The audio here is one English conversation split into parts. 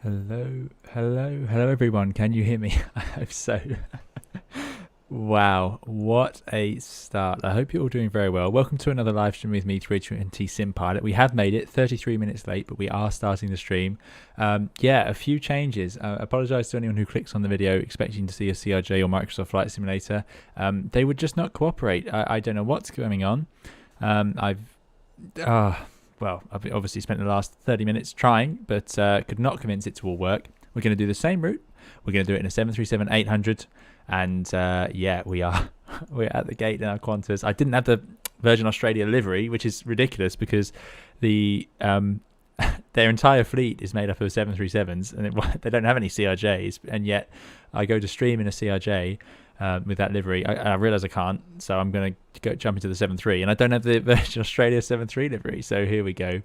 Hello everyone. Can you hear me? I hope so. Wow, what a start. I hope you're all doing very well. Welcome to another live stream with me, 320 Sim Pilot. We have made it 33 minutes late, but we are starting the stream. Yeah, a few changes. Apologize to anyone who clicks on the video expecting to see a CRJ or Microsoft Flight Simulator. They would just not cooperate. I don't know what's going on. I've obviously spent the last 30 minutes trying, but could not convince it to all work. We're going to do the same route. We're going to do it in a 737-800, and yeah, we're at the gate in our Qantas. I didn't have the Virgin Australia livery, which is ridiculous because the their entire fleet is made up of 737s, and they don't have any CRJs, and yet I go to stream in a CRJ with that livery. I realise I can't, so I'm going to jump into the 73, and I don't have the Virgin Australia 73 livery, so here we go.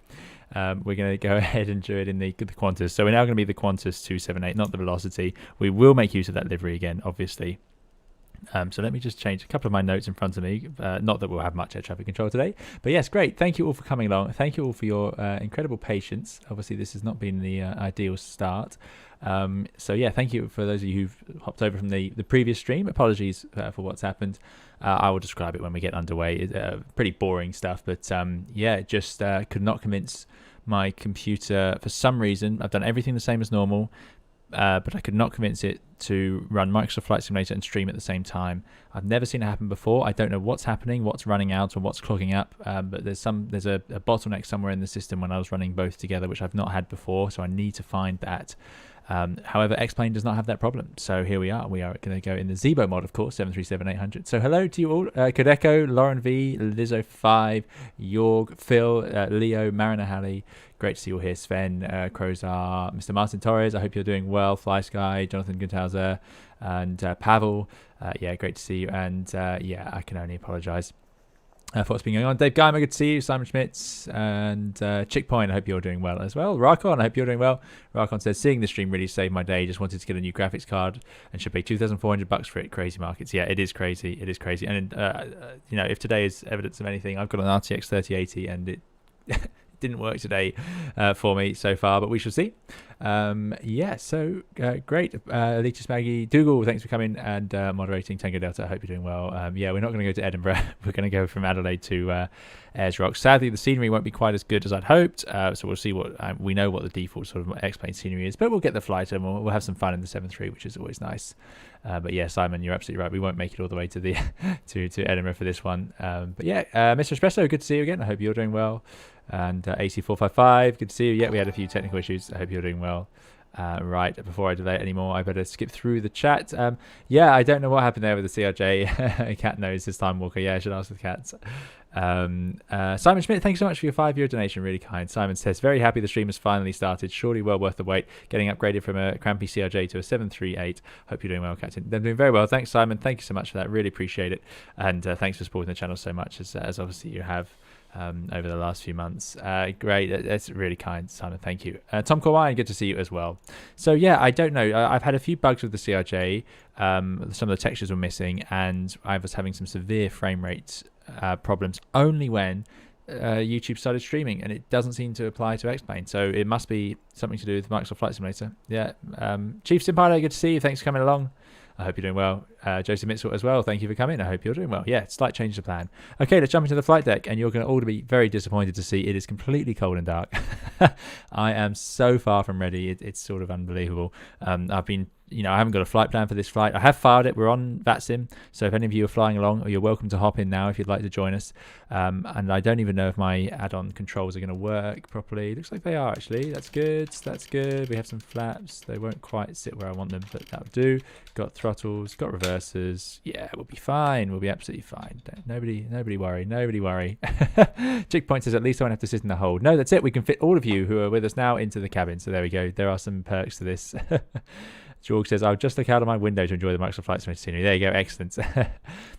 We're going to go ahead and do it in the Qantas. So we're now going to be the Qantas 278, not the Velocity. We will make use of that livery again, obviously. So let me just change a couple of my notes in front of me. Not that we'll have much air traffic control today, but yes, great. Thank you all for coming along. Thank you all for your incredible patience. Obviously, this has not been the ideal start. So yeah, thank you for those of you who've hopped over from the previous stream. Apologies for what's happened. I will describe it when we get underway. Pretty boring stuff, but yeah, just could not convince my computer for some reason. I've done everything the same as normal, but I could not convince it to run Microsoft Flight Simulator and stream at the same time. I've never seen it happen before. I don't know what's happening, what's running out, or what's clogging up, but there's a bottleneck somewhere in the system when I was running both together, which I've not had before, so I need to find that. However, X-Plane does not have that problem. So here we are. We are going to go in the Zibo mod, of course, 737-800. So hello to you all. Kadeko, Lauren V, Lizzo 5, Jorg, Phil, Leo, Marina Halley. Great to see you all here. Sven, Crozar, Mr. Martin Torres. I hope you're doing well. Fly Sky, Jonathan Gunthauser, and Pavel. Yeah, great to see you. And yeah, I can only apologise for what's been going on. Dave Guymer, good to see you. Simon Schmitz and Chick Point, I hope you're doing well as well. Rakon, I hope you're doing well. Rakon says, seeing the stream really saved my day. Just wanted to get a new graphics card and should pay $2,400 for it. Crazy markets. Yeah, it is crazy. It is crazy. And, you know, if today is evidence of anything, I've got an RTX 3080 and it didn't work today for me so far, but we shall see. Yeah, so great. Alicius Maggie, Dougal, thanks for coming and moderating. Tango Delta, I hope you're doing well. Yeah, we're not going to go to Edinburgh. We're going to go from Adelaide to Ayers Rock. Sadly, the scenery won't be quite as good as I'd hoped, so we'll see what we know what the default sort of X-Plane scenery is, but we'll get the flight and we'll have some fun in the 7.3, which is always nice. But yeah, Simon, you're absolutely right. We won't make it all the way to the to Edinburgh for this one. But yeah, Mr. Espresso, good to see you again. I hope you're doing well. And AC455, good to see you. Yeah, we had a few technical issues. I hope you're doing well. Right, before I delay it anymore, I better skip through the chat. Yeah, I don't know what happened there with the CRJ. Cat knows this time, Walker. Yeah, I should ask the cats. Simon Schmidt, thanks so much for your $5 donation. Really kind. Simon says, very happy the stream has finally started. Surely well worth the wait. Getting upgraded from a crampy CRJ to a 738. Hope you're doing well, Captain. They're doing very well. Thanks, Simon. Thank you so much for that. Really appreciate it. And thanks for supporting the channel so much, as obviously you have. Over the last few months. Great, that's really kind, Simon, thank you. Tom Kawai, good to see you as well. So yeah, I don't know, I've had a few bugs with the CRJ. Some of the textures were missing and I was having some severe frame rate problems only when YouTube started streaming, and it doesn't seem to apply to X-Plane, so it must be something to do with Microsoft Flight Simulator. Yeah, Chief Simpado, good to see you, thanks for coming along. I hope you're doing well. Joseph Mitchell as well. Thank you for coming. I hope you're doing well. Yeah, slight change to plan. Okay, let's jump into the flight deck, and you're going to all be very disappointed to see it is completely cold and dark. I am so far from ready. It's sort of unbelievable. I've been, I haven't got a flight plan for this flight. I have filed it. We're on VATSIM, so if any of you are flying along, you're welcome to hop in now if you'd like to join us. And I don't even know if my add-on controls are going to work properly. Looks like they are, actually. That's good. That's good. We have some flaps. They won't quite sit where I want them, but that'll do. Got throttles. Got reversers. Yeah, we'll be fine. We'll be absolutely fine. Nobody worry. Nobody worry. Chick Point says, at least I won't have to sit in the hold. No, that's it. We can fit all of you who are with us now into the cabin. So there we go. There are some perks to this. George says, I'll just look out of my window to enjoy the Microsoft Flight Simulator scenery. There you go. Excellent.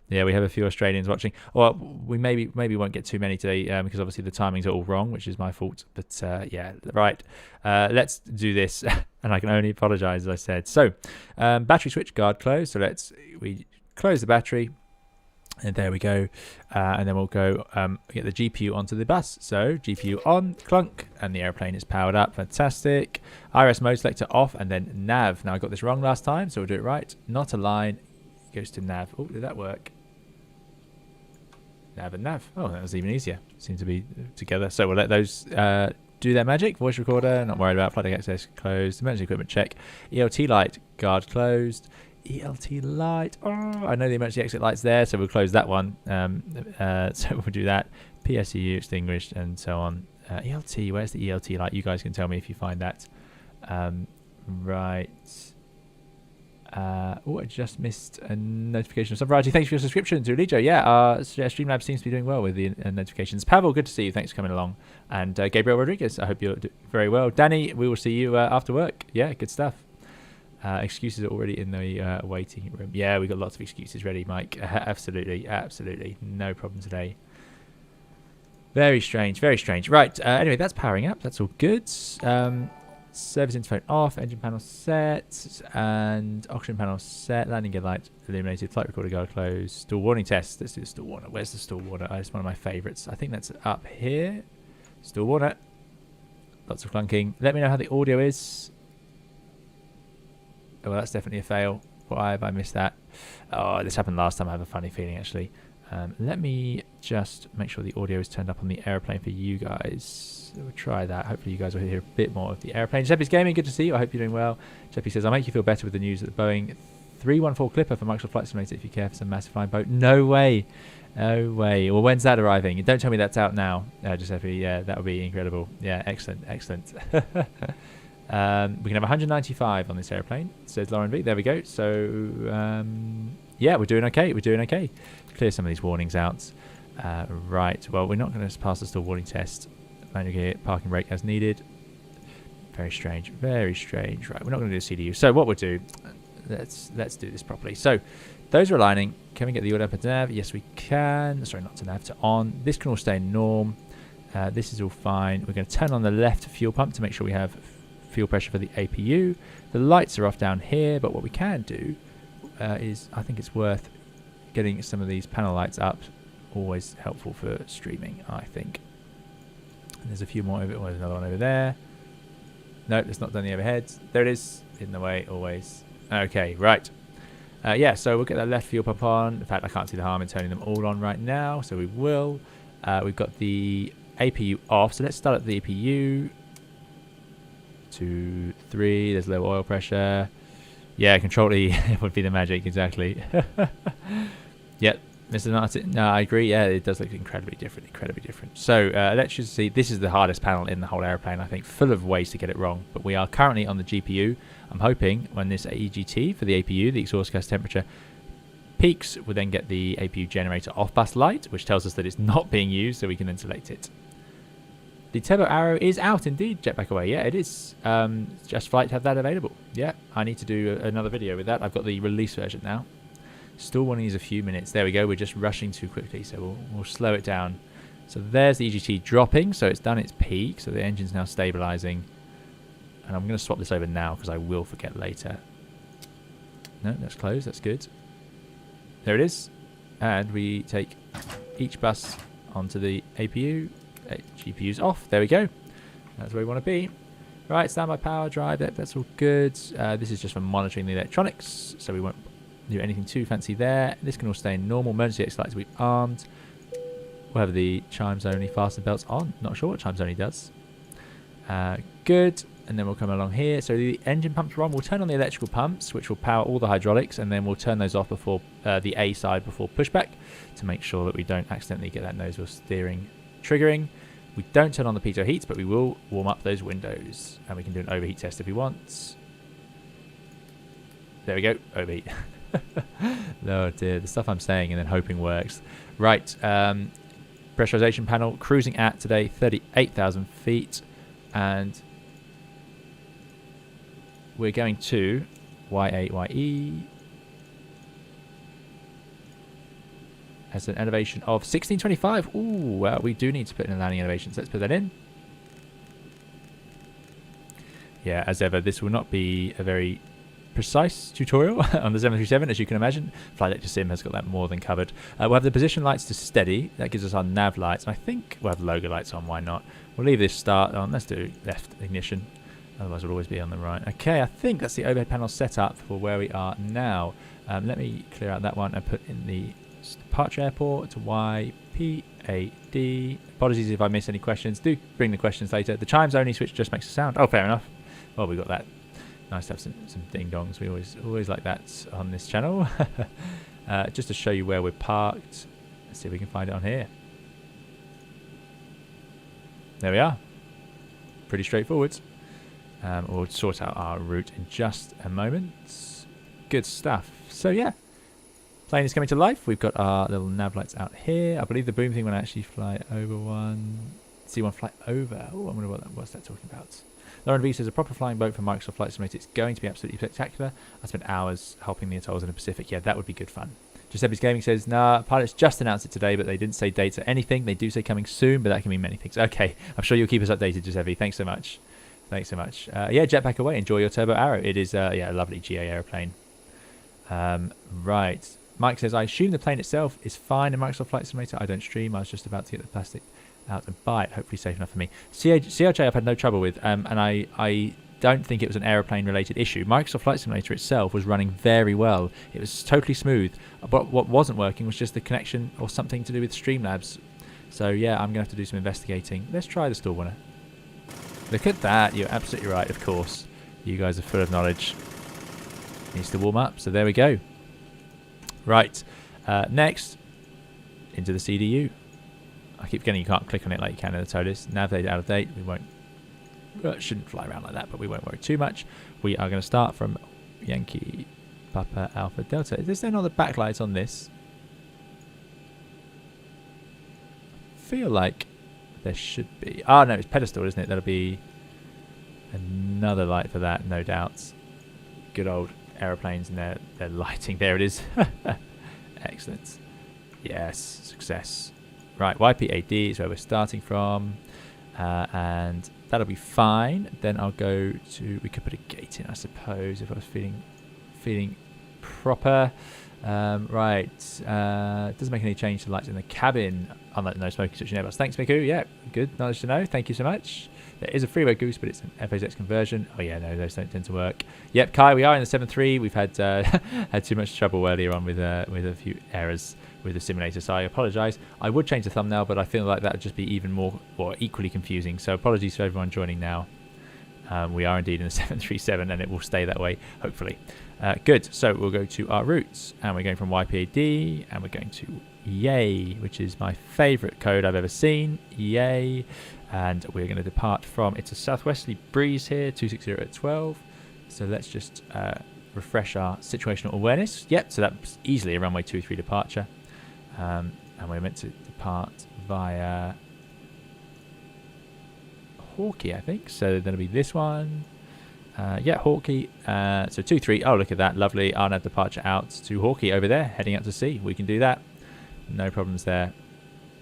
Yeah, we have a few Australians watching. Well, we maybe won't get too many today because obviously the timings are all wrong, which is my fault. But yeah, right. Let's do this. And I can only apologize, as I said. So battery switch guard closed. So we close the battery. And there we go. And then we'll go get the GPU onto the bus. So GPU on, clunk, and the airplane is powered up. Fantastic. IRS mode selector off, and then nav. Now I got this wrong last time, so we'll do it right. Not align. Goes to nav. Oh, did that work? Nav and nav. Oh, that was even easier. Seem to be together. So we'll let those do their magic. Voice recorder, not worried about. Flight access closed. Emergency equipment check. ELT light, guard closed. ELT light. Oh, I know the emergency exit light's there, so we'll close that one. So we'll do that. PSEU extinguished and so on. ELT, where's the ELT light? You guys can tell me if you find that. Right. Oh, I just missed a notification of some variety. Thanks for your subscription to Lijo. Yeah, Streamlabs seems to be doing well with the notifications. Pavel, good to see you. Thanks for coming along. And Gabriel Rodriguez, I hope you're doing very well. Danny, we will see you after work. Yeah, good stuff. Excuses are already in the waiting room. Yeah, we got lots of excuses ready, Mike. Absolutely, absolutely. No problem today. Very strange, very strange. Right, anyway, that's powering up. That's all good. Service interphone off, engine panel set, and oxygen panel set, landing gear light illuminated, flight recorder guard closed, stall warning test. Let's do the stall warner. Where's the stall warner? Oh, it's one of my favourites. I think that's up here. Stall warner. Lots of clunking. Let me know how the audio is. Oh, well, that's definitely a fail. Why have I missed that? Oh, this happened last time. I have a funny feeling, actually. Let me just make sure the audio is turned up on the airplane for you guys. We'll try that. Hopefully you guys will hear a bit more of the airplane. Jeppy's Gaming, good to see you. I hope you're doing well. Jeppy says, I'll make you feel better with the news that the Boeing 314 Clipper for Microsoft Flight Simulator if you care for some massive flying boat. No way. No way. Well, when's that arriving? Don't tell me that's out now, Giuseppe. Yeah, that would be incredible. Yeah, excellent, excellent. We can have 195 on this airplane, says Lauren V. There we go. So, yeah, we're doing okay. We're doing okay. Clear some of these warnings out. Right. Well, we're not going to pass the stall warning test. Landing gear, parking brake as needed. Very strange. Very strange. Right. We're not going to do CDU. So what we'll do, let's do this properly. So those are aligning. Can we get the order up to nav? Yes, we can. Sorry, not to nav, to on. This can all stay norm. This is all fine. We're going to turn on the left fuel pump to make sure we have fuel pressure for the APU. The lights are off down here, but what we can do is, I think it's worth getting some of these panel lights up. Always helpful for streaming, I think. And there's a few more over. There's another one over there. Nope, it's not done the overheads. There it is, in the way always. Okay, right. Yeah, so we'll get that left fuel pump on. In fact, I can't see the harm in turning them all on right now, so we will. We've got the APU off, so let's start at the APU. 2, 3, there's low oil pressure. Yeah, control E would be the magic, exactly. Yep, Mr. Martin, no, I agree. Yeah, it does look incredibly different, incredibly different. So let's just see. This is the hardest panel in the whole airplane, I think, full of ways to get it wrong. But we are currently on the GPU. I'm hoping when this EGT for the APU, the exhaust gas temperature, peaks, we'll then get the APU generator off bus light, which tells us that it's not being used, so we can then select it. The turbo arrow is out indeed, jetpack away. Yeah, it is. Just Flight have that available. Yeah, I need to do another video with that. I've got the release version now. Still wanting these a few minutes. There we go. We're just rushing too quickly, so we'll slow it down. So there's the EGT dropping, so it's done its peak, so the engine's now stabilizing. And I'm going to swap this over now because I will forget later. No, that's closed. That's good. There it is. And we take each bus onto the APU. GPU's off. There we go. That's where we want to be. Right, standby power drive. That's all good. This is just for monitoring the electronics, so we won't do anything too fancy there. This can all stay in normal. Emergency exit lights will be armed. We'll have the chimes only fasten belts on. Not sure what chimes only does. Good. And then we'll come along here. So the engine pumps are on. We'll turn on the electrical pumps, which will power all the hydraulics, and then we'll turn those off before the A side before pushback to make sure that we don't accidentally get that nose wheel steering triggering. We don't turn on the pitot heats, but we will warm up those windows, and we can do an overheat test if we want. There we go, overheat. Oh dear, the stuff I'm saying and then hoping works. Right, pressurization panel cruising at today 38,000 feet, and we're going to Y8YE. Has an elevation of 1625. Ooh, we do need to put in a landing elevation, so let's put that in. Yeah, as ever, this will not be a very precise tutorial on the 737, as you can imagine. Flight Lecture Sim has got that more than covered. We'll have the position lights to steady. That gives us our nav lights. And I think we'll have the logo lights on. Why not? We'll leave this start on. Let's do left ignition. Otherwise, we'll always be on the right. Okay, I think that's the overhead panel set up for where we are now. Let me clear out that one and put in the departure airport to YPAD. Apologies if I miss any questions. Do bring the questions later. The chimes only switch just makes a sound. Oh, fair enough. Well, we got that. Nice to have some ding-dongs. We always like that on this channel. Just to show you where we're parked. Let's see if we can find it on here. There we are. Pretty straightforward. We'll sort out our route in just a moment. Good stuff. So yeah, plane is coming to life. We've got our little nav lights out here. I believe the boom thing will actually fly over one. See one fly over. Oh, I wonder what's that talking about. Lauren V says, a proper flying boat for Microsoft Flight Simulator. It's going to be absolutely spectacular. I spent hours helping the atolls in the Pacific. Yeah, that would be good fun. Giuseppe's Gaming says, nah, pilots just announced it today, but they didn't say dates or anything. They do say coming soon, but that can mean many things. Okay, I'm sure you'll keep us updated, Giuseppe. Thanks so much. Thanks so much. Yeah, jetpack away. Enjoy your Turbo Arrow. It is, yeah, a lovely GA aeroplane. Right. Mike says, I assume the plane itself is fine in Microsoft Flight Simulator. I don't stream. I was just about to get the plastic out and buy it. Hopefully safe enough for me. CRJ I've had no trouble with, and I don't think it was an aeroplane related issue. Microsoft Flight Simulator itself was running very well. It was totally smooth. But what wasn't working was just the connection or something to do with Streamlabs. So yeah, I'm going to have to do some investigating. Let's try the stall winner. Look at that. You're absolutely right, of course. You guys are full of knowledge. Needs to warm up. So there we go. Right. Next, into the CDU. I keep forgetting you can't click on it like you can in the Toliss. Navigate out of date. We won't. Shouldn't fly around like that, but we won't worry too much. We are going to start from Yankee Papa Alpha Delta. Is there no other backlights on this? I feel like there should be. Ah, no, it's pedestal, isn't it? That'll be another light for that, no doubts. Good old aeroplanes and their lighting. There it is. Excellent. Yes, success. Right, YPAD is where we're starting from, and that'll be fine. Then I'll go to. We could put a gate in, I suppose, if I was feeling proper. Right. Doesn't make any change to the lights in the cabin, unlike the no smoking switch in Airbus. Thanks, Miku. Yeah, good knowledge to know. Thank you so much. There is a freeway goose, but it's an FAX conversion. Oh yeah, no, those don't tend to work. Yep, Kai, we are in the 7.3. We've had had too much trouble earlier on with a few errors with the simulator, so I apologise. I would change the thumbnail, but I feel like that would just be even more or equally confusing. So apologies for everyone joining now. We are indeed in the 737, and it will stay that way, hopefully. Good. So we'll go to our routes, and we're going from YPAD, and we're going to Yay, which is my favourite code I've ever seen. Yay. And we're going to depart from, it's a southwesterly breeze here, 260 at 12. So let's just refresh our situational awareness. Yep, so that's easily a runway 23 departure. And we're meant to depart via Hawkeye, I think. So that'll be this one. Yeah, Hawkeye. So 2-3. Oh, look at that. Lovely. RNAV departure out to Hawkeye over there, heading out to sea. We can do that. No problems there.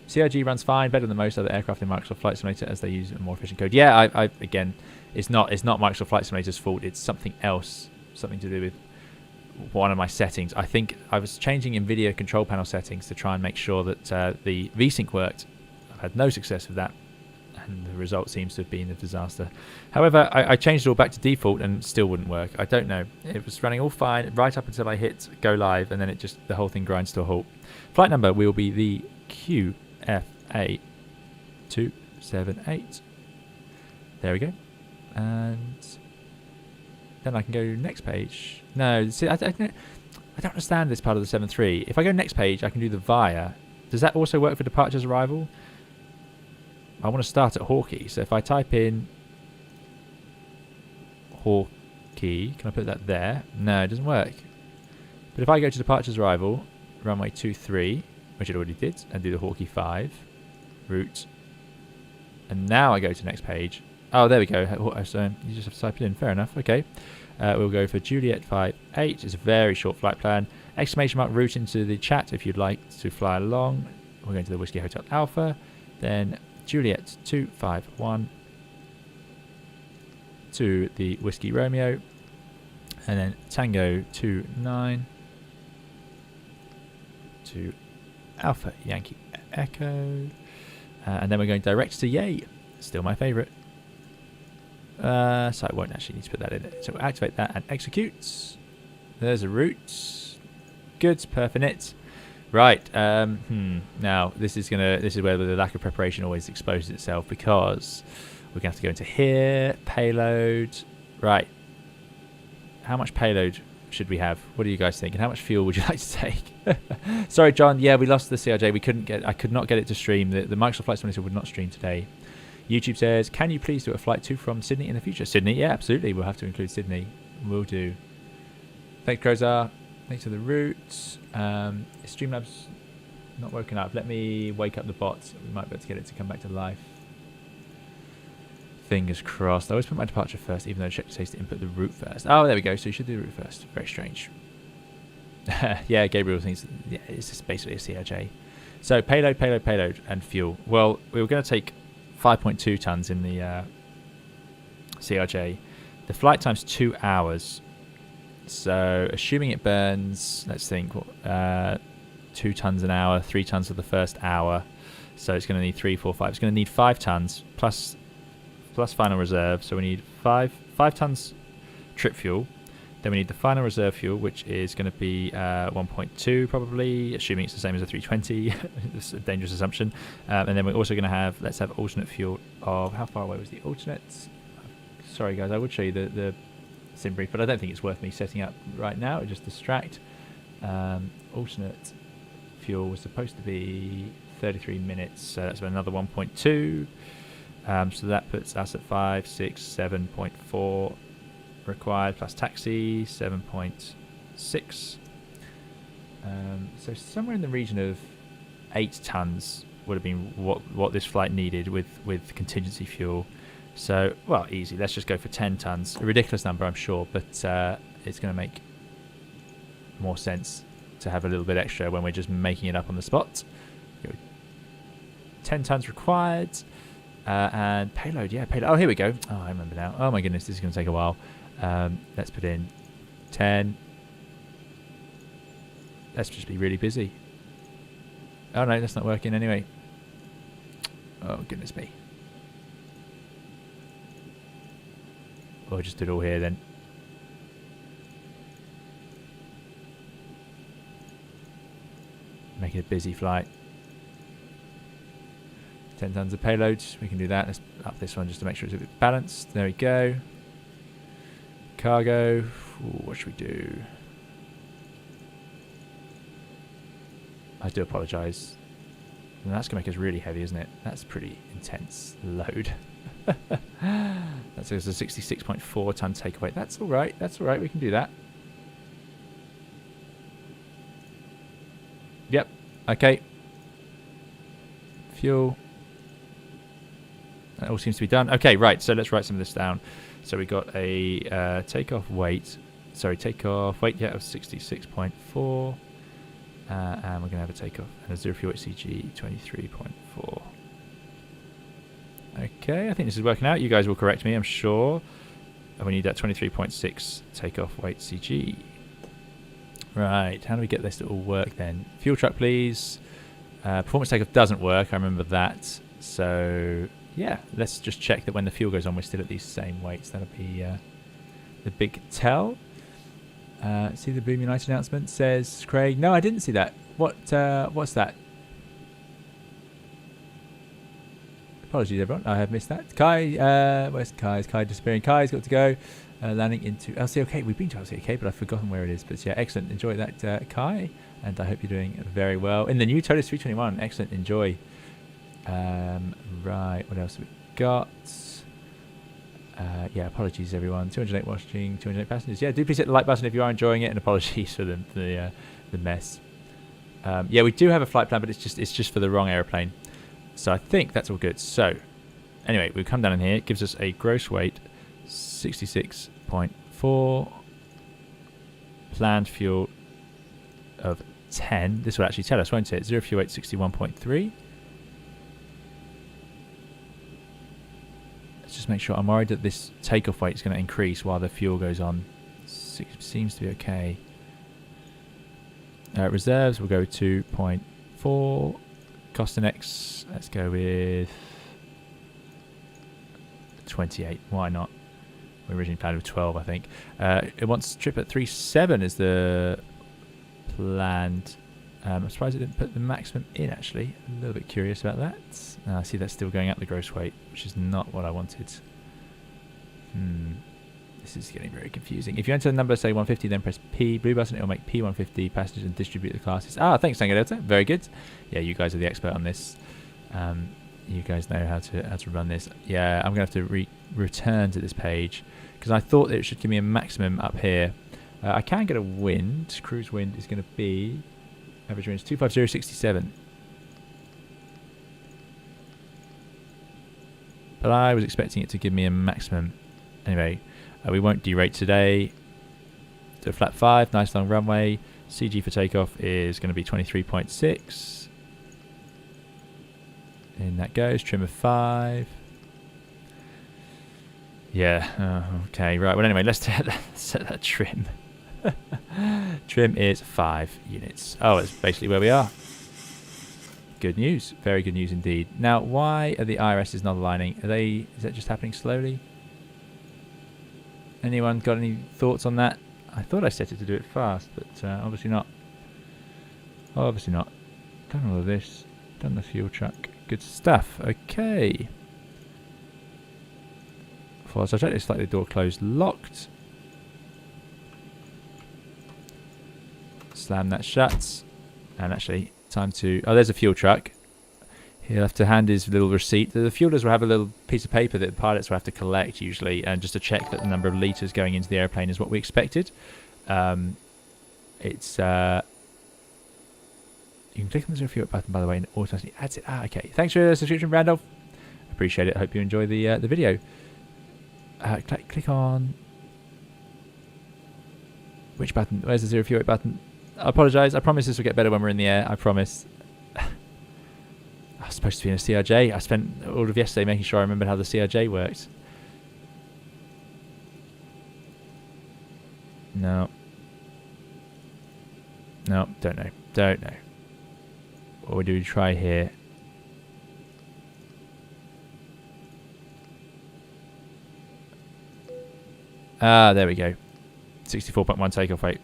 CRG runs fine, better than most other aircraft in Microsoft Flight Simulator as they use a more efficient code. Yeah, I again, it's not Microsoft Flight Simulator's fault. It's something else, something to do with one of my settings. I think I was changing NVIDIA control panel settings to try and make sure that the VSync worked. I've had no success with that, and the result seems to have been a disaster. However, I changed it all back to default and still wouldn't work. I don't know. It was running all fine right up until I hit go live, and then the whole thing grinds to a halt. Flight number will be the QFA 278. There we go. And then I can go next page. No, see, I don't understand this part of the 7.3. If I go next page, I can do the via. Does that also work for departures arrival? I want to start at Hawkeye. So if I type in Hawkeye, can I put that there? No, it doesn't work. But if I go to departures arrival, runway 23, which it already did, and do the Hawkeye 5 route, and now I go to the next page. Oh, there we go. So you just have to type it in. Fair enough. Okay. We'll go for Juliet 58. It's a very short flight plan. Exclamation mark route into the chat if you'd like to fly along. We're going to the Whiskey Hotel Alpha. Then Juliet 251 to the Whiskey Romeo. And then Tango 29 to Alpha Yankee Echo. And then we're going direct to Yay. Still my favourite. So I won't actually need to put that in it. So we'll activate that and execute. There's a route. Good, perfect. Right. Now this is where the lack of preparation always exposes itself, because we're gonna have to go into here, payload. Right. How much payload should we have? What do you guys think? And how much fuel would you like to take? Sorry, John. Yeah, we lost the CRJ. I could not get it to stream. The Microsoft Flight Simulator would not stream today. YouTube says, can you please do a flight to from Sydney in the future? Sydney? Yeah, absolutely. We'll have to include Sydney. We'll do. Thanks, Crozar. Thanks for the route. Streamlabs not woken up. Let me wake up the bot. We might be able to get it to come back to life. Fingers crossed. I always put my departure first, even though it says to input the route first. Oh, there we go. So you should do the route first. Very strange. Yeah, Gabriel thinks it's just basically a CRJ. So payload, and fuel. Well, we were going to take 5.2 tons in the CRJ. The flight time's 2 hours. So assuming it burns, let's think, 2 tons an hour, 3 tons for the first hour. So it's going to need 3, 4, 5. It's going to need 5 tons plus final reserve. So we need 5 tons trip fuel. Then we need the final reserve fuel, which is going to be 1.2 probably, assuming it's the same as a 320. It's a dangerous assumption. And then we're also going to have, let's have alternate fuel of, how far away was the alternate? Sorry guys, I would show you the sim brief, but I don't think it's worth me setting up right now. It would just distract. Alternate fuel was supposed to be 33 minutes, so that's about another 1.2. So that puts us at 5, 6, 7.4 required, plus taxi, 7.6. So somewhere in the region of 8 tons would have been what this flight needed with contingency fuel. So, well, easy. Let's just go for 10 tons. A ridiculous number, I'm sure, but it's going to make more sense to have a little bit extra when we're just making it up on the spot. 10 tons required. And payload, yeah, payload. Oh, here we go. Oh, I remember now. Oh my goodness, this is going to take a while. Let's put in 10. Let's just be really busy. Oh no, that's not working anyway. Oh goodness me. I'll just do it all here then. Make it a busy flight. 10 tons of payload. We can do that. Let's up this one just to make sure it's a bit balanced. There we go. Cargo. Ooh, what should we do? I do apologise. That's going to make us really heavy, isn't it? That's pretty intense load. That's a 66.4 ton takeaway. That's all right. That's all right. We can do that. Yep. Okay. Fuel. That all seems to be done. Okay, right. So let's write some of this down. So we got a takeoff weight. Sorry, takeoff weight, yeah, of 66.4. And we're going to have a takeoff and a 0 fuel HCG 23.4. Okay, I think this is working out. You guys will correct me, I'm sure. And we need that 23.6 takeoff weight CG. Right, how do we get this to all work then? Fuel truck, please. Performance takeoff doesn't work, I remember that. So, yeah, let's just check that when the fuel goes on, we're still at these same weights. That'll be the big tell. See the Boom United announcement, says Craig. No, I didn't see that. What's that? Apologies, everyone. I have missed that. Kai, where's Kai? Is Kai disappearing? Kai's got to go. Landing into LCOK. We've been to LCOK, but I've forgotten where it is. But yeah, excellent. Enjoy that, Kai. And I hope you're doing very well. In the new Toliss 321. Excellent. Enjoy. Right. What else have we got? Yeah, apologies, everyone. 208 watching, 208 passengers. Yeah, do please hit the like button if you are enjoying it. And apologies for the mess. Yeah, we do have a flight plan, but it's just for the wrong aeroplane. So I think that's all good. So anyway, we come down in here. It gives us a gross weight 66.4, planned fuel of 10. This will actually tell us, won't it? 0 fuel weight 61.3. Let's just make sure. I'm worried that this takeoff weight is going to increase while the fuel goes on. seems to be okay. Reserves, we'll go 2.4. Cost and X, let's go with 28. Why not? We originally planned with 12, I think. It wants trip at 37 is the planned. I'm surprised it didn't put the maximum in, actually. A little bit curious about that. I see that's still going up the gross weight, which is not what I wanted. This is getting very confusing. If you enter the number, say 150, then press P, blue button, it will make P150 passengers and distribute the classes. Thanks, Tango Delta. Very good. Yeah, you guys are the expert on this. You guys know how to run this. Yeah, I'm going to have to return to this page because I thought it should give me a maximum up here. I can get a wind. Cruise wind is going to be average wind is 250.67. But I was expecting it to give me a maximum. Anyway, we won't derate today. Do a flat 5, nice long runway. CG for takeoff is going to be 23.6. In that goes. Trim of 5. Yeah, okay, right. Well, anyway, let's set that trim. Trim is 5 units. It's basically where we are. Good news. Very good news indeed. Now, why are the IRSs not aligning? Is that just happening slowly? Anyone got any thoughts on that? I thought I set it to do it fast, but obviously not. Obviously not. Done all of this. Done the fuel truck. Good stuff. Okay. So I checked this, like the door closed, locked. Slam that shut. And actually, time to... there's a fuel truck. He'll have to hand his little receipt. The fuelers will have a little piece of paper that the pilots will have to collect usually, and just to check that the number of litres going into the airplane is what we expected. It's you can click on the 0 fuel button, by the way, and it automatically adds it. Okay. Thanks for the subscription, Randolph. Appreciate it. Hope you enjoy the video. Click on which button? Where's the 0 fuel button? I apologise. I promise this will get better when we're in the air. I promise. I was supposed to be in a CRJ. I spent all of yesterday making sure I remembered how the CRJ works. No. No, don't know. Don't know. What do we try here? There we go. 64.1 takeoff weight.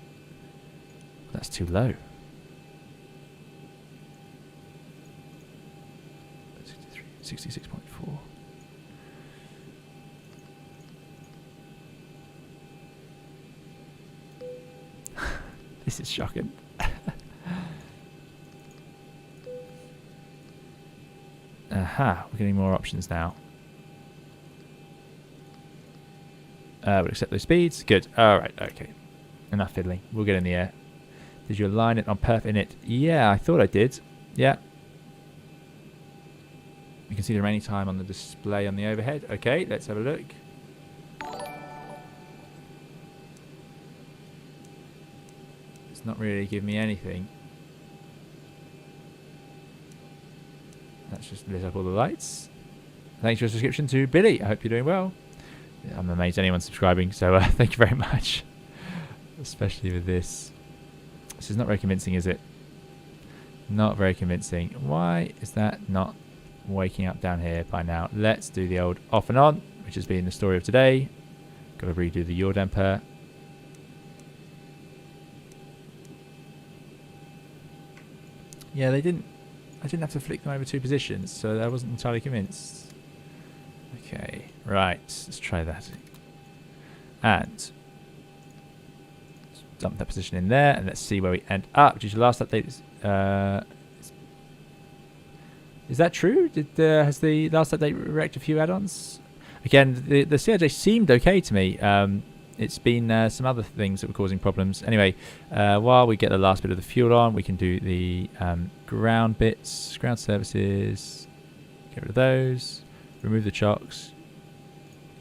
That's too low. 66.4. This is shocking. We're getting more options now. We'll accept those speeds. Good. Alright, okay. Enough fiddling. We'll get in the air. Did you align it on perf in it? Yeah, I thought I did. Yeah. You can see the remaining time on the display on the overhead. Okay, let's have a look. It's not really giving me anything. That's just lit up all the lights. Thanks for your subscription to Billy. I hope you're doing well. I'm amazed anyone's subscribing, so thank you very much. Especially with this. This is not very convincing, is it? Not very convincing. Why is that not waking up down here by now? Let's do the old off and on, which has been the story of today. Got to redo the yaw damper. Yeah, I didn't have to flick them over 2 positions, so I wasn't entirely convinced. Okay, right, let's try that. And dump that position in there, and let's see where we end up. Did your last update is that true? Has the last update wrecked a few add-ons? Again, the CRJ seemed okay to me. It's been some other things that were causing problems. Anyway, while we get the last bit of the fuel on, we can do the ground bits, ground services. Get rid of those. Remove the chocks.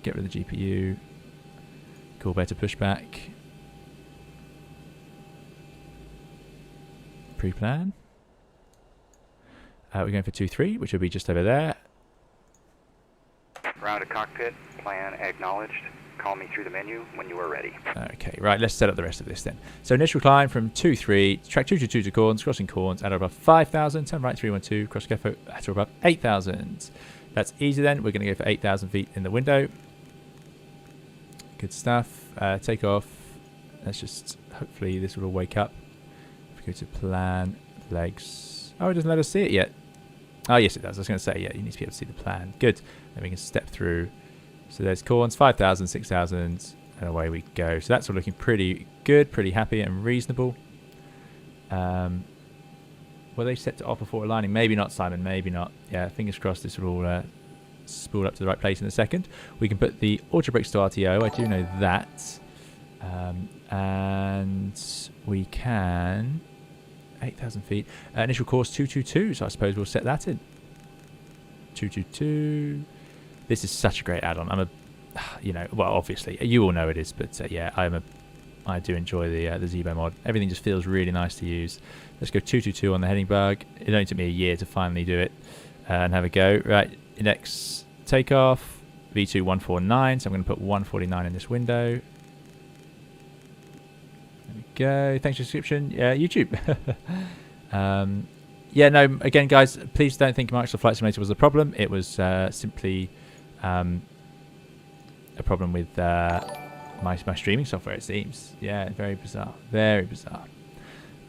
Get rid of the GPU. Cool, better pushback. Pre-plan. We're going for 2-3, which will be just over there. Round to cockpit, plan acknowledged. Call me through the menu when you are ready. Okay, right, let's set up the rest of this then. So initial climb from 2-3, track 222 to Corns, crossing Corns at or above 5,000, turn right 312, cross Kefo at or above 8,000. That's easy then. We're going to go for 8,000 feet in the window. Good stuff. Take off. Let's just, hopefully this will all wake up. If we go to plan, legs. Oh, it doesn't let us see it yet. Oh, yes, it does. I was going to say, yeah, you need to be able to see the plan. Good. Then we can step through. So there's Corns, 5,000, 6,000, and away we go. So that's all looking pretty good, pretty happy and reasonable. Were they set to off before aligning? Maybe not, Simon, maybe not. Yeah, fingers crossed this will all spool up to the right place in a second. We can put the auto brakes to RTO. I do know that. And we can... 8,000 feet. Initial course 222, so I suppose we'll set that in. 222. This is such a great add-on. I'm a, you know, well, obviously you all know it is, but yeah, I do enjoy the Zibo mod. Everything just feels really nice to use. Let's go 222 on the heading bug. It only took me a year to finally do it and have a go. Right, index takeoff V2 149. So I'm going to put 149 in this window. There we go. Thanks for the subscription. Yeah, YouTube. Yeah, no, again, guys, please don't think Microsoft Flight Simulator was a problem. It was simply a problem with my streaming software, it seems. Yeah, very bizarre. Very bizarre.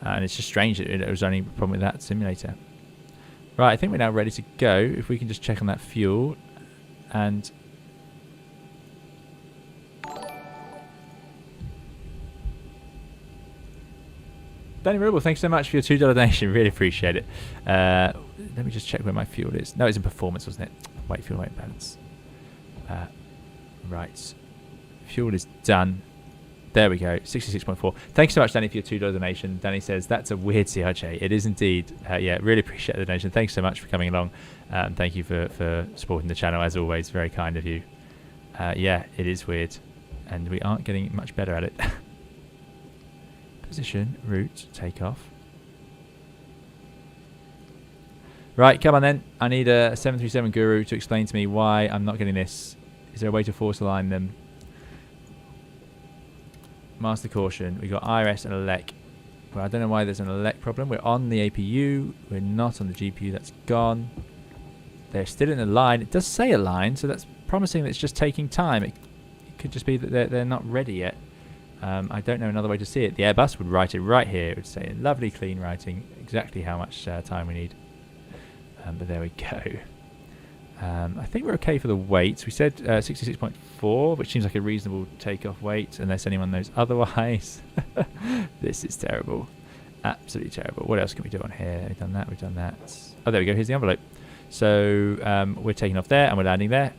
And it's just strange that it was only a problem with that simulator. Right, I think we're now ready to go. If we can just check on that fuel. And... Danny Rubble, thanks so much for your $2 donation. Really appreciate it. Let me just check where my fuel is. No, it's in performance, wasn't it? Weight, fuel, weight, balance. Right. Fuel is done. There we go. 66.4. Thanks so much, Danny, for your $2 donation. Danny says, that's a weird CRJ. It is indeed. Yeah, really appreciate the donation. Thanks so much for coming along. Thank you for supporting the channel, as always. Very kind of you. Yeah, it is weird. And we aren't getting much better at it. Position, route, takeoff. Right, come on then. I need a 737 guru to explain to me why I'm not getting this. Is there a way to force align them? Master caution. We've got IRS and elec. Well, I don't know why there's an elec problem. We're on the APU. We're not on the GPU. That's gone. They're still in a line. It does say a line, so that's promising that it's just taking time. It could just be that they're not ready yet. I don't know another way to see it. The Airbus would write it right here. It would say in lovely clean writing exactly how much time we need. But there we go. I think we're okay for the weight. We said 66.4, which seems like a reasonable takeoff weight, unless anyone knows otherwise. This is terrible. Absolutely terrible. What else can we do on here? We've done that, we've done that. Oh, there we go. Here's the envelope. So we're taking off there and we're landing there.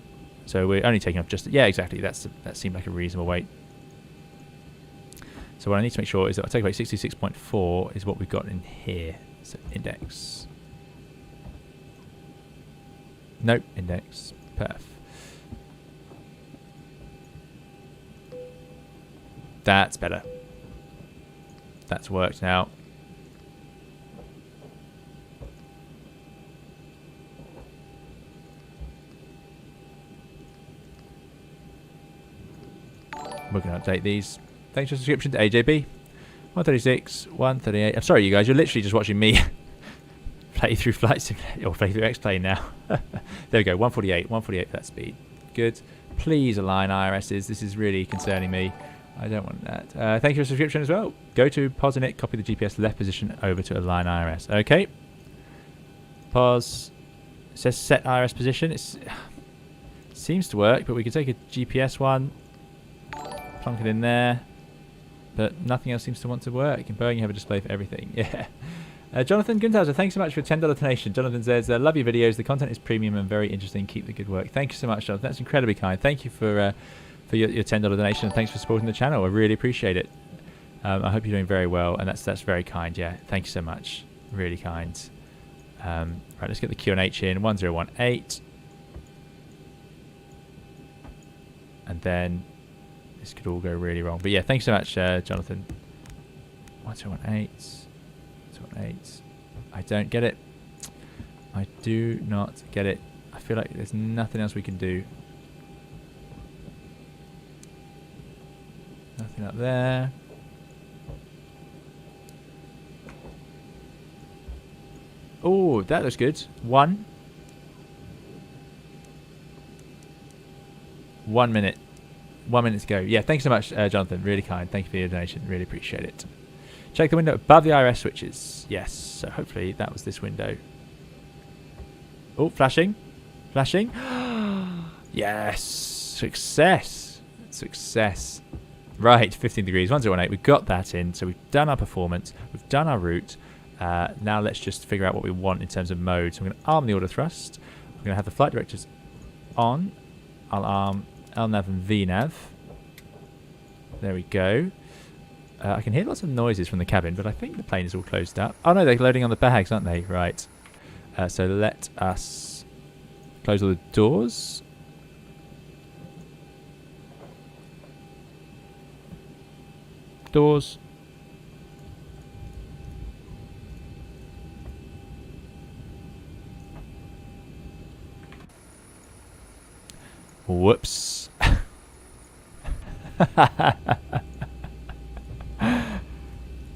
So we're only taking off just... Yeah, exactly. That seemed like a reasonable weight. So what I need to make sure is that I take away 66.4 is what we've got in here. So index. Nope, index. Perf. That's better. That's worked now. We're going to update these. Thanks for the subscription to AJB. 136, 138. I'm sorry, you guys. You're literally just watching me play through Flight Simulator, or play through X-Plane now. There we go. 148. 148 for that speed. Good. Please align IRSs. This is really concerning me. I don't want that. Thank you for the subscription as well. Go to pause init, copy the GPS left position over to align IRS. Okay. Pause. It says set IRS position. It seems to work, but we could take a GPS one, plonk it in there. But nothing else seems to want to work. In Boeing, you have a display for everything. Yeah. Jonathan Gunthauser, thanks so much for a $10 donation. Jonathan says, love your videos. The content is premium and very interesting. Keep the good work. Thank you so much, Jonathan. That's incredibly kind. Thank you for your $10 donation. Thanks for supporting the channel. I really appreciate it. I hope you're doing very well. And that's very kind. Yeah. Thank you so much. Really kind. Right, let's get the QNH in. 1018. And then... this could all go really wrong. But yeah, thanks so much, Jonathan. 1218. 1218. I don't get it. I do not get it. I feel like there's nothing else we can do. Get up there. Oh, that looks good. 1 minute. 1 minute to go. Yeah, thanks so much, Jonathan. Really kind. Thank you for your donation. Really appreciate it. Check the window above the IRS switches. Yes. So hopefully that was this window. Oh, flashing. Flashing. Yes. Success. Success. Right, 15 degrees, 1018. We've got that in. So we've done our performance. We've done our route. Now let's just figure out what we want in terms of mode. So I'm going to arm the auto thrust. I'm going to have the flight directors on. I'll arm LNAV and VNAV. There we go. I can hear lots of noises from the cabin, but I think the plane is all closed up. Oh no, they're loading on the bags, aren't they? Right. So let us close all the doors. Doors. Whoops.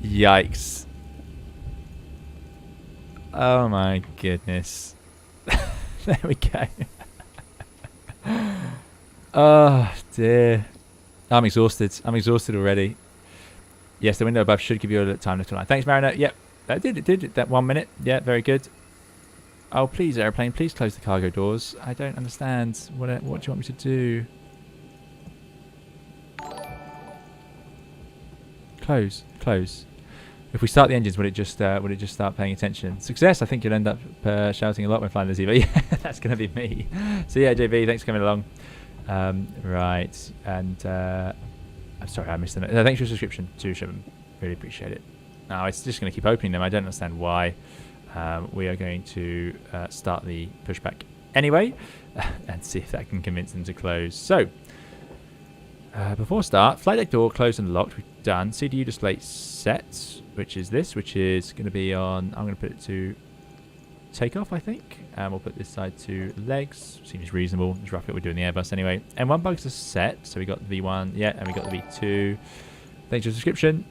Yikes. Oh my goodness. There we go. Oh dear. I'm exhausted. I'm exhausted already. Yes, the window above should give you a little time to line. Thanks, Mariner. Yep, that did. It did. That 1 minute. Yeah, very good. Oh, please, airplane, please close the cargo doors. I don't understand. What do you want me to do? Close, close. If we start the engines, would it just start paying attention? Success! I think you'll end up shouting a lot when flying the Zibo. Yeah, that's going to be me. So yeah, JB, thanks for coming along. Right, and I'm sorry, I missed them. Thanks for your subscription to Shimon. Really appreciate it. Now it's just going to keep opening them. I don't understand why. We are going to start the pushback anyway and see if that can convince them to close. So, before start, flight deck door closed and locked. We've done. CDU display set, which is this, which is going to be on, I'm going to put it to takeoff, I think. And we'll put this side to legs. Seems reasonable. It's roughly what we do in the Airbus anyway. M1 bugs are set. So we got the V1, yeah, and we got the V2. Thanks for your subscription.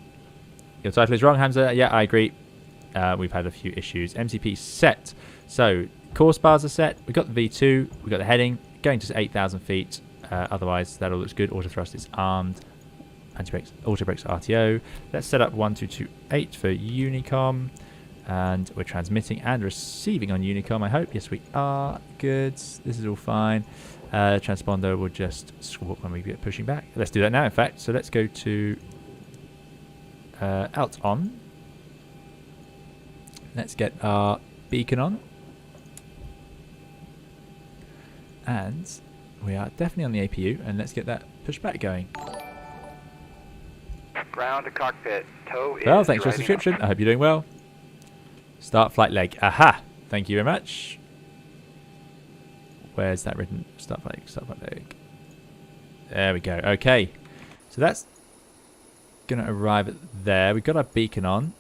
Your title is wrong, Hamza. Yeah, I agree. We've had a few issues. MCP set. So course bars are set. We've got the V2. We've got the heading going to 8,000 feet. Otherwise, that all looks good. Auto thrust is armed. Anti-brakes, auto brakes RTO. Let's set up 1228 for Unicom. And we're transmitting and receiving on Unicom, I hope. Yes, we are. Good. This is all fine. Transponder will just swap when we get pushing back. Let's do that now, in fact. So let's go to out on. Let's get our beacon on. And we are definitely on the APU. And let's get that pushback going. Ground to cockpit. Tow is Well, thanks for your driving subscription. up. I hope you're doing well. Start flight leg. Aha! Thank you very much. Where's that written? Start flight leg. Start flight leg. There we go. Okay. So that's going to arrive at there. We've got our beacon on.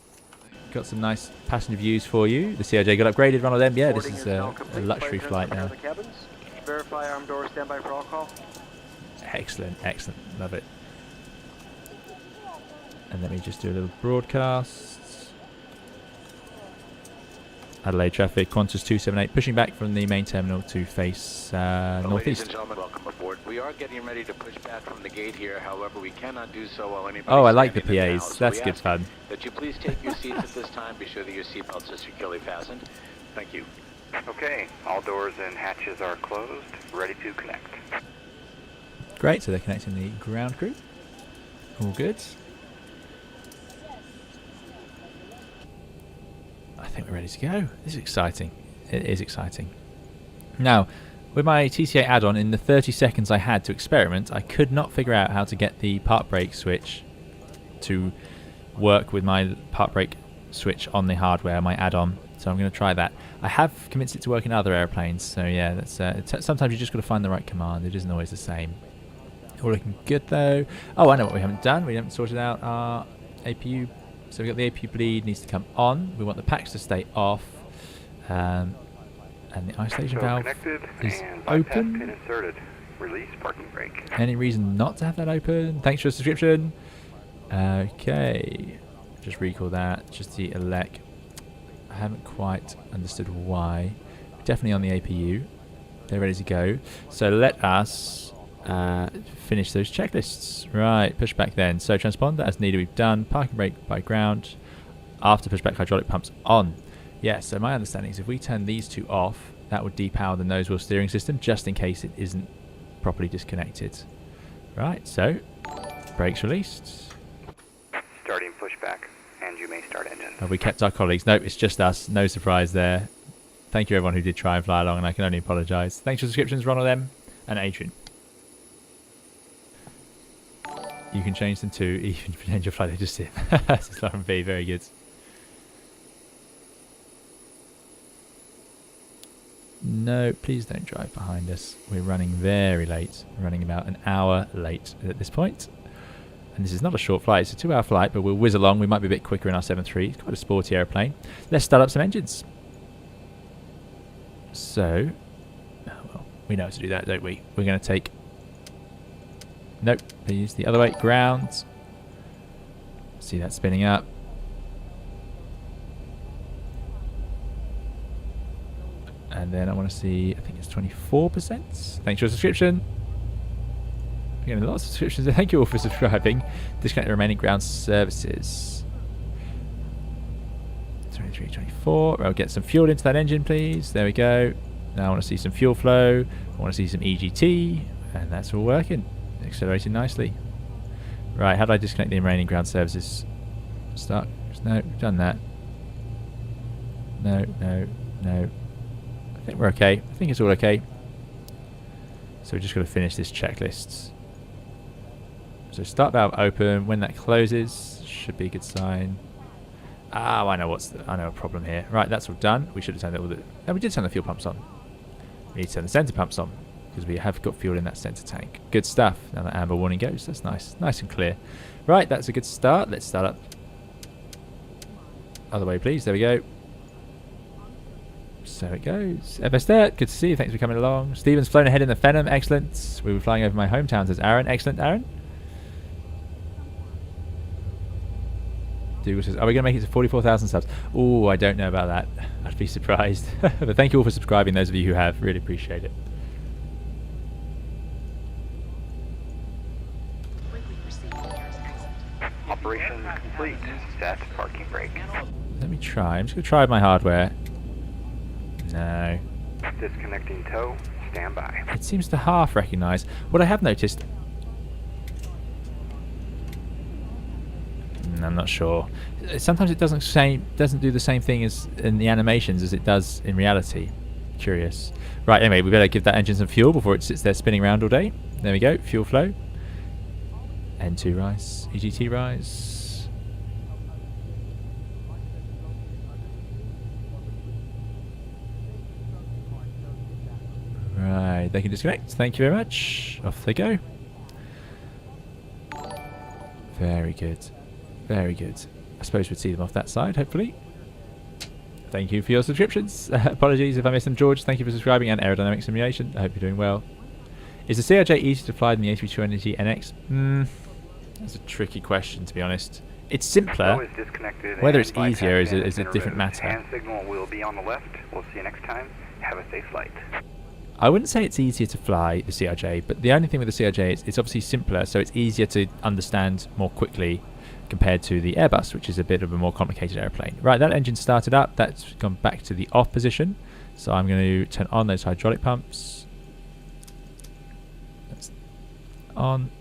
Got some nice passenger views for you. The CRJ got upgraded. One of them. Yeah, this is a luxury flight now. Verify arm door, standby for all call. Excellent. Excellent. Love it. And let me just do a little broadcast. Adelaide traffic, Qantas 278, pushing back from the main terminal to face Ladies northeast. and gentlemen, welcome aboard. We are getting ready to push back from the gate here. However, we cannot do so while anybody. Oh, I like the standing in PAs. the That's we good ask fun. That you please take your seats at this time. Be sure that your seatbelts are securely fastened. Thank you. Okay, all doors and hatches are closed. Ready to connect. Great, so they're connecting the ground crew. All good. I think we're ready to go. This is exciting. It is exciting. Now, with my TCA add-on, in the 30 seconds I had to experiment, I could not figure out how to get the park brake switch to work with my park brake switch on the hardware, my add-on. So I'm going to try that. I have convinced it to work in other airplanes. So yeah, that's sometimes you just got to find the right command. It isn't always the same. All looking good though. Oh, I know what we haven't done. We haven't sorted out our APU. So we've got the APU bleed needs to come on. We want the packs to stay off. And the isolation valve is Pin open. inserted. Release parking brake. Any reason not to have that open? Thanks for the subscription. Okay, just recall that. Just the elec. I haven't quite understood why. Definitely on the APU. They're ready to go. So let us finish those checklists. Right, pushback then. So transponder as needed, we've done. Parking brake by ground. After pushback, hydraulic pumps on. Yeah, so my understanding is if we turn these two off, that would depower the nose wheel steering system just in case it isn't properly disconnected. Right, so brakes released. Starting pushback, and you may start engine. Have we kept our colleagues? Nope, it's just us. No surprise there. Thank you everyone who did try and fly along, and I can only apologise. Thanks for subscriptions, Ronald M. and Adrian. You can change them too, even pretend your flight just sim. This is Lauren B, very good. No, please don't drive behind us. We're running very late. We're running about an hour late at this point. And this is not a short flight, it's a 2-hour flight, but we'll whiz along. We might be a bit quicker in our 7.3. It's quite a sporty aeroplane. Let's start up some engines. So, oh well, we know how to do that, don't we? We're going to take... Nope, please, the other way, ground. See that spinning up. And then I want to see, I think it's 24%. Thanks for your subscription. We're getting lots of subscriptions. Thank you all for subscribing. Disconnect the remaining ground services. 23, 24. I'll get some fuel into that engine, please. There we go. Now I want to see some fuel flow. I want to see some EGT. And that's all working. Accelerating nicely. Right, how do I disconnect the remaining ground services? Start. No, we've done that. No, no, no. I think we're okay. I think it's all okay. So we're just going to finish this checklist. So start valve open. When that closes, should be a good sign. Ah, I know I know a problem here. Right, that's all done. We should have turned all the. No, we did turn the fuel pumps on. We need to turn the center pumps on because we have got fuel in that center tank. Good stuff. Now that amber warning goes, that's nice, nice and clear. Right, that's a good start. Let's start up. Other way, please. There we go. So it goes. FS there. Good to see you. Thanks for coming along. Stephen's flown ahead in the Phenom. Excellent. We were flying over my hometown, says Aaron. Excellent, Aaron. Dougal says, are we going to make it to 44,000 subs? Oh, I don't know about that. I'd be surprised. But thank you all for subscribing, those of you who have. Really appreciate it. Operation complete. Set parking brake. Let me try. I'm just going to try my hardware. No. Disconnecting tow. Stand by. It seems to half recognise. What I have noticed... I'm not sure. Sometimes it doesn't do the same thing as in the animations as it does in reality. Curious. Right, anyway, we better give that engine some fuel before it sits there spinning around all day. There we go. Fuel flow. N2 rise. EGT rise. Right, they can disconnect. Thank you very much. Off they go. Very good. Very good. I suppose we'd see them off that side, hopefully. Thank you for your subscriptions. Apologies if I missed them, George. Thank you for subscribing, and Aerodynamic Simulation. I hope you're doing well. Is the CRJ easier to fly than the A320 NX? That's a tricky question, to be honest. It's simpler. Whether it's easier is a different matter. Hand signal will be on the left. We'll see you next time. Have a safe flight. I wouldn't say it's easier to fly the CRJ, but the only thing with the CRJ is it's obviously simpler, so it's easier to understand more quickly compared to the Airbus, which is a bit of a more complicated airplane. Right, that engine started up. That's gone back to the off position. So I'm going to turn on those hydraulic pumps. That's on.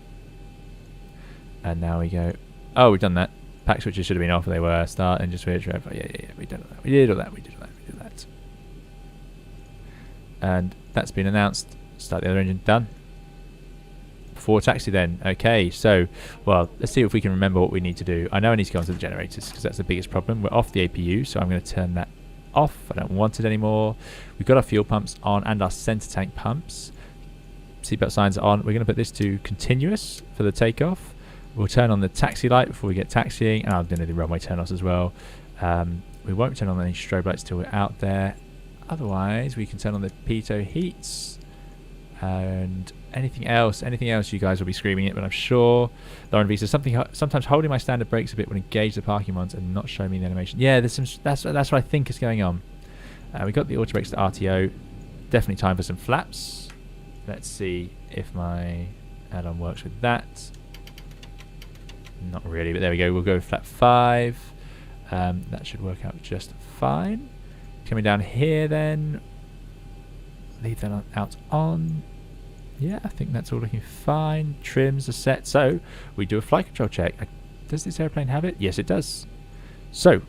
And now we go. Oh, we've done that. Pack switches should have been off. They were. Start, engine switch. Yeah. We did all that. We did all that. We did that. And that's been announced. Start the other engine. Done. Before taxi then. Okay, so, well, let's see if we can remember what we need to do. I know I need to go onto the generators because that's the biggest problem. We're off the APU, so I'm going to turn that off. I don't want it anymore. We've got our fuel pumps on and our center tank pumps. Seatbelt signs are on. We're going to put this to continuous for the takeoff. We'll turn on the taxi light before we get taxiing, and I'm going to do runway turn-offs as well. We won't turn on any strobe lights till we're out there. Otherwise, we can turn on the pitot heats. And anything else you guys will be screaming it, but I'm sure Lauren V says sometimes holding my standard brakes a bit will engage the parking ones and not show me the animation. Yeah, there's some, that's what I think is going on. We got the auto brakes to RTO. Definitely time for some flaps. Let's see if my add-on works with that. Not really, but there we go. We'll go with flap 5. That should work out just fine. Coming down here then. Leave that out on. Yeah, I think that's all looking fine. Trims are set. So we do a flight control check. Does this airplane have it? Yes, it does. So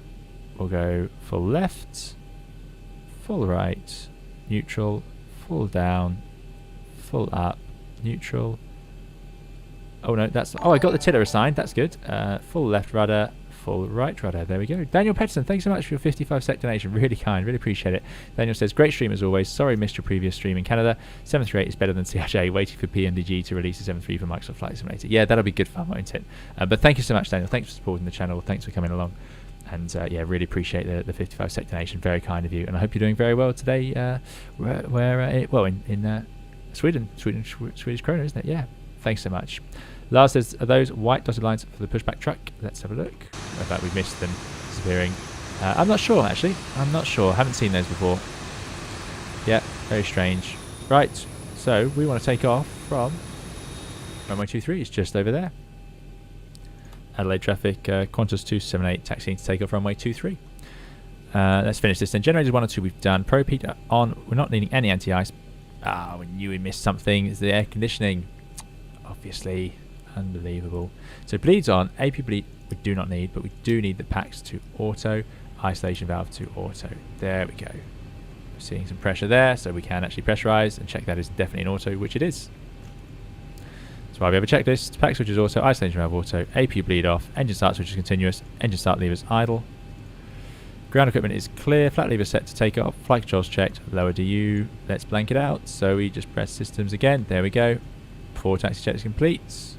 we'll go full left, full right, neutral, full down, full up, neutral. Oh no, that's... Oh, I got the tiller assigned. That's good. Full left rudder, full right rudder. There we go. Daniel Petterson, thanks so much for your 55-sec donation. Really kind. Really appreciate it. Daniel says, great stream as always. Sorry missed your previous stream in Canada. 738 is better than CRJ. Waiting for PMDG to release the 73 for Microsoft Flight Simulator. Yeah, that'll be good fun, won't it? But thank you so much, Daniel. Thanks for supporting the channel. Thanks for coming along. And yeah, really appreciate the 55-sec donation. Very kind of you. And I hope you're doing very well today. In Sweden. Swedish krona, isn't it? Yeah. Thanks so much. Lars says, are those white dotted lines for the pushback truck? Let's have a look. In fact, we've missed them disappearing. I'm not sure, actually. I'm not sure. Haven't seen those before. Yeah, very strange. Right, so we want to take off from runway 23. It's just over there. Adelaide traffic, Qantas 278, taxiing to take off runway 23. Let's finish this then. Generators 1 or 2 we've done. Pro heat on. We're not needing any anti-ice. We knew we missed something. It's the air conditioning. Obviously. Unbelievable. So bleeds on. AP bleed we do not need, but we do need the packs to auto. Isolation valve to auto. There we go. We're seeing some pressure there, so we can actually pressurize and check that is definitely an auto, which it is. That's why we have a checklist. Pack switch is auto, isolation valve auto, AP bleed off, engine start switch is continuous, engine start levers idle. Ground equipment is clear, flat lever set to take off, flight controls checked, lower DU. Let's blank it out. So we just press systems again. There we go. Before taxi check is complete.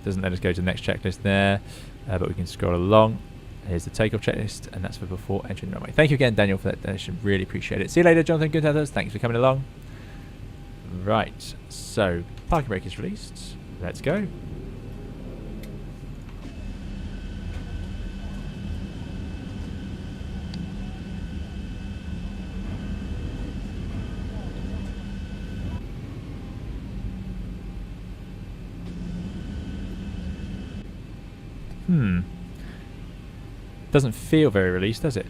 Doesn't let us go to the next checklist there, but we can scroll along. Here's the takeoff checklist, and that's for before entering the runway. Thank you again, Daniel, for that donation. Really appreciate it. See you later, Jonathan Goodhathers. Thanks for coming along. Right, so parking brake is released. Let's go. Doesn't feel very released, does it?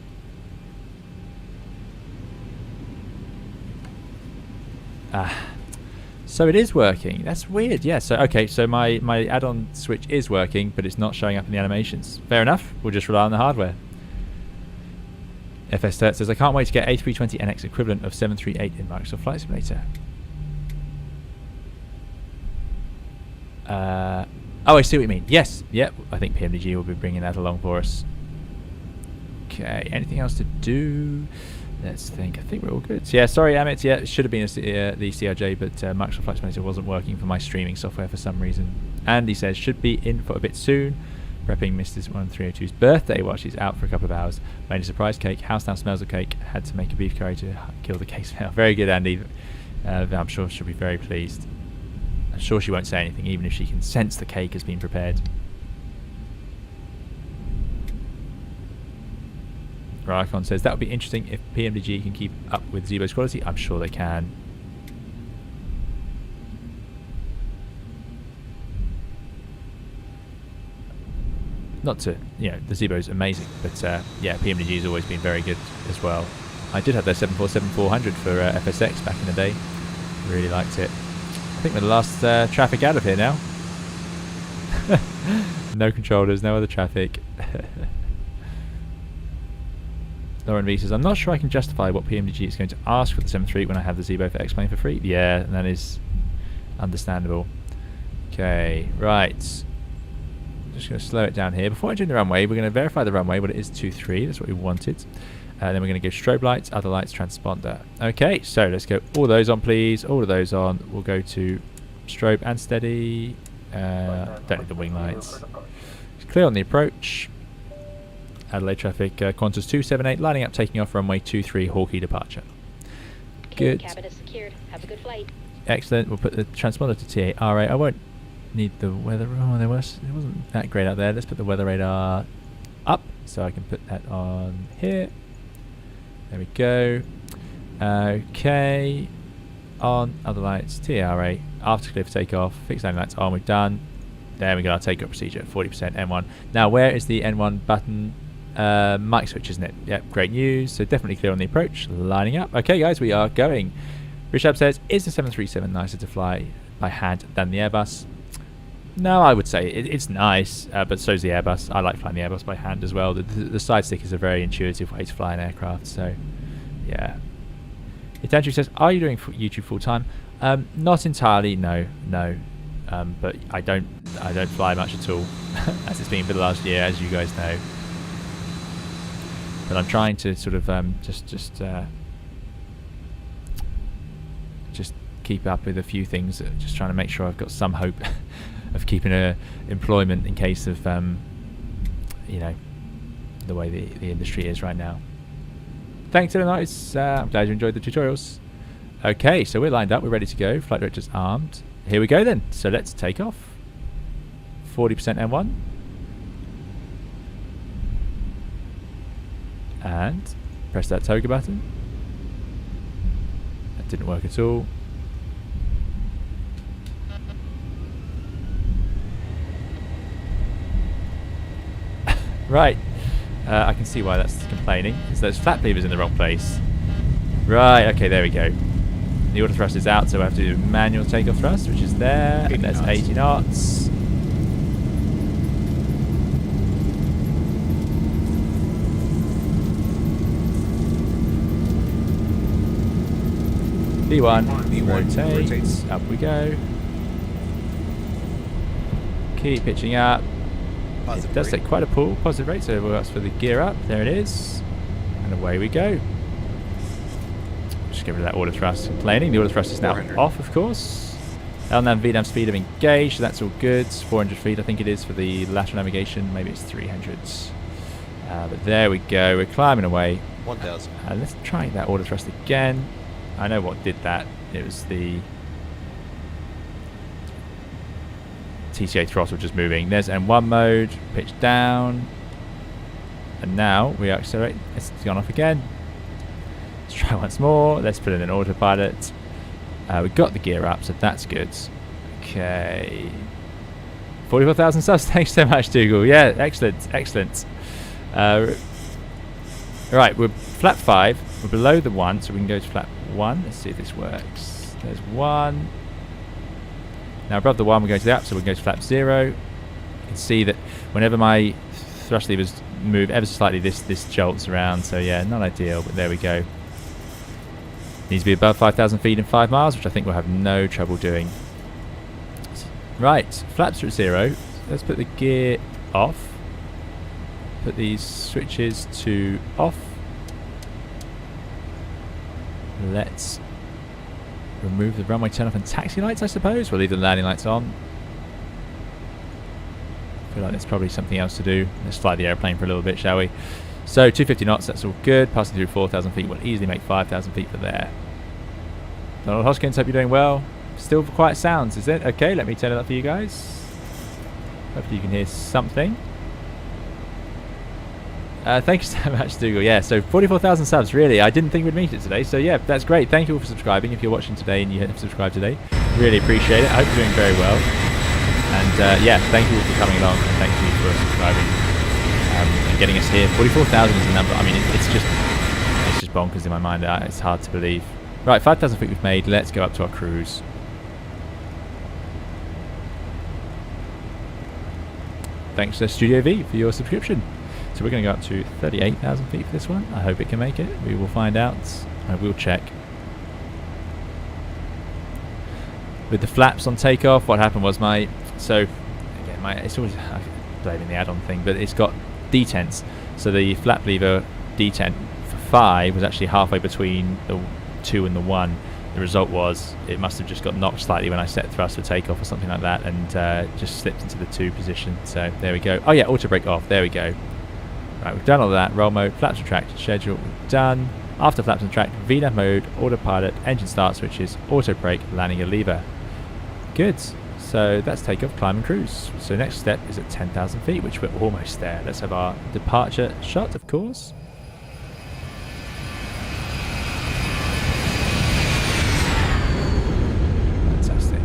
So it is working. That's weird. Yeah, so okay, so my add-on switch is working, but it's not showing up in the animations. Fair enough. We'll just rely on the hardware. FS Turt says, I can't wait to get A320 NX equivalent of 738 in Microsoft Flight Simulator. Oh, I see what you mean. Yes. Yep. I think PMDG will be bringing that along for us. Okay. Anything else to do? Let's think. I think we're all good. So yeah, sorry, Amit. Yeah, it should have been the CRJ, but Microsoft Flight Simulator wasn't working for my streaming software for some reason. Andy says, should be in for a bit soon. Prepping Mrs. 1302's birthday while she's out for a couple of hours. Made a surprise cake. House now smells of cake. Had to make a beef curry to kill the cake smell. Very good, Andy. I'm sure she'll be very pleased. I'm sure she won't say anything, even if she can sense the cake has been prepared. Raycon says, that would be interesting if PMDG can keep up with Zibo's quality. I'm sure they can. Not to, you know, the Zibo's amazing, but yeah, PMDG has always been very good as well. I did have their 747-400 for FSX back in the day. Really liked it. I think we're the last traffic out of here now. No controllers, no other traffic. Lauren V says, I'm not sure I can justify what PMDG is going to ask for the 73 when I have the Zibo for X-Plane for free. Yeah, that is understandable. Okay, right. Just going to slow it down here. Before entering the runway, we're going to verify the runway, but it is 23. That's what we wanted. Then we're going to go strobe lights, other lights, transponder. Okay, so let's go all those on, please. All of those on. We'll go to strobe and steady. Don't need the wing lights. It's clear on the approach. Adelaide traffic, Qantas 278, lining up, taking off runway 23, Hawkeye departure. Okay, Good. cabin is secured. Have a good flight. excellent. We'll put the transponder to TARA. I won't need the weather. Oh, it wasn't that great out there. Let's put the weather radar up so I can put that on here. There we go. Okay. On other lights, TARA. After clear for takeoff. Fixed landing lights on. We've done. There we go. Our takeoff procedure. 40% N1. Now, where is the N1 button? Mic switch, isn't it? Yep, great news. So definitely clear on the approach. Lining up. Okay, guys, we are going. Richard says, is the 737 nicer to fly by hand than the Airbus? No, I would say it's nice, but so is the Airbus. I like flying the Airbus by hand as well. The side stick is a very intuitive way to fly an aircraft. So, yeah. Itandru says, are you doing YouTube full time? Not entirely. No. But I don't fly much at all, as it's been for the last year, as you guys know. But I'm trying to sort of just keep up with a few things. Just trying to make sure I've got some hope of keeping employment in case of you know, the way the industry is right now. Thanks, Illinois. I'm glad you enjoyed the tutorials. Okay, so we're lined up. We're ready to go. Flight director's armed. Here we go then. So let's take off. 40% N1. And press that toga button. That didn't work at all. Right. I can see why that's complaining. It's those flap levers in the wrong place. Right, okay, there we go. The auto thrust is out, so we have to do manual takeoff thrust, which is there. And that's 80 knots. V1 rotates. Up we go. Keep pitching up. It does take quite a pull, positive rate, so we'll ask for the gear up. There it is. And away we go. Just get rid of that auto thrust complaining. The auto thrust is now off, of course. LNAV, VNAV speed have engaged, so that's all good. 400 feet, I think it is, for the lateral navigation. Maybe it's 300s. But there we go. We're climbing away. 1,000. Let's try that auto thrust again. I know what did that. It was the TCA throttle just moving. There's N1 mode, pitch down, and now we accelerate. It's gone off again. Let's try once more. Let's put it in autopilot. We've got the gear up, so that's good. Okay, 44,000 subs. Thanks so much, Dougal. Yeah, excellent. Right, we're flap 5. We're below the 1, so we can go to flap 1. Let's see if this works. There's 1. Now above the 1 we're going to the up, so we can go to flap 0. You can see that whenever my thrust levers move ever so slightly, this jolts around. So yeah, not ideal, but there we go. Needs to be above 5,000 feet in 5 miles, which I think we'll have no trouble doing. Right, flaps are at 0. Let's put the gear off. Put these switches to off. Let's remove the runway turn off and taxi lights, I suppose. We'll leave the landing lights on. I feel like there's probably something else to do. Let's fly the airplane for a little bit, shall we? So 250 knots, that's all good. Passing through 4,000 feet, we'll easily make 5,000 feet for there. Donald Hoskins, hope you're doing well. Still quiet sounds, is it? Okay, let me turn it up for you guys. Hopefully you can hear something. Thank you so much, Dougal. Yeah, so 44,000 subs, really. I didn't think we'd meet it today. So yeah, that's great. Thank you all for subscribing. If you're watching today and you have subscribed today, really appreciate it. I hope you're doing very well. And yeah, thank you all for coming along. And thank you for subscribing and getting us here. 44,000 is the number. I mean, it's just bonkers in my mind. It's hard to believe. Right, 5,000 feet we've made. Let's go up to our cruise. Thanks to Studio V for your subscription. So we're going to go up to 38,000 feet for this one. I hope it can make it. We will find out. I will check. With the flaps on takeoff, what happened was it's always blaming the add-on thing, but it's got detents. So the flap lever detent for 5 was actually halfway between the 2 and the 1. The result was it must have just got knocked slightly when I set thrust for takeoff or something like that, and just slipped into the 2 position. So there we go. Oh yeah, auto brake off. There we go. Right, we've done all that. Roll mode, flaps retracted, schedule, we've done. After flaps on track, VNAV mode, autopilot, engine start switches, auto brake, landing gear lever. Good. So that's takeoff, climb and cruise. So next step is at 10,000 feet, which we're almost there. Let's have our departure shot, of course. Fantastic.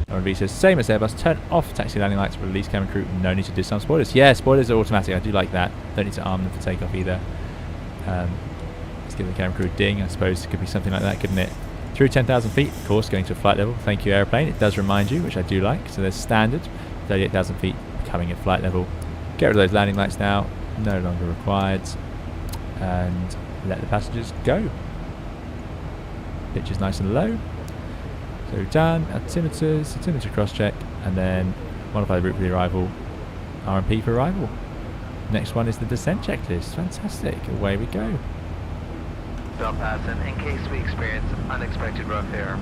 R&B says, same as Airbus, turn off taxi landing lights, release cabin crew, no need to disarm spoilers. Yeah, spoilers are automatic, I do like that. Don't need to arm them for takeoff either. Let's give the cabin crew a ding, I suppose it could be something like that, couldn't it? Through 10,000 feet, of course, going to flight level. Thank you, airplane. It does remind you, which I do like. So there's standard, 38,000 feet, becoming at flight level. Get rid of those landing lights now, no longer required. And let the passengers go. Pitch is nice and low. So done, altimeter cross-check, and then modify the route for the arrival, RMP for arrival. Next one is the descent checklist. Fantastic, away we go. Belfast, in case we experience unexpected rough air.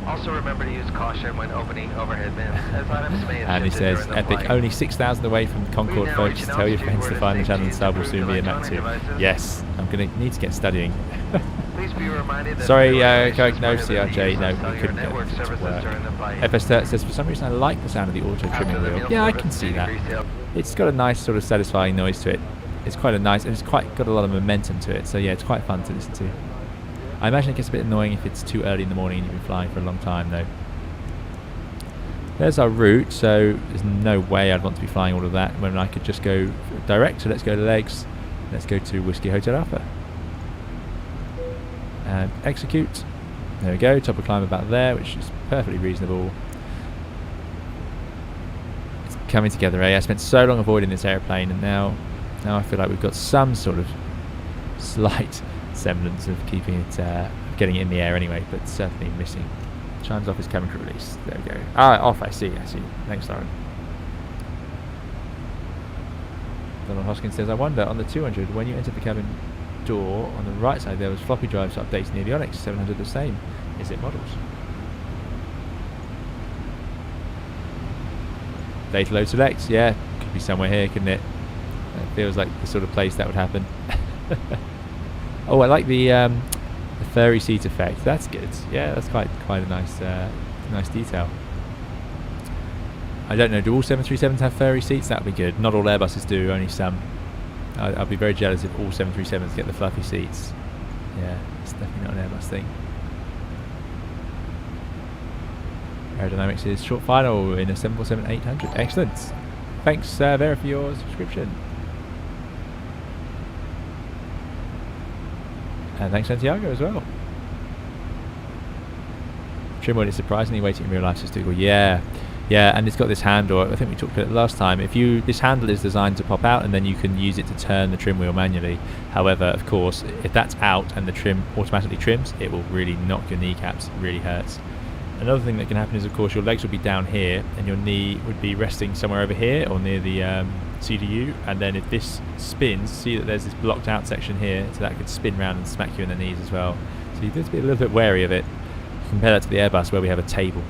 Also remember to use caution when opening overhead bins, as items may have And he shifted says, during the Epic, flight. only 6,000 away from the Concorde, folks. Tell your friends to find the channel and sub will soon be in that too. Yes, I'm going to need to get studying. Please be reminded that Sorry, regulations no, prohibit the CRJ, use no, of we cellular couldn't get network it to services work. during the flight. FS30 says, for some reason I like the sound of the auto trimming After the wheel. meal Yeah, I service, can see that. degrees sail. It's got a nice sort of satisfying noise to it. It's quite a nice, and it's quite got a lot of momentum to it. So yeah, it's quite fun to listen to. I imagine it gets a bit annoying if it's too early in the morning and you've been flying for a long time though. There's our route, so there's no way I'd want to be flying all of that when I could just go direct. So let's go to legs. Let's go to Whiskey Hotel Alpha. And execute. There we go, top of climb about there, which is perfectly reasonable. It's coming together, eh? I spent so long avoiding this airplane, and now I feel like we've got some sort of slight semblance of keeping it, getting it in the air anyway, but certainly missing. Chimes off his cabin crew release. There we go. Ah, off, I see. Thanks, Lauren. Donald Hoskins says, I wonder, on the 200, when you entered the cabin door, on the right side there was floppy drives updates near the avionics. 700 the same. Is it models? Data load select. Yeah, could be somewhere here, couldn't it? It feels like the sort of place that would happen. Oh, I like the furry seat effect. That's good. Yeah, that's quite a nice detail. I don't know, do all 737s have furry seats? That would be good. Not all Airbuses do, only some. I'd be very jealous if all 737s get the fluffy seats. Yeah, it's definitely not an Airbus thing. Aerodynamics is short final in a 747-800. Excellent. Thanks, Vera, for your subscription. And thanks, Santiago, as well. Trimwood is surprisingly waiting in real life, says Dougal. Yeah, and it's got this handle. I think we talked about it last time. This handle is designed to pop out, and then you can use it to turn the trim wheel manually. However, of course, if that's out and the trim automatically trims, it will really knock your kneecaps. It really hurts. Another thing that can happen is, of course, your legs will be down here, and your knee would be resting somewhere over here or near the CDU. And then if this spins, see that there's this blocked out section here, so that could spin round and smack you in the knees as well. So you have to be a little bit wary of it. Compare that to the Airbus, where we have a table.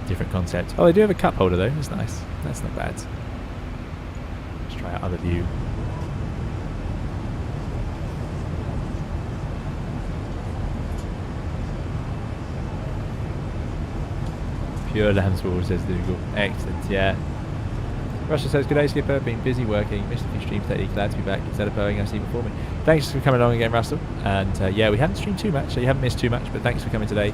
Different concept. Oh, they do have a cup holder though. That's nice. That's not bad. Let's try our other view. Pure lamb's wool, says Dougal. Excellent, yeah. Russia says, good day, Skipper. Been busy working. Missed a few streams lately. Glad to be back instead of Boeing I've seen before me. Thanks for coming along again, Russell. And yeah, we haven't streamed too much, so you haven't missed too much, but thanks for coming today.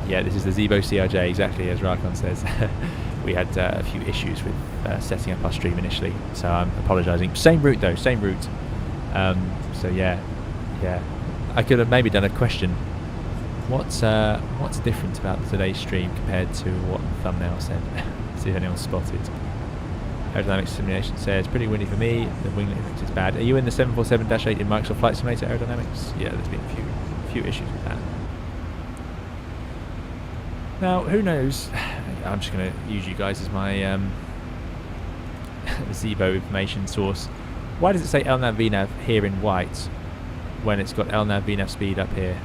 Yeah, this is the Zibo CRJ, exactly as Rakon says. We had a few issues with setting up our stream initially, so I'm apologising. Same route though, same route. So yeah. I could have maybe done a question. What's different about today's stream compared to what the thumbnail said? See if anyone's spotted. Aerodynamics simulation says pretty windy for me. The winglet effect is bad. Are you in the 747-8 in Microsoft Flight Simulator aerodynamics? Yeah, there's been a few issues with that. Now, who knows? I'm just going to use you guys as my Zibo information source. Why does it say LNAV VNAV here in white when it's got LNAV VNAV speed up here?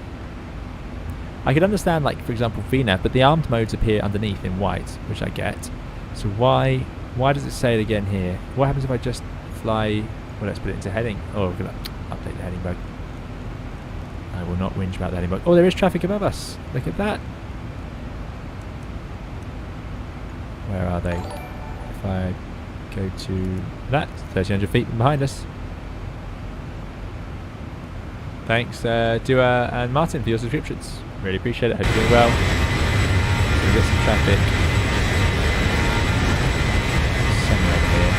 I could understand, like, for example, VNAV, but the armed modes appear underneath in white, which I get. So why does it say it again here? What happens if I just fly... Well, let's put it into heading. Oh, update the heading bug. I will not whinge about the heading bug. Oh, there is traffic above us. Look at that. Where are they? If I go to that, 1,300 feet behind us. Thanks, Dua and Martin, for your subscriptions. Really appreciate it. Hope you're doing well. So we get some traffic. Somewhere over here.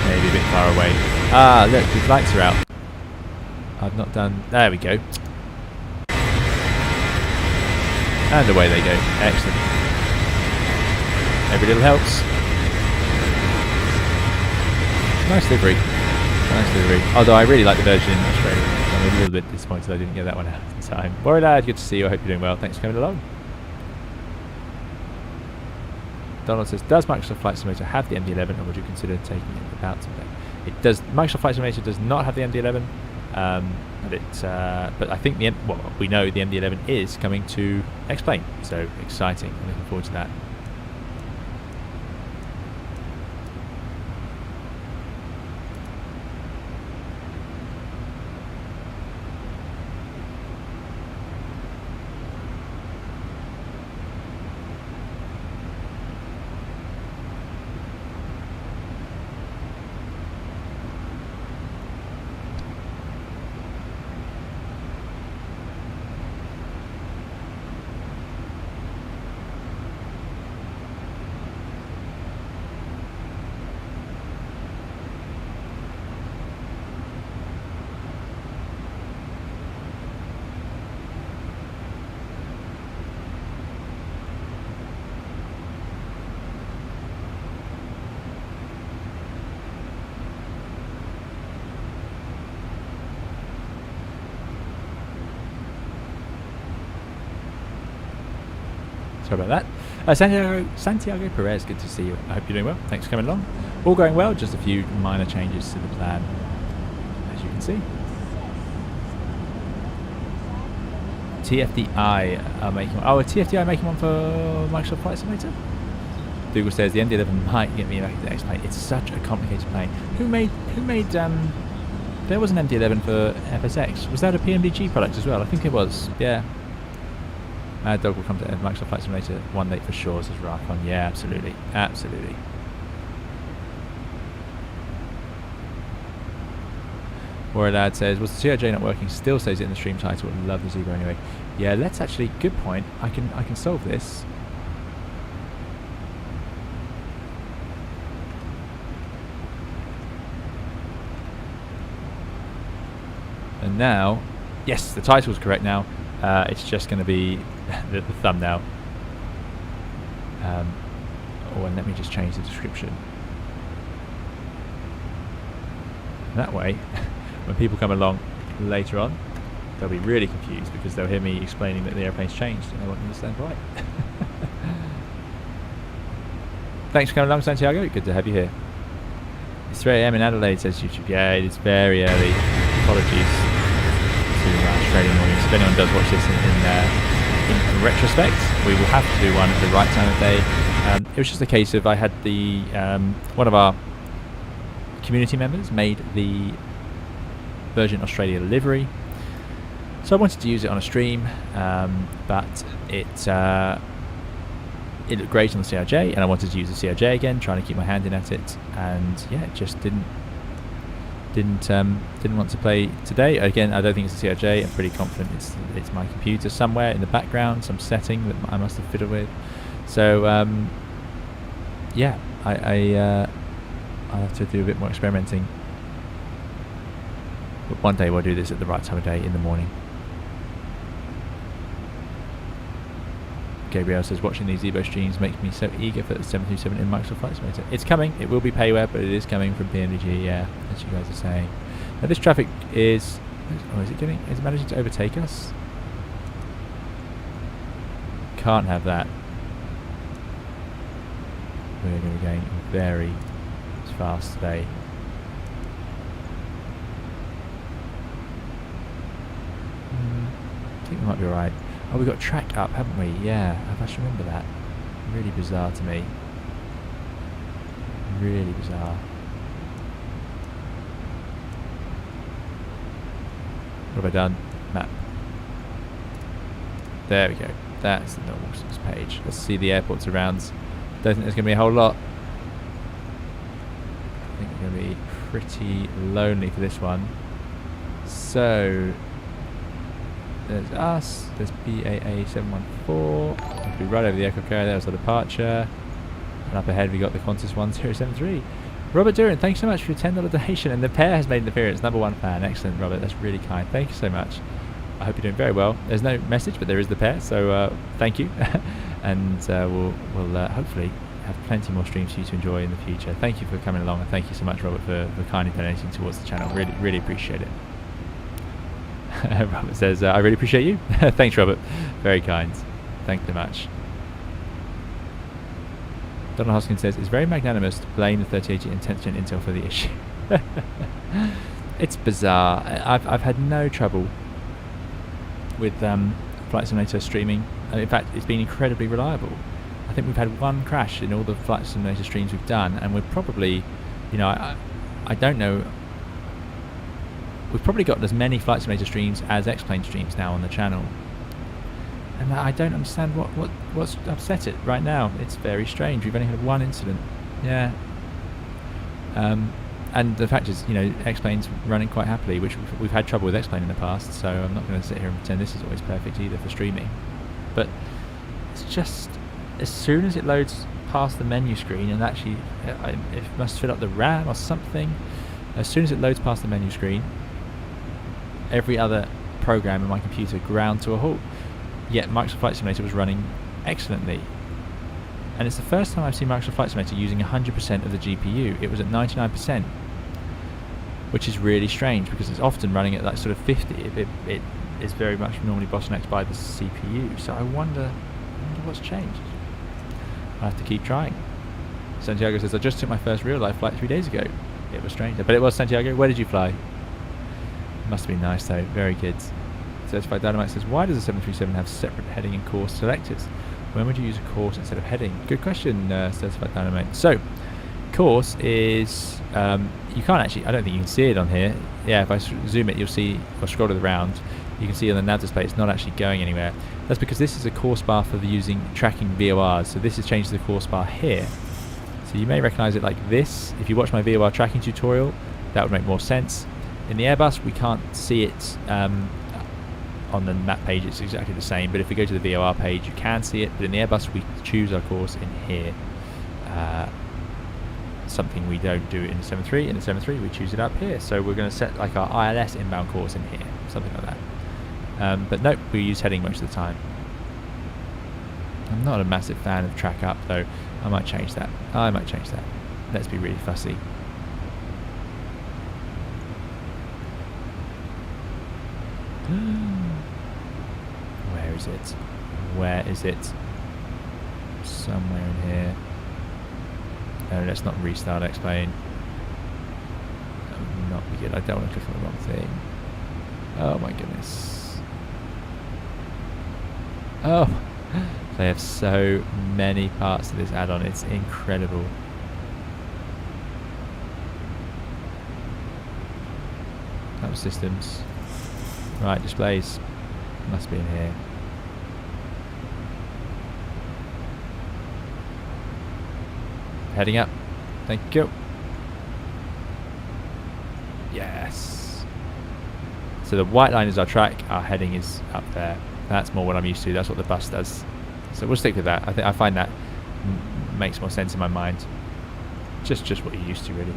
Maybe a bit far away. Ah, look, these lights are out. I've not done... There we go. And away they go. Excellent. Every little helps. Nice livery. Nice livery. Although I really like the version in Australia. I'm a little bit disappointed I didn't get that one out in time. Warrior Lad, good to see you. I hope you're doing well. Thanks for coming along. Donald says, does Microsoft Flight Simulator have the MD-11, or would you consider taking it without someday? It does. Microsoft Flight Simulator does not have the MD-11, but I think we know the MD-11 is coming to X-Plane, so exciting. I'm looking forward to that. Sorry about that. Santiago Perez, good to see you. I hope you're doing well. Thanks for coming along. All going well, just a few minor changes to the plan, as you can see. TFDI are making one. Oh, are TFDI making one for Microsoft Flight Simulator? Google says the MD-11 might get me back to the X-Plane. It's such a complicated plane. Who made there was an MD-11 for FSX. Was that a PMDG product as well? I think it was. Yeah. Mad Dog will come to Microsoft Flight Simulator 1 late for sure, says Rafon. Yeah, absolutely. Absolutely. Warrior Lad says, was the CRJ not working? Still says it in the stream title. Love the Zibo anyway. Yeah, let's actually... Good point. I can solve this. And now... Yes, the title's correct now. It's just going to be the thumbnail. And let me just change the description. That way, when people come along later on, they'll be really confused because they'll hear me explaining that the airplane's changed and they won't understand why. Thanks for coming along, Santiago. Good to have you here. It's 3 AM in Adelaide, says YouTube. Yeah, it is very early. Apologies to Australian audience. If anyone does watch this in retrospect, we will have to do one at the right time of day. It was just a case of I had the one of our community members made the Virgin Australia livery, so I wanted to use it on a stream, but it looked great on the CRJ, and I wanted to use the CRJ again, trying to keep my hand in at it, and yeah, it just didn't want to play today. Again, I don't think it's a CRJ. I'm pretty confident it's my computer somewhere in the background, some setting that I must have fiddled with. So yeah, I'll have to do a bit more experimenting. But one day we'll do this at the right time of day in the morning. Gabriel says, watching these Zibo streams makes me so eager for the 737 in Microsoft Flight Simulator. It's coming. It will be payware, but it is coming from PMDG, yeah, as you guys are saying. Now this traffic is... Oh, is it managing to overtake us? Can't have that. We're going to be going very fast today. I think we might be alright. Oh, we got track up, haven't we? Yeah, I should remember that. Really bizarre to me. Really bizarre. What have I done? Map. There we go. That's the normal page. Let's see the airports around. Don't think there's going to be a whole lot. I think we're going to be pretty lonely for this one. So there's us. There's BAA 714. We'll be right over the aircraft carrier. There's our departure. And up ahead we got the Qantas 1073. Robert Duran, thanks so much for your $10 donation. And the pair has made an appearance. #1 fan. Excellent, Robert. That's really kind. Thank you so much. I hope you're doing very well. There's no message, but there is the pair. So thank you. And we'll hopefully have plenty more streams for you to enjoy in the future. Thank you for coming along. And thank you so much, Robert, for kindly donating towards the channel. Really, really appreciate it. Robert says, I really appreciate you. Thanks, Robert. Very kind. Thank you so much. Donald Hoskins says, it's very magnanimous to blame the 3080 and 10th gen Intel for the issue. It's bizarre. I've had no trouble with Flight Simulator streaming. In fact, it's been incredibly reliable. I think we've had one crash in all the Flight Simulator streams we've done, and we're probably, you know, I don't know, we've probably got as many Flight Simulator streams as X-Plane streams now on the channel. And I don't understand what's upset it right now. It's very strange. We've only had one incident. Yeah. And the fact is, you know, X-Plane's running quite happily, which we've had trouble with X-Plane in the past, so I'm not going to sit here and pretend this is always perfect either for streaming. But it's just, as soon as it loads past the menu screen, and actually it must fill up the RAM or something, as soon as it loads past the menu screen, every other program in my computer ground to a halt. Yet Microsoft Flight Simulator was running excellently. And it's the first time I've seen Microsoft Flight Simulator using 100% of the GPU. It was at 99%, which is really strange because it's often running at like sort of 50. It is very much normally bottlenecked by the CPU. So I wonder what's changed. I'll have to keep trying. Santiago says, I just took my first real life flight 3 days ago. It was strange. But it was Santiago. Where did you fly? Must have been nice though. Very good. Certified Dynamite says, why does the 737 have separate heading and course selectors? When would you use a course instead of heading? Good question, Certified Dynamite. So, course is, you can't actually, I don't think you can see it on here. Yeah, if I zoom it, you'll see, or scroll to the round, you can see on the nav display it's not actually going anywhere. That's because this is a course bar for using tracking VORs. So this has changed to the course bar here. So you may recognize it like this. If you watch my VOR tracking tutorial, that would make more sense. In the Airbus, we can't see it on the map page. It's exactly the same, but if we go to the VOR page, you can see it. But in the Airbus, we choose our course in here. Something we don't do in the 73. In the 73, we choose it up here. So we're going to set like our ILS inbound course in here, something like that. But nope, we use heading most of the time. I'm not a massive fan of track up, though. I might change that. Let's be really fussy. Where is it? Somewhere in here. No, let's not restart X-Plane. That would not be good. I don't want to click on the wrong thing. Oh my goodness. Oh, they have so many parts to this add-on. It's incredible. That was systems. Right, displays. Must be in here. Heading up. Thank you. Yes. So the white line is our track. Our heading is up there. That's more what I'm used to. That's what the bus does. So we'll stick with that. I find that makes more sense in my mind. Just what you're used to, really.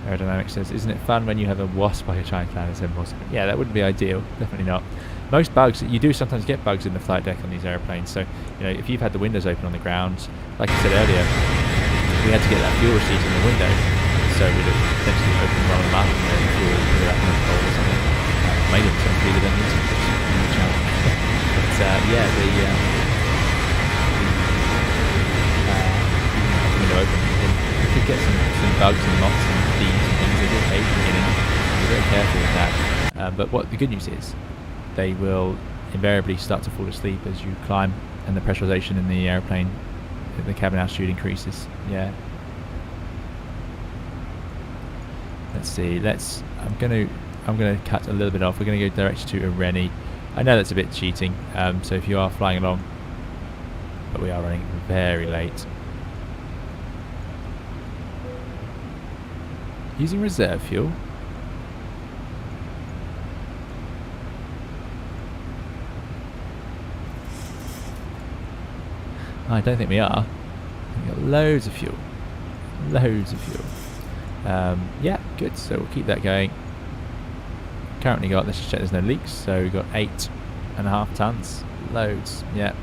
Aerodynamics says, isn't it fun when you have a wasp while you're trying to land a 747? Yeah, that wouldn't be ideal. Definitely not. Most bugs, you do sometimes get bugs in the flight deck on these airplanes. So, you know, if you've had the windows open on the ground, like I said earlier, we had to get that fuel receipt in the window. So we'd essentially open one of them up and then fuel put it up in a bowl or something. Maybe it's something bigger than this. But yeah, the window open, you could get some bugs and moths and bees and things that will occasionally get in. Be very careful with that. But what the good news is, they will invariably start to fall asleep as you climb, and the pressurization in the airplane, the cabin altitude increases. Yeah. Let's see. I'm gonna cut a little bit off. We're gonna go direct to Irene. I know that's a bit cheating. So if you are flying along, but we are running very late. Using reserve fuel. I don't think we are. We've got loads of fuel. Loads of fuel. Yeah, good. So we'll keep that going. Currently got, let's just check there's no leaks. So we've got 8.5 tons. Loads. Yeah.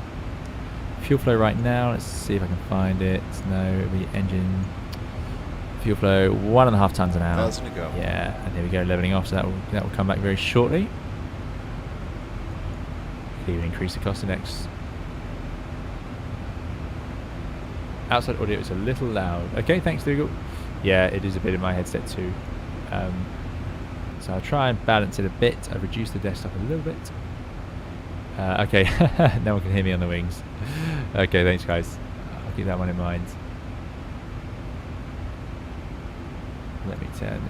Fuel flow right now. Let's see if I can find it. No, it'll be engine. Fuel flow 1.5 tons an hour. That's to go. Yeah, and there we go, leveling off. So that will come back very shortly. Could even increase the cost index. Outside audio is a little loud. Okay, thanks, Dougal. Yeah, it is a bit in my headset too. So I'll try and balance it a bit. I've reduced the desktop a little bit. Okay, no one can hear me on the wings. Okay, thanks guys. I'll keep that one in mind. Let me turn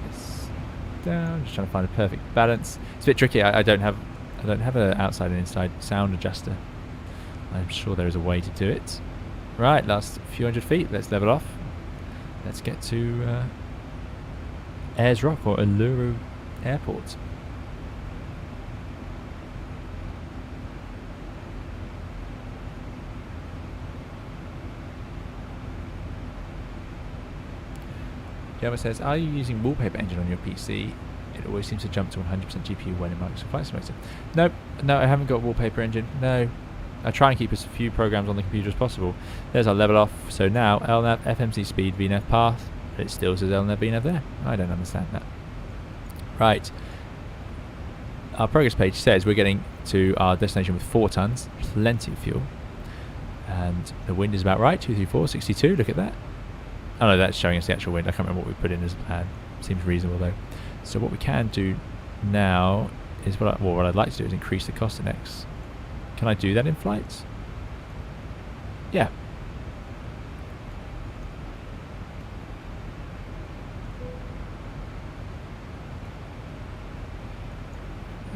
this down. Just trying to find a perfect balance. It's a bit tricky. I don't have an outside and inside sound adjuster. I'm sure there is a way to do it. Right, last few hundred feet. Let's level off. Let's get to Ayers Rock or Uluru Airport. Yama says, are you using wallpaper engine on your PC? It always seems to jump to 100% GPU when in Microsoft Flight Simulator. Nope, no, I haven't got wallpaper engine. No. I try and keep as few programs on the computer as possible. There's our level off. So now LNAV, FMC speed, VNAV path. But it still says LNAV, VNAV there. I don't understand that. Right. Our progress page says we're getting to our destination with 4 tons. Plenty of fuel. And the wind is about right. 234, 62. Look at that. Oh no, that's showing us the actual wind. I can't remember what we put in as a plan. Seems reasonable though. So what we can do now is what I'd like to do is increase the cost index. Can I do that in flights? Yeah.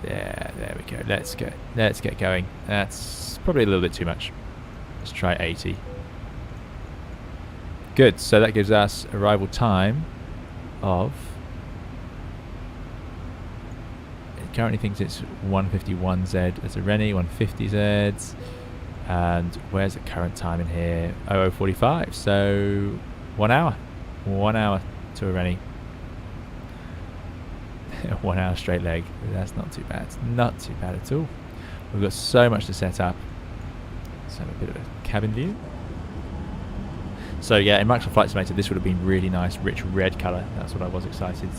There we go. Let's get going. That's probably a little bit too much. Let's try 80. Good. So that gives us arrival time of. It currently thinks it's 151Z. There's a Rennie 150Z. And where's the current time in here? 0045. So 1 hour. 1 hour to a Rennie. 1 hour straight leg. That's not too bad. Not too bad at all. We've got so much to set up. Let's have a bit of a cabin view. So yeah, in Microsoft Flight Simulator, this would have been really nice, rich red colour. That's what I was excited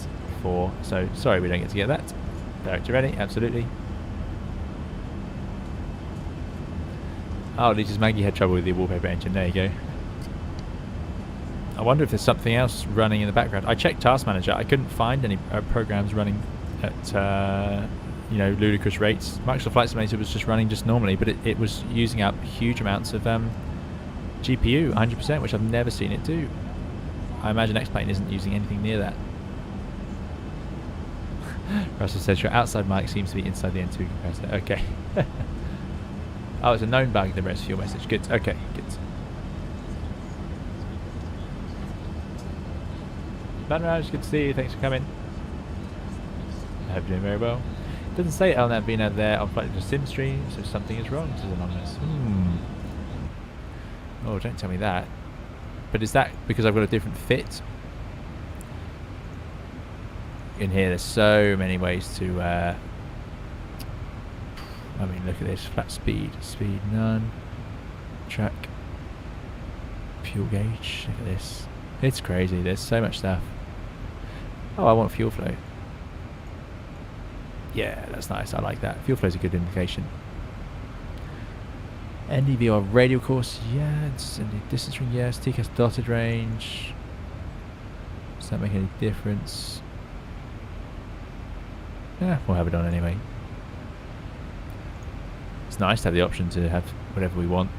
for. So sorry we don't get to get that. Director ready, absolutely. Oh, at least Maggie had trouble with the wallpaper engine. There you go. I wonder if there's something else running in the background. I checked Task Manager. I couldn't find any programs running at ludicrous rates. Microsoft Flight Simulator was just running just normally, but it was using up huge amounts of GPU, 100%, which I've never seen it do. I imagine X-Plane isn't using anything near that. Russell says your outside mic seems to be inside the N2 compressor. Okay. Oh, it's a known bug, the res fuel message. Good. Okay, good. Banraj, good to see you. Thanks for coming. I hope you're doing very well. It doesn't say LNAV VNAV there on flight to sim stream, so something is wrong, says Anonymous. Oh, don't tell me that. But is that because I've got a different fit? In here, there's so many ways to. I mean, look at this: flat speed, speed none, track, fuel gauge. Look at this. It's crazy. There's so much stuff. Oh, I want fuel flow. Yeah, that's nice. I like that. Fuel flow is a good indication. NDVR radial course, yes. Distance ring, yes. TCAS dotted range. Does that make any difference? Yeah, we'll have it on anyway. It's nice to have the option to have whatever we want.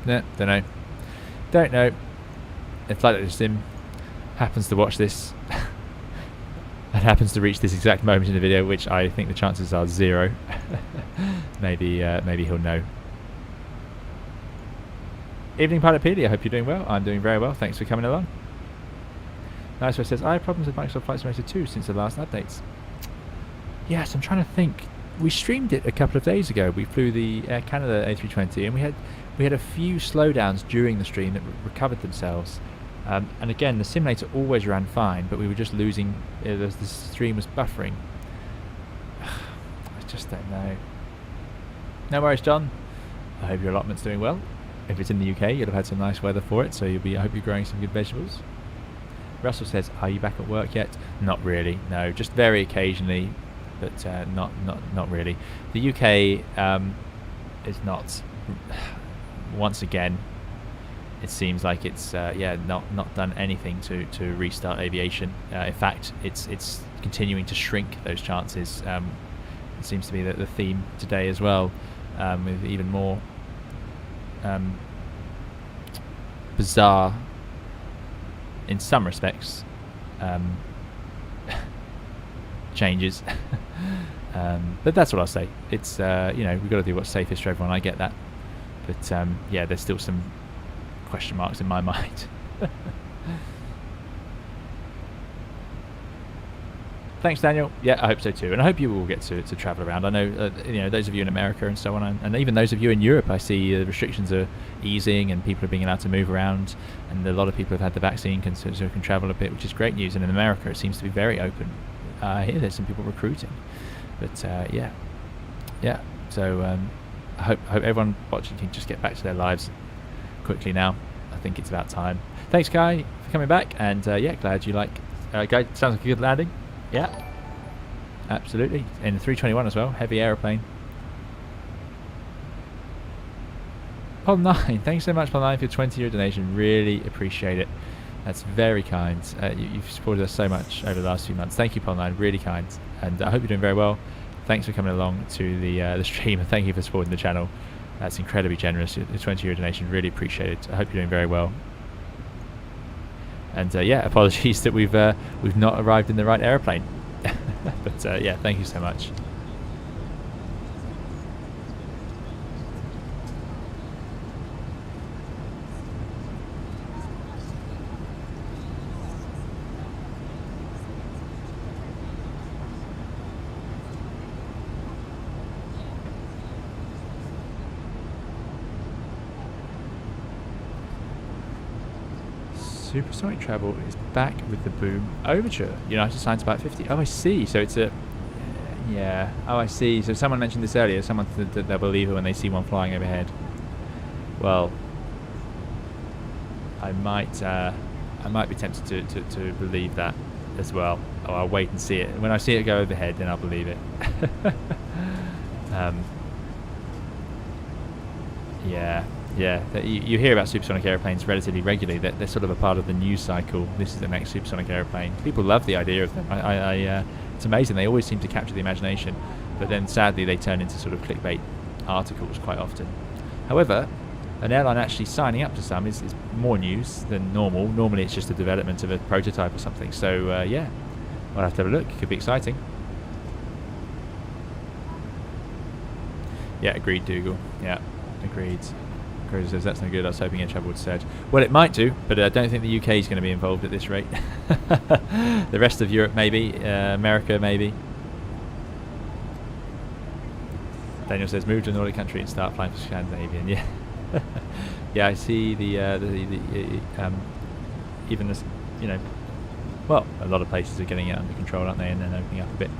No, don't know. Don't know. If Flight Director Sim happens to watch this and happens to reach this exact moment in the video, which I think the chances are 0, maybe he'll know. Evening Pilot PD, I hope you're doing well. I'm doing very well, thanks for coming along. Nice says, I have problems with Microsoft Flight Simulator 2 since the last updates. Yes, I'm trying to think. We streamed it a couple of days ago. We flew the Air Canada A320 and we had a few slowdowns during the stream that recovered themselves. And again, the simulator always ran fine, but we were just losing, the stream was buffering. I just don't know. No worries, John. I hope your allotment's doing well. If it's in the UK, you'll have had some nice weather for it, so I hope you're growing some good vegetables. Russell says, are you back at work yet? Not really, no, just very occasionally, but not really. The UK is not, once again, it seems like it's not done anything to restart aviation. In fact, it's continuing to shrink those chances. It seems to be the theme today as well, with even more bizarre, in some respects, changes. But that's what I'll say. It's we've got to do what's safest for everyone. I get that, but yeah, there's still some question marks in my mind. Thanks, Daniel. Yeah, I hope so too, and I hope you will get to travel around. I know, those of you in America and so on, and even those of you in Europe. I see the restrictions are easing, and people are being allowed to move around, and a lot of people have had the vaccine, so can travel a bit, which is great news. And in America, it seems to be very open. I hear there's some people recruiting, but yeah. So I hope everyone watching can just get back to their lives quickly now. I think it's about time. Thanks, Kai, for coming back, and yeah, glad you like. Guy, sounds like a good landing. Yeah, absolutely. In the 321 as well, heavy aeroplane. Pol 9, thanks so much, Pol 9, for your €20 donation. Really appreciate it. That's very kind. You've supported us so much over the last few months. Thank you, Pol 9. Really kind. And I hope you're doing very well. Thanks for coming along to the stream, and thank you for supporting the channel. That's incredibly generous. The €20 donation, really appreciate it. I hope you're doing very well. And yeah, apologies that we've not arrived in the right aeroplane. But yeah, thank you so much. Supersonic travel is back with the boom overture. United Science about 50. Oh, I see. So it's a... Yeah. Oh, I see. So someone mentioned this earlier. Someone said that they'll believe it when they see one flying overhead. Well, I might be tempted to believe that as well. Oh, I'll wait and see it. When I see it go overhead, then I'll believe it. Yeah. Yeah, you hear about supersonic airplanes relatively regularly. They're sort of a part of the news cycle. This is the next supersonic airplane. People love the idea of them. It's amazing. They always seem to capture the imagination, but then sadly they turn into sort of clickbait articles quite often. However, an airline actually signing up to some is more news than normal. Normally it's just a development of a prototype or something. So yeah, I'll have to have a look. It could be exciting. Yeah, agreed, Dougal. Yeah, agreed. Crozer says that's no good. I was hoping Air Travel would said. Well, it might do, but I don't think the UK is going to be involved at this rate. The rest of Europe maybe, America maybe. Daniel says move to a Nordic country and start flying for Scandinavian. Yeah, yeah. I see even as well, a lot of places are getting it under control, aren't they? And then opening up a bit.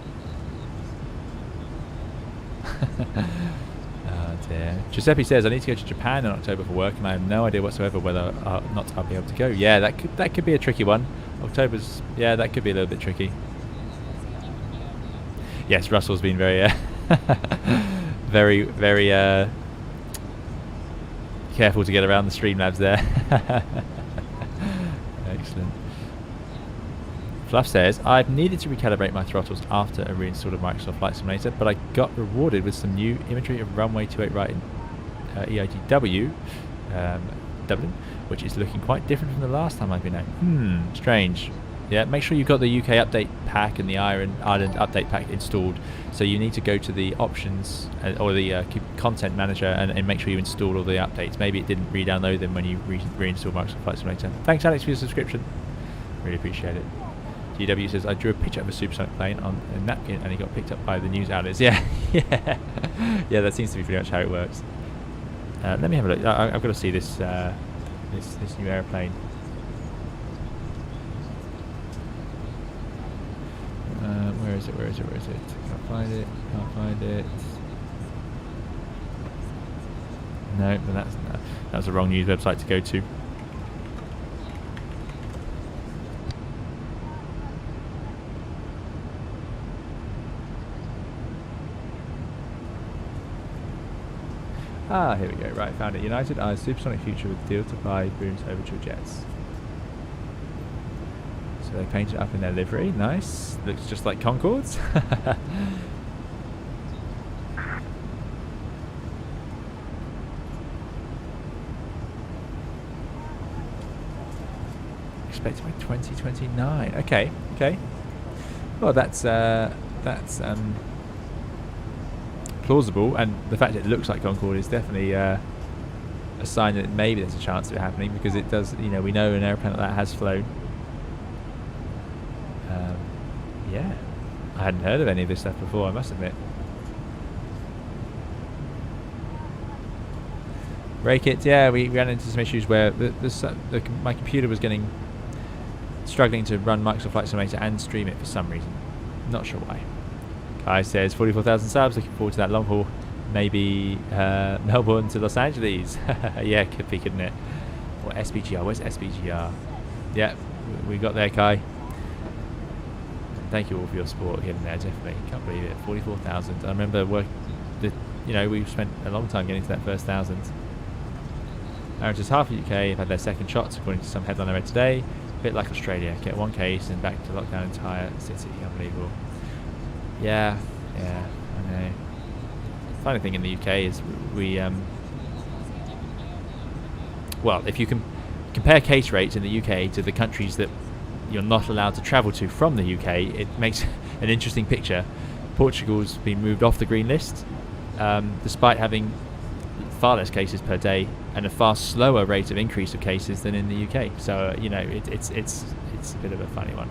Dear. Giuseppe says I need to go to Japan in October for work, and I have no idea whatsoever whether or not I'll be able to go. Yeah, that could be a tricky one. October's, yeah, that could be a little bit tricky. Yes, Russell's been very very careful to get around the Streamlabs there. Excellent. Fluff says, I've needed to recalibrate my throttles after a reinstall of Microsoft Flight Simulator, but I got rewarded with some new imagery of runway 28 right in EITW Dublin, which is looking quite different from the last time I've been out. Strange. Yeah, make sure you've got the UK update pack and the Ireland update pack installed. So you need to go to the options or the content manager and make sure you install all the updates. Maybe it didn't re-download them when you reinstalled Microsoft Flight Simulator. Thanks, Alex, for your subscription. Really appreciate it. GW says, I drew a picture of a supersonic plane on a napkin and he got picked up by the news outlets. Yeah, yeah, that seems to be pretty much how it works. Let me have a look. I've got to see this this new aeroplane. Where is it? Can't find it. No, but that's the wrong news website to go to. Here we go. Right, found it. United eyes supersonic future with deal to buy booms overture jets. So they painted it up in their livery. Nice. Looks just like Concords. Expected by 2029. Okay. Well, that's plausible, and the fact that it looks like Concorde is definitely a sign that maybe there's a chance of it happening, because it does. We know an airplane like that has flown. Yeah, I hadn't heard of any of this stuff before, I must admit. Break it. Yeah, we ran into some issues where my computer was struggling to run Microsoft Flight Simulator and stream it for some reason. Not sure why. Kai says 44,000 subs, looking forward to that long haul. Maybe Melbourne to Los Angeles. Yeah, could be, couldn't it? Or SBGR. Where's SBGR? Yeah, we got there, Kai. Thank you all for your support getting there, definitely. Can't believe it. 44,000. I remember we spent a long time getting to that first 1,000. Average is half the UK have had their second shots, according to some headline I read today. A bit like Australia. Get one case and back to lockdown entire city. Unbelievable. Yeah, I know. Funny thing in the UK is we well, if you can compare case rates in the UK to the countries that you're not allowed to travel to from the UK, it makes an interesting picture. Portugal's been moved off the green list, despite having far less cases per day and a far slower rate of increase of cases than in the UK. So it's a bit of a funny one.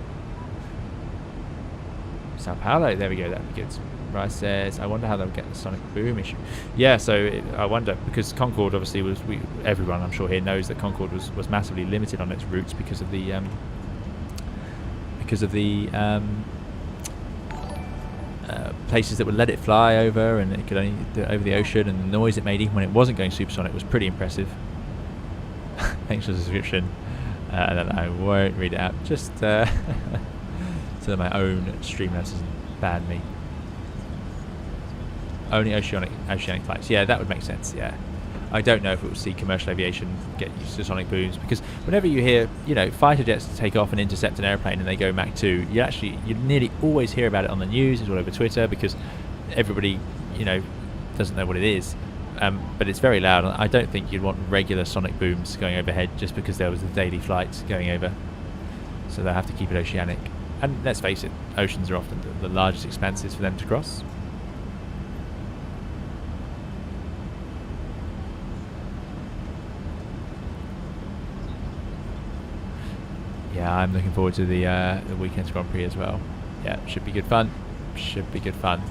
Sao Paulo, there we go, that'd be good. Rice says, I wonder how they'll get the sonic boom issue. Yeah, so I wonder, because Concorde obviously everyone I'm sure here knows that Concorde was massively limited on its routes because of the places that would let it fly over, and it could only do it over the ocean, and the noise it made even when it wasn't going supersonic was pretty impressive. Thanks for the subscription. And then I won't read it out, just so my own Streamlabs doesn't ban me. Only oceanic flights. Yeah, that would make sense. Yeah, I don't know if it will see commercial aviation get used to sonic booms, because whenever you hear fighter jets take off and intercept an airplane and they go Mach 2, you nearly always hear about it on the news. It's all over Twitter because everybody doesn't know what it is. But it's very loud, and I don't think you'd want regular sonic booms going overhead just because there was a daily flight going over. So they'll have to keep it oceanic. And let's face it, oceans are often the largest expanses for them to cross. Yeah, I'm looking forward to the weekend's Grand Prix as well. Yeah, should be good fun. Should be good fun.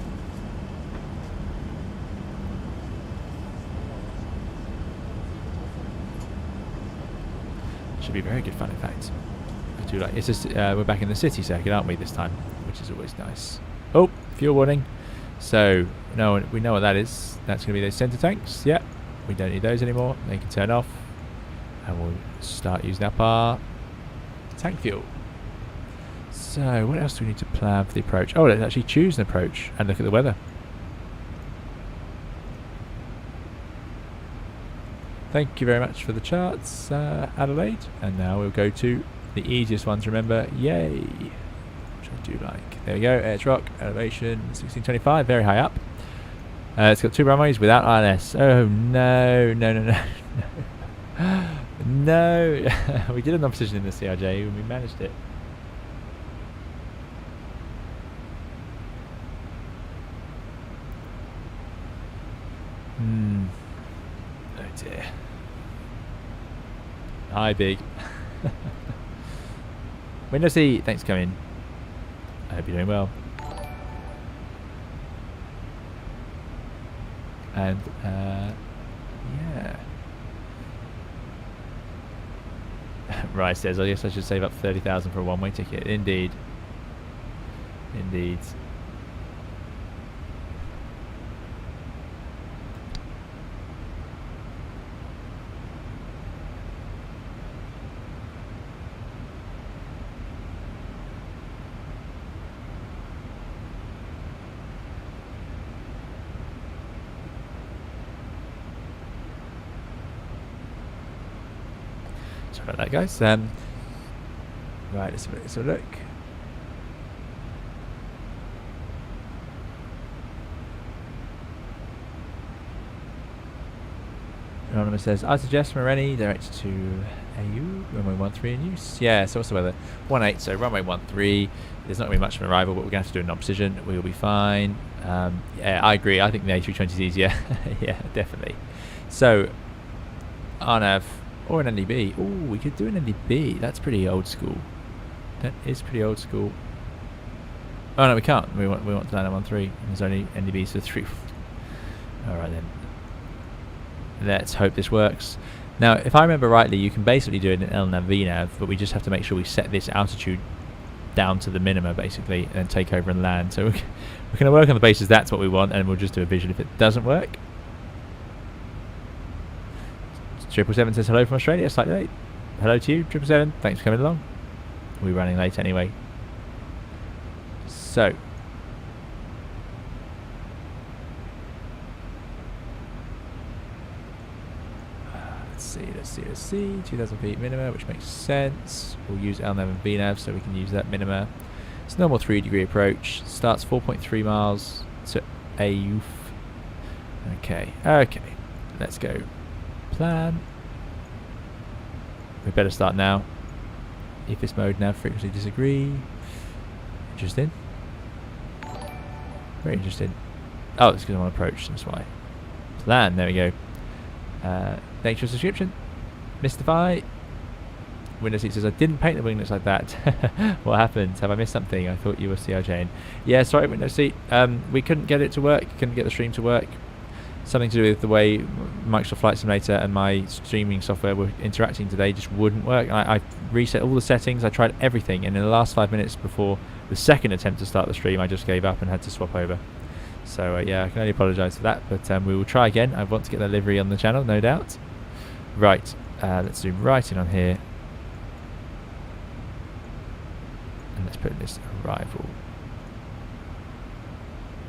Should be very good fun, in fact. I do like. It's just we're back in the city circuit, aren't we, this time, which is always nice. Oh, fuel warning. So no, we know what that is. That's going to be those centre tanks. Yeah, we don't need those anymore. They can turn off, and we'll start using up our tank fuel. So what else do we need to plan for the approach? Oh, let's actually choose an approach and look at the weather. Thank you very much for the charts, Adelaide. And now we'll go to the easiest one to remember. Yay! Which I do like. There we go. Air Rock, elevation 1625, very high up. It's got 2 runways without ILS. Oh no. No, we did an opposition in the CRJ and we managed it. Oh dear. Hi, Big. Window C, thanks for coming. I hope you're doing well. And, yeah. Rice says, I guess I should save up 30,000 for a one-way ticket. Indeed. Indeed. Sorry about that, guys. Right, let's have a look. Anonymous says, I suggest Moreni direct to AU, runway 13 in use. Yeah, so what's the weather? 18, so runway 13. There's not going to be much of an arrival, but we're going to have to do an opposition. We'll be fine. Yeah, I agree. I think the A320 is easier. Yeah, definitely. So, RNAV or an NDB. Oh, we could do an NDB. That's pretty old school. That is pretty old school. Oh, no, we can't. We want to land on 13. There's only NDBs for 3. Alright then. Let's hope this works. Now, if I remember rightly, you can basically do it in LNAV VNAV, but we just have to make sure we set this altitude down to the minima, basically, and take over and land. So we're going to work on the basis that's what we want, and we'll just do a visual if it doesn't work. 777 says hello from Australia, slightly late. Hello to you, 777. Thanks for coming along. We're running late anyway. So, let's see, 2,000 feet minima, which makes sense. We'll use LNAV and VNAV so we can use that minima. It's normal 3-degree approach. Starts 4.3 miles to AUF. Okay, let's go. Plan. We better start now. EFIS mode now, frequency disagree. Interesting. Very interesting. Oh, it's because I'm on approach, that's why. Plan, there we go. Thanks for subscription. Mystify. Windows seat says, I didn't paint the winglets like that. What happened? Have I missed something? I thought you were CRJing. Yeah, sorry, Windows seat. We couldn't get it to work. Couldn't get the stream to work. Something to do with the way Microsoft Flight Simulator and my streaming software were interacting today just wouldn't work. I reset all the settings. I tried everything. And in the last 5 minutes before the second attempt to start the stream, I just gave up and had to swap over. So, yeah, I can only apologise for that. But we will try again. I want to get the livery on the channel, no doubt. Right. Let's zoom right in on here. And let's put this arrival.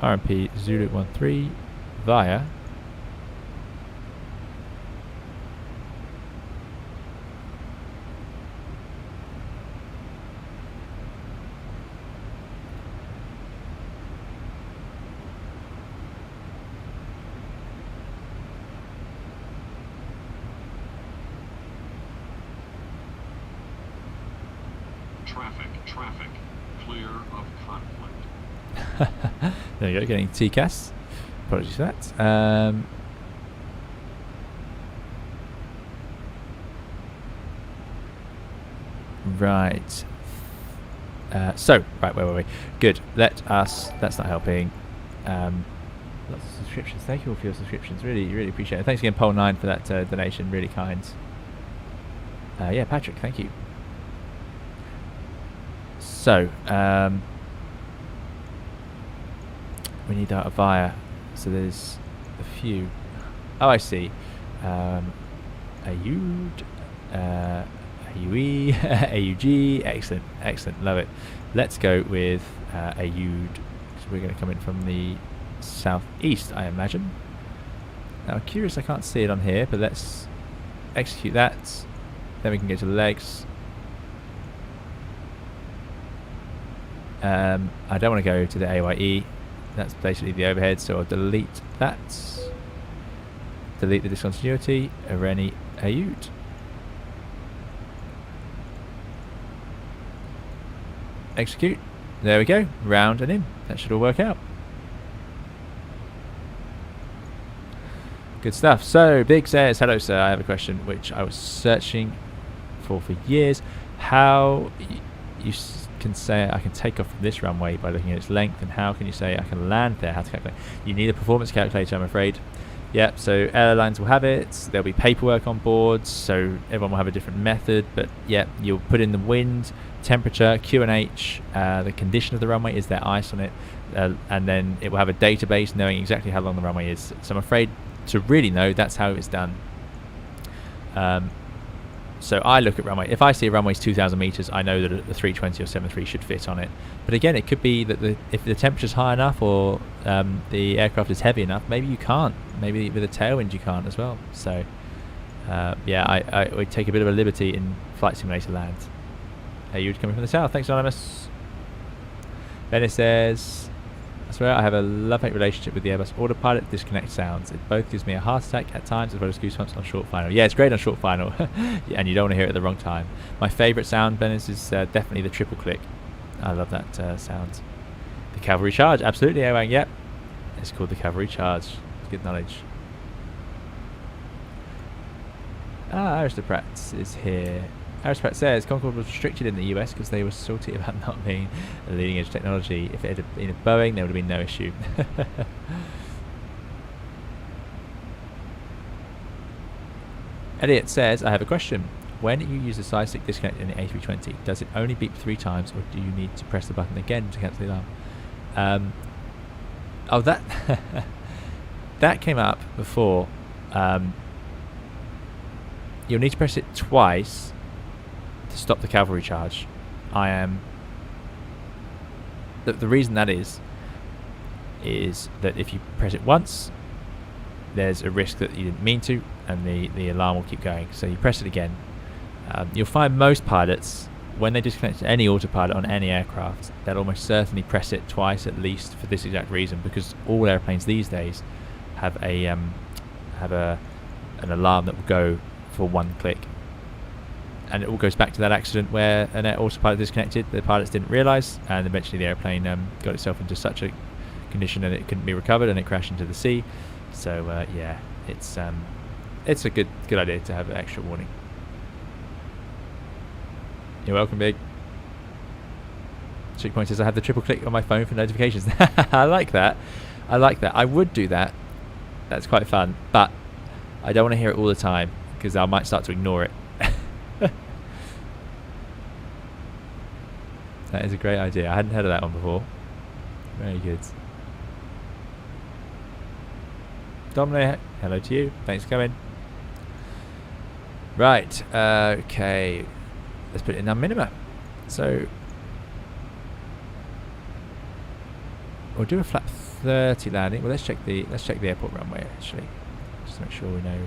RMP Zulu 13 via Traffic, clear of conflict. there you go, getting TCAS. Apologies for that. Right. Right, where were we? Good. That's not helping. Lots of subscriptions. Thank you all for your subscriptions. Really appreciate it. Thanks again, Pole9, for that donation. Really kind. Yeah, Patrick, thank you. So, we need that via. So there's a few. Oh, I see. AUD, AUE, AUG. Excellent. Love it. Let's go with AUD. So we're going to come in from the southeast, I imagine. Now, I'm curious, I can't see it on here, but let's execute that. Then we can go to the legs. I don't want to go to the AYE. That's basically the overhead, so I'll delete that. Delete the discontinuity. Ireni Ayud. execute. There we go. Round and in. That should all work out. Good stuff. So, Big says, hello sir, I have a question which I was searching for years. How you can say I can take off from this runway by looking at its length, and how can you say I can land there? How to calculate? You need a performance calculator, I'm afraid. Yep, so airlines will have it. There'll be paperwork on board, so everyone will have a different method. But yeah, you'll put in the wind, temperature, QNH, the condition of the runway, is there ice on it, and then it will have a database knowing exactly how long the runway is. So I'm afraid to really know, that's how it's done. So I look at runway. If I see a runway's 2,000 meters, I know that a 320 or 73 should fit on it. But again, it could be that if the temperature's high enough or the aircraft is heavy enough, maybe you can't. Maybe with a tailwind you can't as well. So yeah, I would take a bit of a liberty in Flight Simulator land. Hey, you're coming from the south. Thanks, Anonymous. Benny says, I swear I have a love-hate relationship with the Airbus autopilot disconnect sounds. It both gives me a heart attack at times as well as goosebumps on short final. Yeah, it's great on short final. Yeah, and you don't want to hear it at the wrong time. My favourite sound, Bennis, is definitely the triple click. I love that sound. The cavalry charge, absolutely, Ewang, yep. It's called the cavalry charge. Good knowledge. Aristocrat is here. Aristocrat says Concorde was restricted in the US because they were salty about not being a leading edge technology. If it had been a Boeing, there would have been no issue. Elliot says, I have a question. When you use the side stick disconnect in the A320, does it only beep 3 times, or do you need to press the button again to cancel the alarm? Oh, that that came up before. You'll need to press it twice to stop the cavalry charge. The reason that is that if you press it once, there's a risk that you didn't mean to, and the alarm will keep going. So you press it again. You'll find most pilots, when they disconnect any autopilot on any aircraft, they'll almost certainly press it twice at least for this exact reason, because all airplanes these days have an alarm that will go for one click. And it all goes back to that accident where an autopilot disconnected, the pilots didn't realise, and eventually the airplane got itself into such a condition that it couldn't be recovered, and it crashed into the sea. So yeah, it's a good idea to have an extra warning. You're welcome, Big. Checkpoint says I have the triple click on my phone for notifications. I like that. I would do that. That's quite fun, but I don't want to hear it all the time because I might start to ignore it. That is a great idea. I hadn't heard of that one before. Very good. Dominic, hello to you. Thanks for coming. Right. Okay. Let's put it in our minima. So we'll do a flat 30 landing. Well, let's check the airport runway actually, just to make sure we know.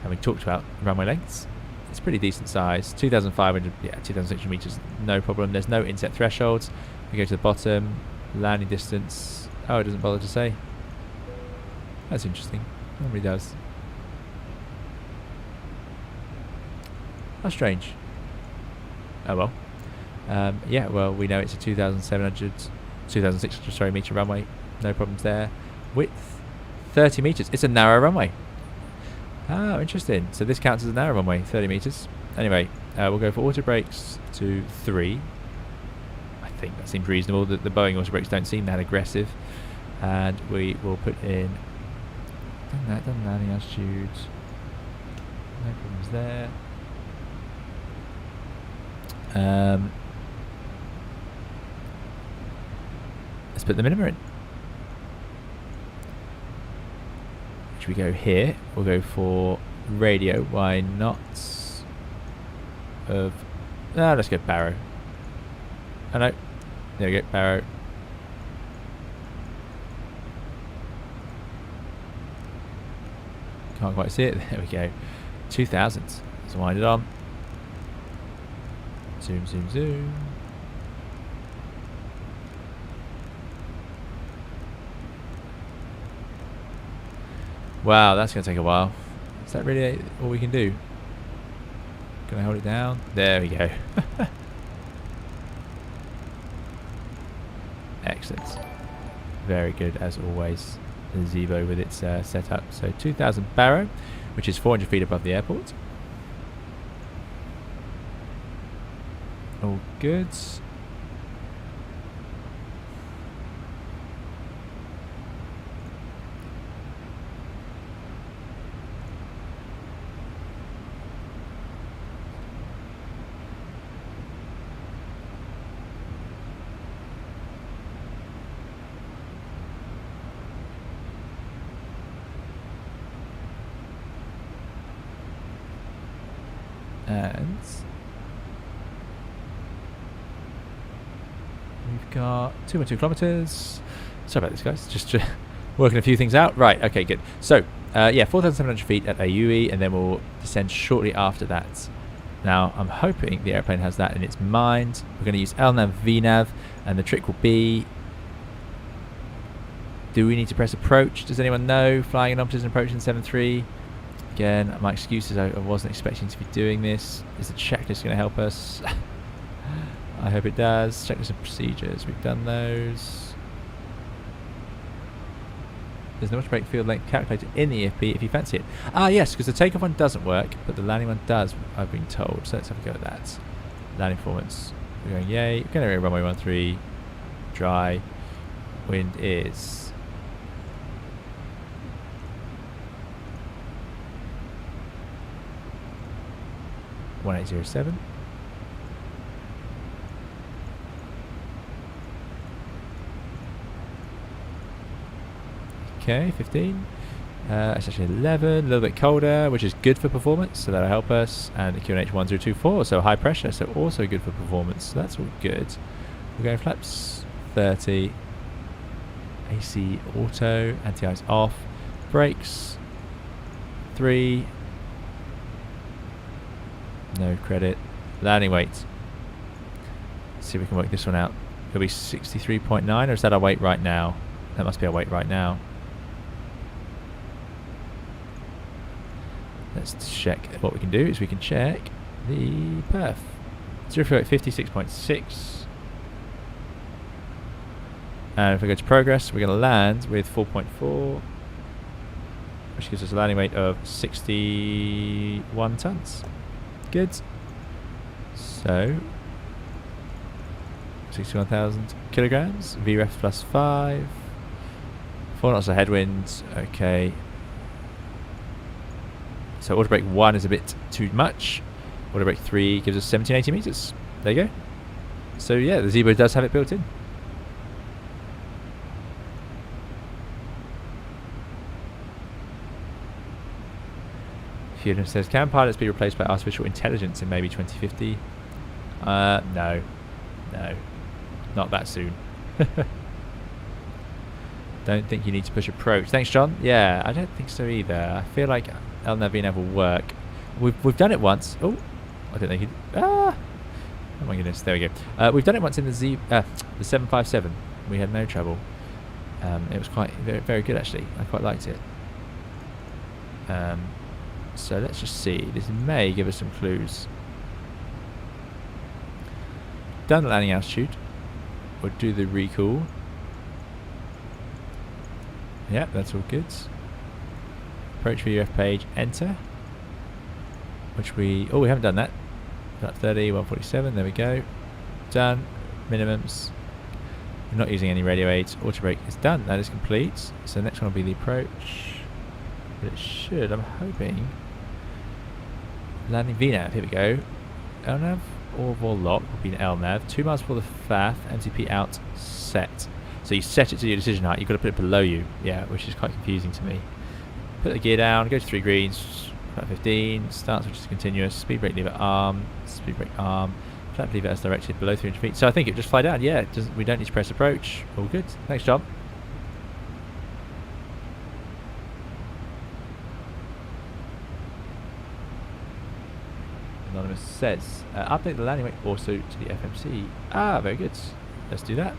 Having talked about runway lengths, it's pretty decent size. 2,500, yeah, 2,600 meters, no problem. There's no inset thresholds. We go to the bottom. Landing distance. Oh, it doesn't bother to say. That's interesting. Nobody does. How strange. Oh well. Yeah, well, we know it's a 2,600 meter runway. No problems there. Width 30 meters. It's a narrow runway. Oh, interesting. So this counts as a narrow runway, 30 meters. Anyway, we'll go for auto brakes to 3. I think that seems reasonable. The Boeing auto brakes don't seem that aggressive. And we will put in done landing altitudes. No problems there. Let's put the minima in. Should we go here? We'll go for radio. Why not? Let's go Barrow. Oh no. There we go, Barrow. Can't quite see it. There we go. 2,000. Let's wind it on. Zoom, zoom, zoom. Wow, that's going to take a while. Is that really all we can do? Can I hold it down? There we go. Excellent. Very good as always. The Zibo with its setup. So 2,000 barrow, which is 400 feet above the airport. All good. And we've got 2.2 kilometers. Sorry about this, guys. Just working a few things out. Right. Okay. Good. So, yeah, 4,700 feet at AUE, and then we'll descend shortly after that. Now, I'm hoping the airplane has that in its mind. We're going to use LNAV, VNAV, and the trick will be: do we need to press approach? Does anyone know? Flying inometers and approaching 7.3. Again, my excuse is I wasn't expecting to be doing this. Is the checklist going to help us? I hope it does. Checklist and procedures. We've done those. There's no automatic field length calculator in the EFP if you fancy it. Ah, yes, because the takeoff one doesn't work, but the landing one does, I've been told. So let's have a go at that. Landing performance. We're going yay. We're going to runway 13. Dry. Wind is 1807. Okay, 15. It's actually 11, a little bit colder, which is good for performance, so that'll help us. And the QNH 1024, so high pressure, so also good for performance. So that's all good. We're going flaps 30. AC auto, anti-ice off. Brakes 3. No credit. Landing weight. Let's see if we can work this one out. It'll be 63.9, or is that our weight right now? That must be our weight right now. Let's check. What we can do is we can check the perf. 0 fuel at 56.6. And if we go to progress, we're going to land with 4.4, which gives us a landing weight of 61 tons. Good. So 61,000 kilograms. VREF plus 5. 4 knots of headwind. Okay. So auto brake 1 is a bit too much. Auto brake 3 gives us 1780 meters. There you go. So yeah, the Zibo does have it built in. Fusion says, can pilots be replaced by artificial intelligence in maybe 2050? No. No. Not that soon. Don't think you need to push approach. Thanks, John. Yeah, I don't think so either. I feel like LNAV VNAV will work. We've done it once. Oh, I don't think it... Ah! Oh my goodness, there we go. We've done it once in the 757. We had no trouble. It was quite very, very good, actually. I quite liked it. So let's just see. This may give us some clues. Done the landing altitude. We'll do the recall. Yep, that's all good. Approach VUF page, enter. Which we... Oh, we haven't done that. About 30, 147, there we go. Done. Minimums. We're not using any radio aids. Auto brake is done. That is complete. So the next one will be the approach. But it should, I'm hoping. Landing VNAV, here we go. LNAV or lock will be an LNAV. 2 miles before the FAF, MTP out, set. So you set it to your decision height, you've got to put it below you. Yeah, which is quite confusing to me. Put the gear down, go to 3 greens, about 15, starts which is continuous, speed brake lever arm, speed brake arm, flap lever as directed below 300 feet. So I think it just fly down, yeah, we don't need to press approach. All good, thanks John. Anonymous says, update the landing weight also to the FMC. Ah, very good. Let's do that.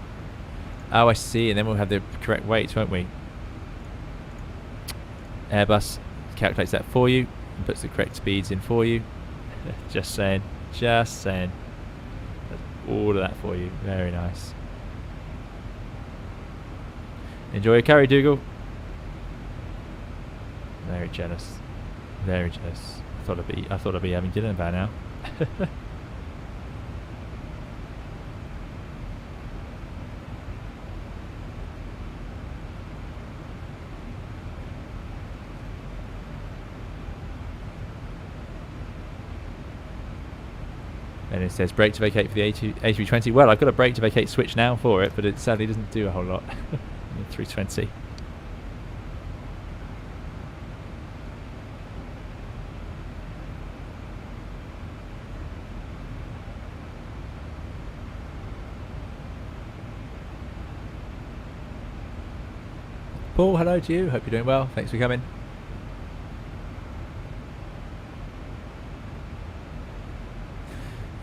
Oh, I see, and then we'll have the correct weights, won't we? Airbus calculates that for you and puts the correct speeds in for you. Just saying. Just saying. That's all of that for you. Very nice. Enjoy your curry, Dougal. Very jealous. Very jealous. I thought I'd be having dinner by now. And it says brake to vacate for the A320. Well, I've got a brake to vacate switch now for it, but it sadly doesn't do a whole lot. The 320. Paul, hello to you. Hope you're doing well. Thanks for coming.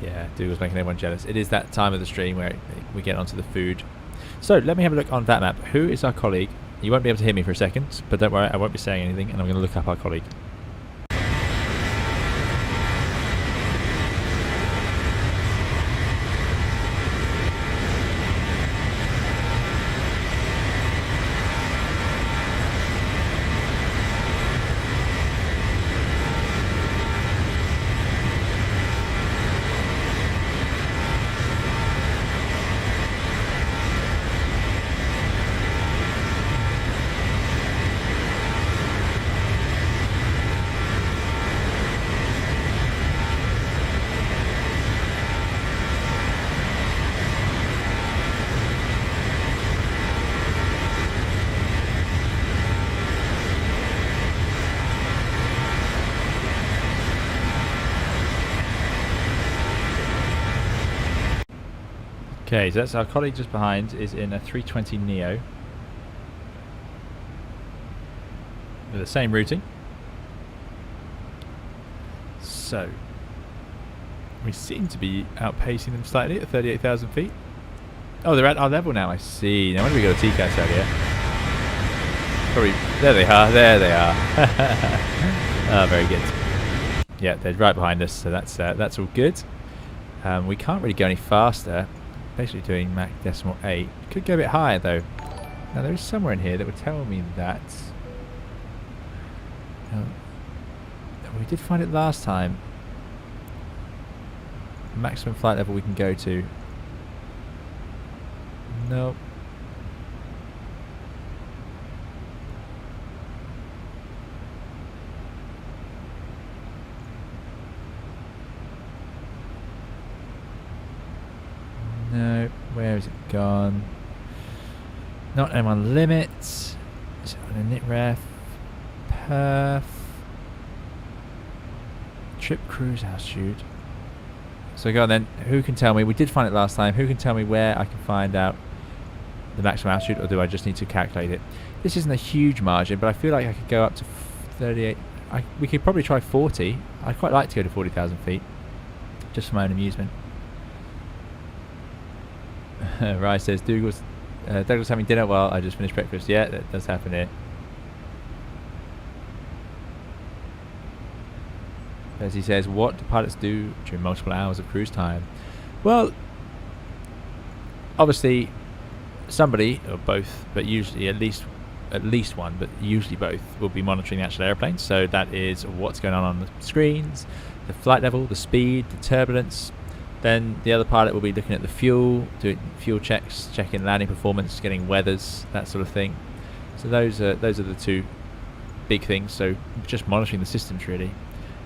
Yeah, Dougal's making everyone jealous. It is that time of the stream where we get onto the food. So let me have a look on that map. Who is our colleague? You won't be able to hear me for a second, but don't worry, I won't be saying anything, and I'm going to look up our colleague. Okay, so that's our colleague just behind is in a 320 NEO with the same routing. So we seem to be outpacing them slightly at 38,000 feet. Oh, they're at our level now. I see. No wonder we got a TCAS earlier. Probably there they are. There they are. Oh, very good. Yeah, they're right behind us, so that's all good. We can't really go any faster. Basically doing Mach decimal 8. Could go a bit higher though. Now there is somewhere in here that would tell me that. We did find it last time. Maximum flight level we can go to. Nope. No, where has it gone? Not M1 limits. Is it on a nit ref? Perf. Trip cruise altitude. So go on then. Who can tell me? We did find it last time. Who can tell me where I can find out the maximum altitude, or do I just need to calculate it? This isn't a huge margin, but I feel like I could go up to 38. We could probably try 40. I'd quite like to go to 40,000 feet, just for my own amusement. Rai says Douglas having dinner while I just finished breakfast. Yeah, that does happen here. As he says, what do pilots do during multiple hours of cruise time? Well, obviously somebody or both, but usually at least one, but usually both, will be monitoring the actual airplane. So that is what's going on the screens, the flight level, the speed, the turbulence. Then the other pilot will be looking at the fuel, doing fuel checks, checking landing performance, getting weathers, that sort of thing. So those are the two big things. So just monitoring the systems really.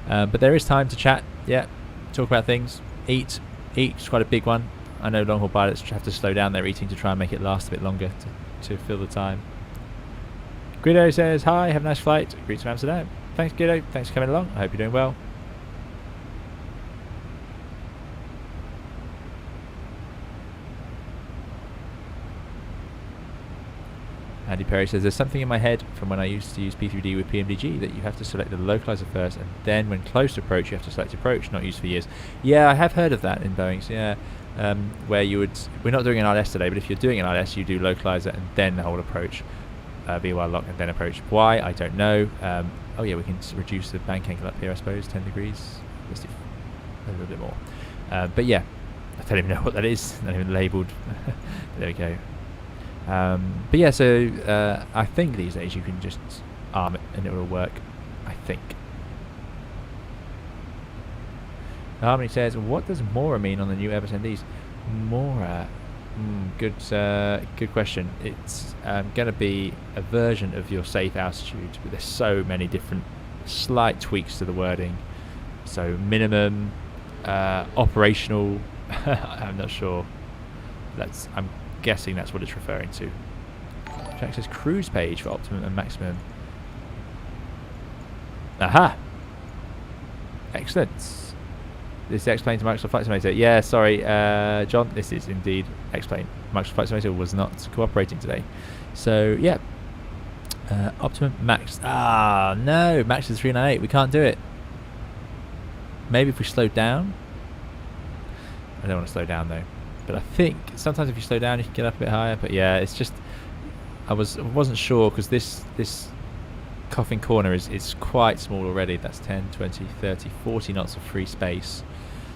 But there is time to chat, yeah, talk about things, eat. Eat's quite a big one. I know long haul pilots have to slow down their eating to try and make it last a bit longer to fill the time. Guido says, hi, have a nice flight. Greet to Amsterdam. Thanks Guido, thanks for coming along. I hope you're doing well. Andy Perry says, there's something in my head from when I used to use P3D with PMDG that you have to select the localizer first, and then when close to approach you have to select approach, not used for years. Yeah, I have heard of that in Boeing's, yeah. Where you would, we're not doing an ILS today, but if you're doing an ILS you do localizer and then the whole approach, VOR lock and then approach. Why? I don't know. Oh yeah, we can reduce the bank angle up here, I suppose, 10 degrees. Let's do a little bit more. But yeah, I don't even know what that is, not even labelled. There we go. But yeah, so I think these days you can just arm it and it will work. I think. Harmony says, what does Mora mean on the new Airbus NDs? Mora, good question. It's going to be a version of your safe altitude, but there's so many different slight tweaks to the wording. So minimum, operational. I'm not sure. I'm guessing that's what it's referring to. Jack says cruise page for optimum and maximum. Aha! Excellent. This is X-Plane to Microsoft Flight Simulator. Yeah, sorry, John, this is indeed X-Plane. Microsoft Flight Simulator was not cooperating today. So, yeah. Optimum max. Ah, no, max is 398. We can't do it. Maybe if we slow down. I don't want to slow down, though. But I think sometimes if you slow down, you can get up a bit higher. But yeah, it's just... I wasn't sure, because this coffin corner is quite small already. That's 10, 20, 30, 40 knots of free space.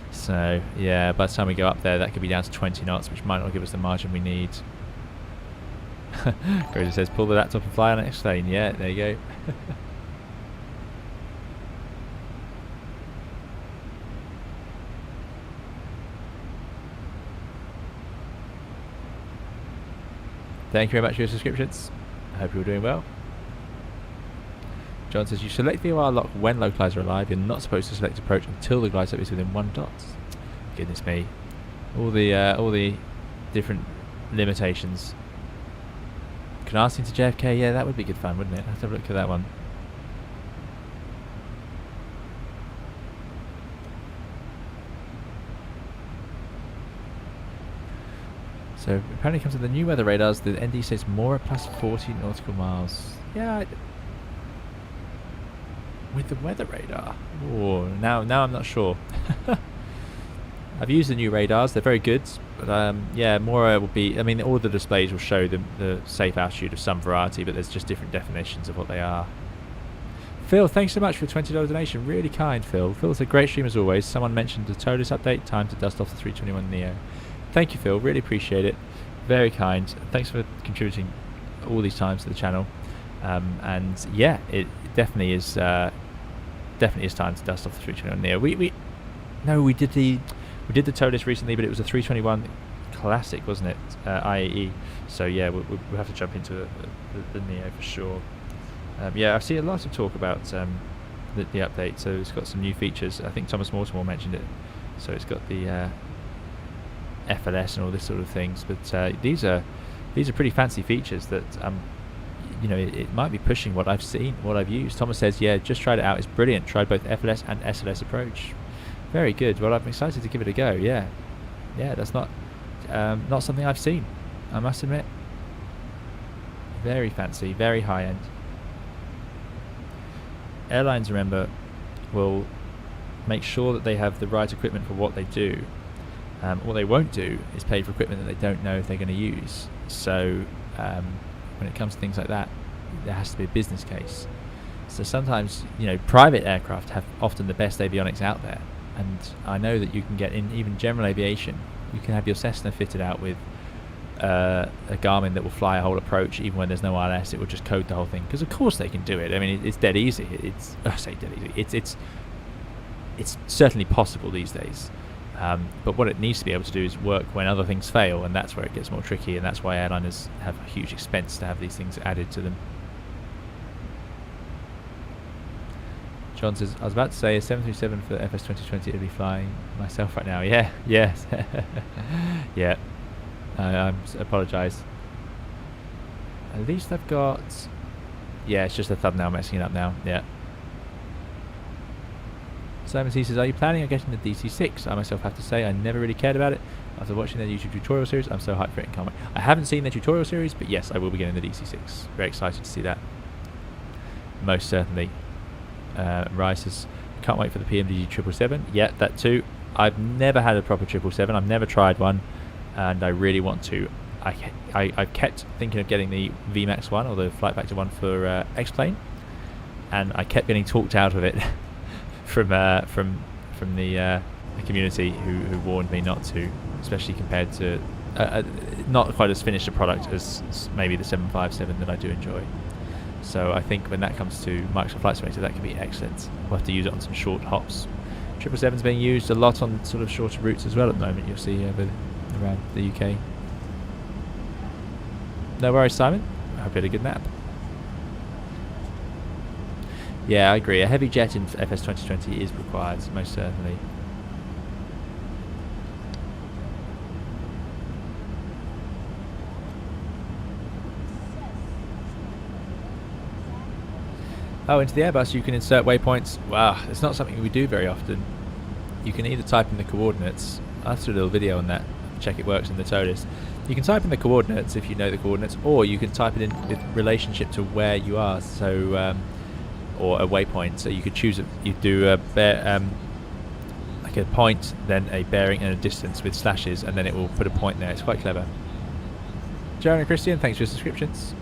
So yeah, by the time we go up there, that could be down to 20 knots, which might not give us the margin we need. Grazer says, pull the laptop and fly on an X-Plane. Yeah, there you go. Thank you very much for your subscriptions. I hope you're doing well. John says, you select the OR lock when localizer alive. You're not supposed to select approach until the glide slope is within 1 dot. Goodness me. All the different limitations. Canarsie to JFK, yeah, that would be good fun, wouldn't it? Let's have a look at that one. So apparently it comes with the new weather radars. The ND says more plus 40 nautical miles. Yeah, with the weather radar. Oh, now I'm not sure. I've used the new radars. They're very good. But yeah, more will be... I mean, all the displays will show the safe altitude of some variety, but there's just different definitions of what they are. Phil, thanks so much for a $20 donation. Really kind, Phil. Phil's a great stream as always. Someone mentioned the Toliss update. Time to dust off the 321 NEO. Thank you, Phil. Really appreciate it. Very kind. Thanks for contributing all these times to the channel. And yeah, it definitely is time to dust off the 321 NEO. We did the Toliss recently, but it was a 321 Classic, wasn't it? IAE. So yeah, we'll have to jump into the NEO for sure. Yeah, I've seen a lot of talk about the update. So it's got some new features. I think Thomas Mortimer mentioned it. So it's got the FLS and all this sort of things. But these are pretty fancy features that you know, it might be pushing what I've seen, what I've used. Thomas says, yeah, just tried it out. It's brilliant. Tried both FLS and SLS approach. Very good. Well, I'm excited to give it a go. Yeah, that's not something I've seen, I must admit. Very fancy, very high end. Airlines, remember, will make sure that they have the right equipment for what they do. What they won't do is pay for equipment that they don't know if they're going to use. So when it comes to things like that, there has to be a business case. So sometimes, you know, private aircraft have often the best avionics out there. And I know that you can get in even general aviation. You can have your Cessna fitted out with a Garmin that will fly a whole approach, even when there's no ILS. It will just code the whole thing, because of course they can do it. I mean, it's dead easy. I say dead easy. It's certainly possible these days. But what it needs to be able to do is work when other things fail, and that's where it gets more tricky. And that's why airliners have a huge expense to have these things added to them. John says, I was about to say a 737 for FS 2020 to be flying myself right now. Yeah, yes. Yeah. I apologise. At least I've got... Yeah, it's just a thumbnail messing it up now. Yeah. Simon C says, are you planning on getting the DC-6? I myself have to say I never really cared about it. After watching their YouTube tutorial series, I'm so hyped for it and can't wait. I haven't seen their tutorial series, but yes, I will be getting the DC-6. Very excited to see that. Most certainly. Rice says, can't wait for the PMDG 777. Yeah, that too. I've never had a proper 777. I've never tried one, and I really want to. I've kept thinking of getting the VMAX one, or the Flight Factor one for X-Plane, and I kept getting talked out of it from the community who warned me not to, especially compared to not quite as finished a product as maybe the 757 that I do enjoy. So I think when that comes to Microsoft Flight Simulator, that could be excellent. We'll have to use it on some short hops. 777's being used a lot on sort of shorter routes as well at the moment. You'll see around the UK. No worries, Simon. I hope you had a good nap. Yeah, I agree. A heavy jet in FS 2020 is required, most certainly. Oh, into the Airbus you can insert waypoints. Wow, it's not something we do very often. You can either type in the coordinates. I'll have to do a little video on that, check it works in the Toliss. You can type in the coordinates if you know the coordinates, or you can type it in with relationship to where you are, so or a waypoint. So you could choose, you do a like a point, then a bearing and a distance with slashes, and then it will put a point there. It's quite clever. Joan and Christian, thanks for your subscriptions.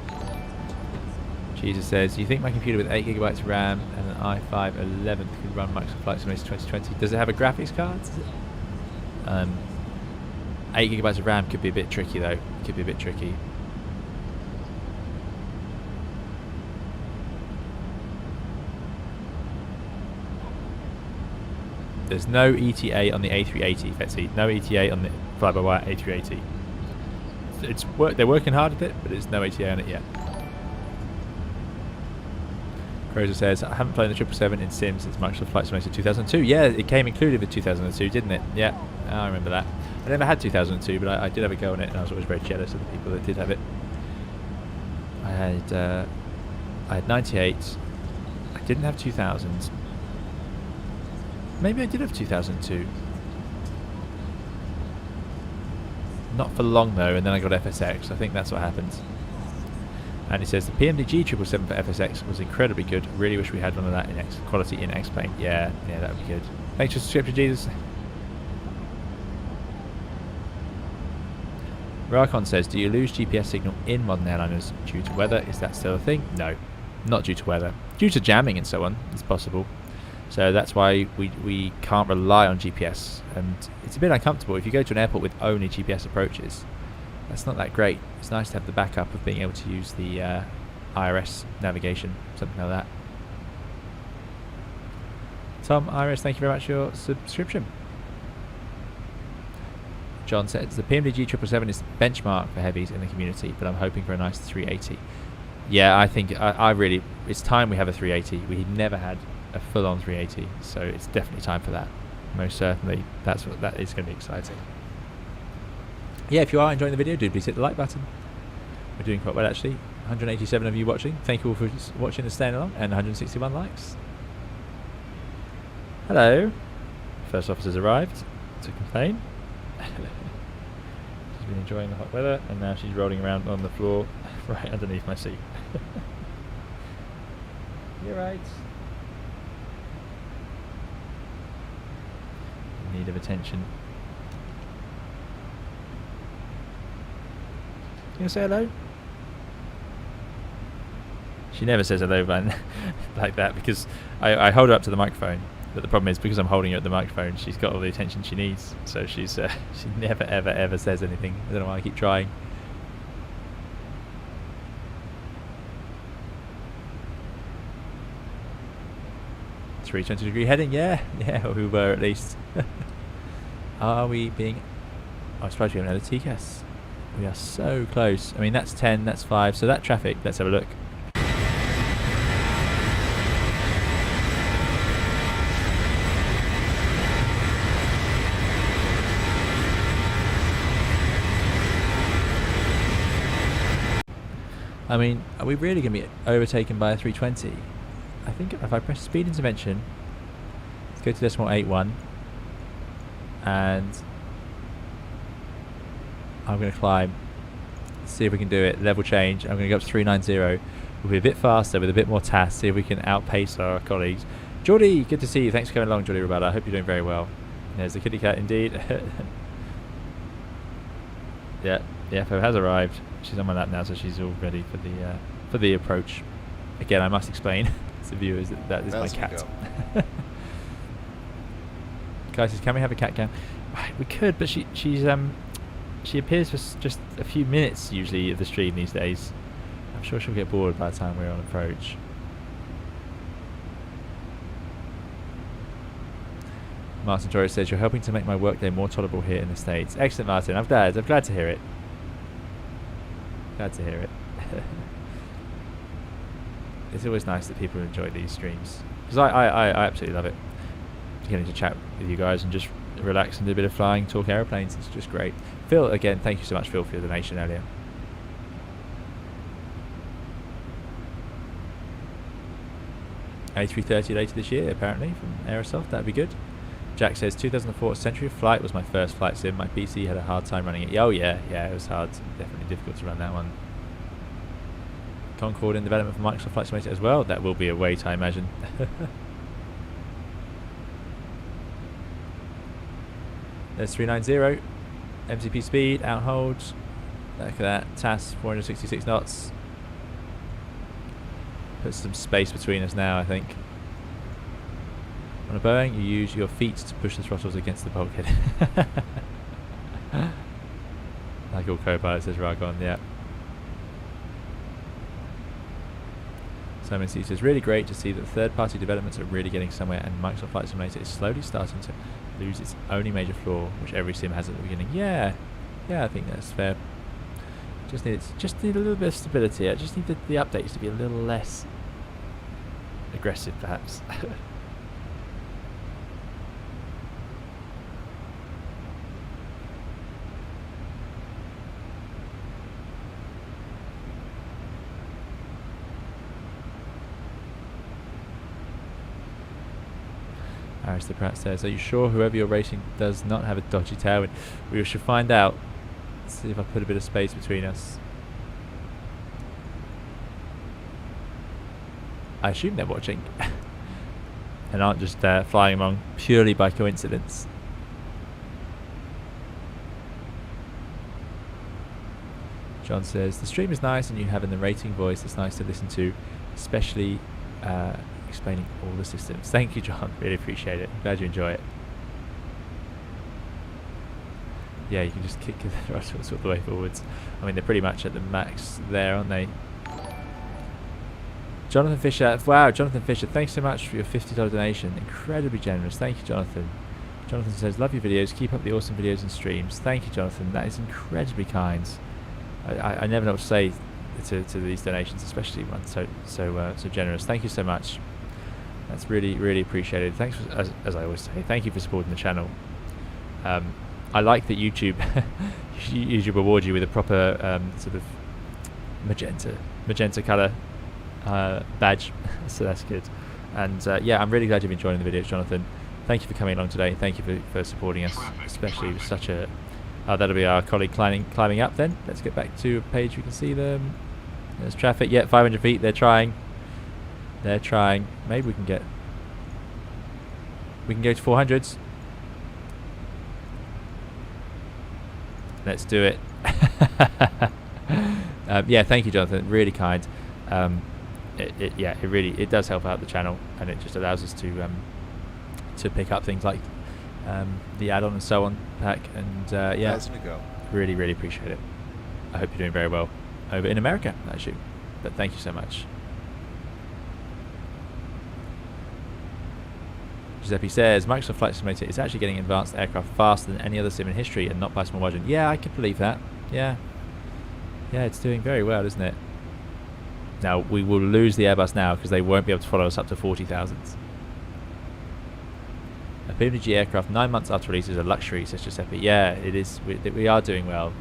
Jesus says, you think my computer with 8 GB RAM and an i5 11th could run Microsoft Flight Simulator 2020? Does it have a graphics card? 8 GB of RAM could be a bit tricky though. Could be a bit tricky. There's no ETA on the A380, Betsy. No ETA on the fly-by-wire A380. They're working hard at it, but there's no ETA on it yet. Rosa says, I haven't flown the 777 in Sim since Microsoft Flight Simulator 2002. Yeah, it came included with 2002, didn't it? Yeah, I remember that. I never had 2002, but I did have a go on it, and I was always very jealous of the people that did have it. I had 98. I didn't have 2000. Maybe I did have 2002. Not for long though, and then I got FSX. I think that's what happened. And he says the PMDG 777 for FSX was incredibly good. Really wish we had one of that in quality in X-Plane. Yeah, that would be good. Thanks for subscription, Jesus. Rakon says, do you lose GPS signal in modern airliners due to weather? Is that still a thing? No, not due to weather. Due to jamming and so on, it's possible. So that's why we can't rely on GPS. And it's a bit uncomfortable if you go to an airport with only GPS approaches. That's not that great. It's nice to have the backup of being able to use the IRS navigation, something like that. Tom, Iris, thank you very much for your subscription. John says the PMDG 777 is the benchmark for heavies in the community, but I'm hoping for a nice 380. Yeah, I think I really, it's time we have a 380. We never had a full-on 380, so it's definitely time for that. Most certainly, that is going to be exciting. Yeah, if you are enjoying the video, do please hit the like button. We're doing quite well actually. 187 of you watching. Thank you all for watching and staying along, and 161 likes. Hello. First officer's arrived to complain. She's been enjoying the hot weather, and now she's rolling around on the floor right underneath my seat. You're right. In need of attention. You gonna say hello? She never says hello like that because I hold her up to the microphone. But the problem is because I'm holding her at the microphone, she's got all the attention she needs. So she never ever says anything. I don't know why I keep trying. .320 heading, yeah, we were at least. Are we being? I suppose we haven't had a TCAS. We are so close. I mean, that's 10, that's 5. So that traffic, let's have a look. I mean, are we really going to be overtaken by a 320? I think if I press speed intervention, let's go to decimal 81, and I'm going to climb, see if we can do it, level change. I'm going to go up to 390. We'll be a bit faster with a bit more TAS, see if we can outpace our colleagues. Geordie, good to see you. Thanks for coming along, Geordie Rabada. I hope you're doing very well. There's the kitty cat indeed. Yeah, the FO has arrived. She's on my lap now, so she's all ready for the approach. Again, I must explain to viewers that is my cat. Guys says, can we have a cat cam? We could, but she's She appears for just a few minutes usually of the stream these days. I'm sure she'll get bored by the time we're on approach. Martin Torres says, you're helping to make my workday more tolerable here in the States. Excellent, Martin. I'm glad to hear it. Glad to hear it. It's always nice that people enjoy these streams. Because I absolutely love it. Getting to chat with you guys and just relax and do a bit of flying, talk aeroplanes. It's just great. Phil, again, thank you so much, Phil, for your donation earlier. A330 later this year, apparently, from Aerosoft. That'd be good. Jack says, 2004 Century of Flight was my first flight sim. My PC had a hard time running it. Oh, yeah, it was hard. Definitely difficult to run that one. Concorde in development for Microsoft Flight Simulator as well. That will be a wait, I imagine. There's 390. MCP speed, out holds. Look at that. TAS 466 knots. Put some space between us now, I think. On a Boeing, you use your feet to push the throttles against the bulkhead. Like all co-pilots, says Ragon, yeah. Simon C says, really great to see that third-party developments are really getting somewhere, and Microsoft Flight Simulator is slowly starting to lose its only major flaw, which every sim has at the beginning. Yeah, I think that's fair. Just need a little bit of stability. I just need the updates to be a little less aggressive, perhaps. Aristocrat says, are you sure whoever you're racing does not have a dodgy tailwind? We should find out. Let's see if I put a bit of space between us. I assume they're watching and aren't just flying along purely by coincidence. John says, the stream is nice and you have a narrating voice that's nice to listen to, especially explaining all the systems. Thank you, John. Really appreciate it. I'm glad you enjoy it. Yeah, you can just kick the throttles all the way forwards. I mean, they're pretty much at the max there, aren't they? Jonathan Fisher. Wow, Jonathan Fisher, thanks so much for your $50 donation. Incredibly generous. Thank you, Jonathan. Jonathan says, love your videos. Keep up the awesome videos and streams. Thank you, Jonathan. That is incredibly kind. I never know what to say to these donations, especially one so generous. Thank you so much. That's really appreciated. Thanks for, as I always say, thank you for supporting the channel. I like that YouTube reward you with a proper sort of magenta colour badge, so that's good. And yeah, I'm really glad you've been enjoying the videos, Jonathan. Thank you for coming along today. Thank you for supporting us, especially with such a. That'll be our colleague climbing up. Then let's get back to a page we can see them. There's traffic. Yeah, 500 feet. They're trying. Maybe we can go to 400s. Let's do it. Yeah, thank you, Jonathan. Really kind. It really does help out the channel, and it just allows us to pick up things like the add-on and so on pack, and yeah, really appreciate it. I hope you're doing very well over in America, actually. But thank you so much. Giuseppe says, Microsoft Flight Simulator is actually getting advanced aircraft faster than any other sim in history, and not by a small margin. Yeah, I could believe that. Yeah, it's doing very well, isn't it? Now, we will lose the Airbus now because they won't be able to follow us up to 40,000. A PMDG aircraft 9 months after release is a luxury, says Giuseppe. Yeah, it is. We are doing well.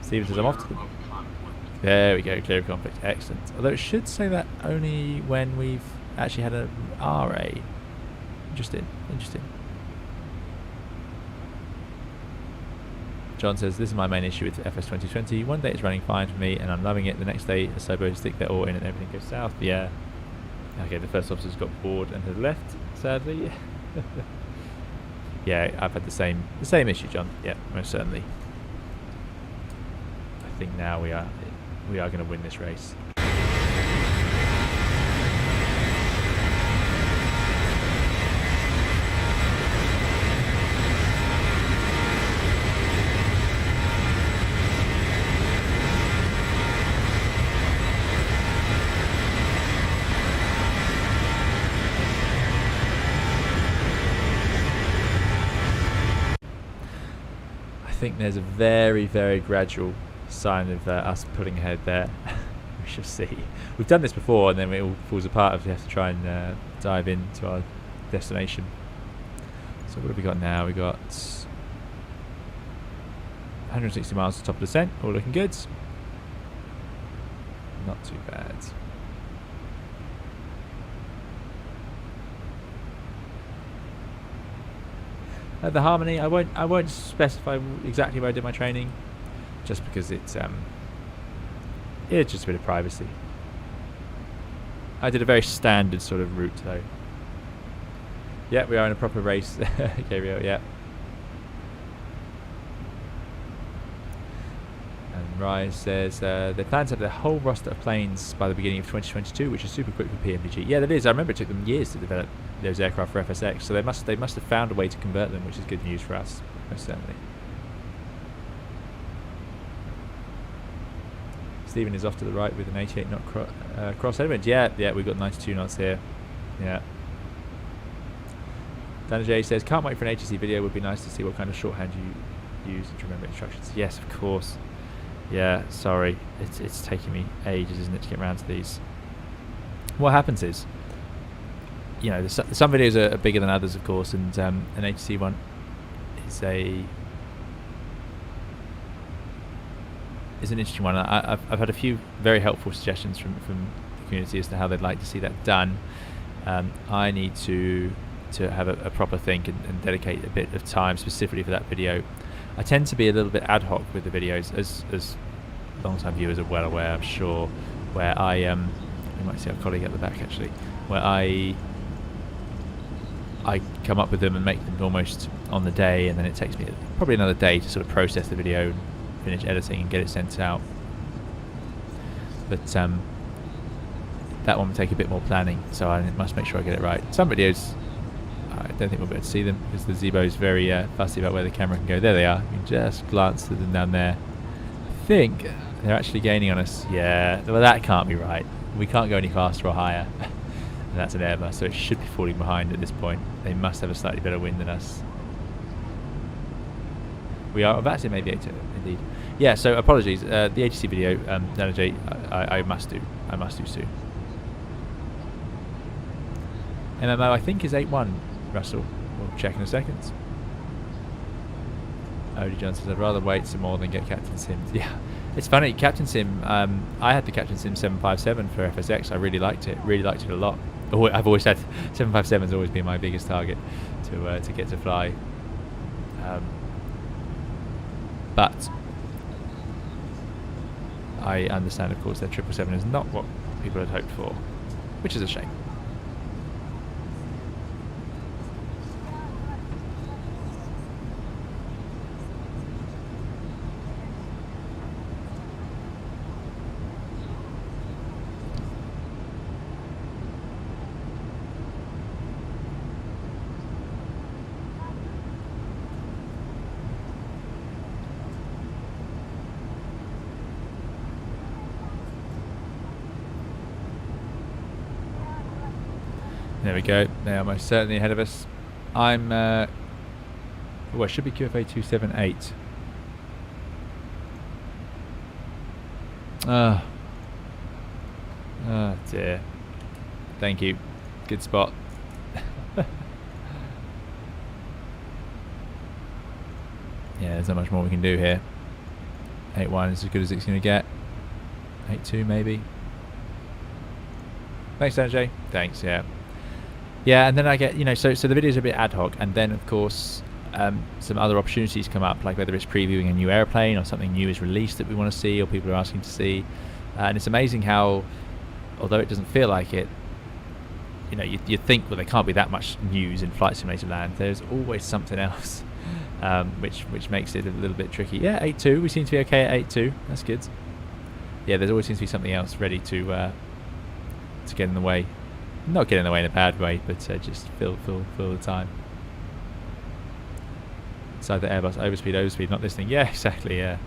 Steven says, I'm off to the... There we go, clear of conflict. Excellent. Although it should say that only when we've actually had an RA. Interesting. John says, this is my main issue with FS 2020. One day it's running fine for me and I'm loving it. The next day, the Zibo stick their all in and everything goes south. Yeah. Okay, the first officer's got bored and has left, sadly. Yeah, I've had the same issue, John. Yeah, most certainly. I think now we are going to win this race. think there's a very, very gradual sign of us pulling ahead there. We shall see. We've done this before, and then it all falls apart if we have to try and dive into our destination. So what have we got now? We got 160 miles to top of descent. All looking good. Not too bad. The Harmony, I won't specify exactly where I did my training, just because it's just a bit of privacy. I did a very standard sort of route though. Yeah, we are in a proper race. Gabriel, yeah. And Rise says they plan to have their whole roster of planes by the beginning of 2022, which is super quick for PMDG. Yeah, that is. I remember it took them years to develop those aircraft for FSX, so they must have found a way to convert them, which is good news for us, most certainly. Stephen is off to the right with an 88 knot cross headwind. Yeah, we've got 92 knots here. Yeah. Dana J says, can't wait for an ATC video. Would be nice to see what kind of shorthand you use and to remember instructions. Yes, of course. Yeah, sorry. It's taking me ages, isn't it, to get around to these. What happens is, you know, some videos are bigger than others, of course, and an ATC one is an interesting one. I've had a few very helpful suggestions from the community as to how they'd like to see that done. I need to have a proper think and dedicate a bit of time specifically for that video. I tend to be a little bit ad hoc with the videos, as long-time viewers are well aware, I'm sure, where you might see our colleague at the back actually, where I come up with them and make them almost on the day, and then it takes me probably another day to sort of process the video and finish editing and get it sent out. But that one will take a bit more planning, so I must make sure I get it right. Some videos, I don't think we'll be able to see them because the Zibo is very fussy about where the camera can go. There they are. You can just glance at them down there. I think they're actually gaining on us. Yeah, well, that can't be right. We can't go any faster or higher. And that's an Airbus, so it should be falling behind at this point. They must have a slightly better wind than us. We are about to make the A2, indeed. Yeah, so apologies. The ATC video, Dana J, I must do soon. MMO, I think, is 8-1, Russell. We'll check in a second. Odie Johnson says, I'd rather wait some more than get Captain Sims. Yeah, it's funny. Captain Sim, I had the Captain Sim 757 for FSX. I really liked it a lot. I've always had 757's always been my biggest target to get to fly. But I understand, of course, that 777 is not what people had hoped for, which is a shame. There we go. They are most certainly ahead of us. I'm well, it should be QFA 278. Oh dear. Thank you. Good spot. Yeah, there's not much more we can do here. 8-1 is as good as it's going to get. 8-2 maybe. Thanks, Sanjay. Thanks, yeah. Yeah, and then I get, so the videos are a bit ad hoc, and then of course some other opportunities come up, like whether it's previewing a new airplane or something new is released that we want to see or people are asking to see. And it's amazing how, although it doesn't feel like it, you think, well, there can't be that much news in Flight Simulator land. There's always something else, which makes it a little bit tricky. Yeah, 8-2. We seem to be okay at 8-2. That's good. Yeah, there always seems to be something else ready to get in the way. Not get in the way in a bad way, but just fill the time. It's either Airbus overspeed, not listening. Yeah, exactly, yeah.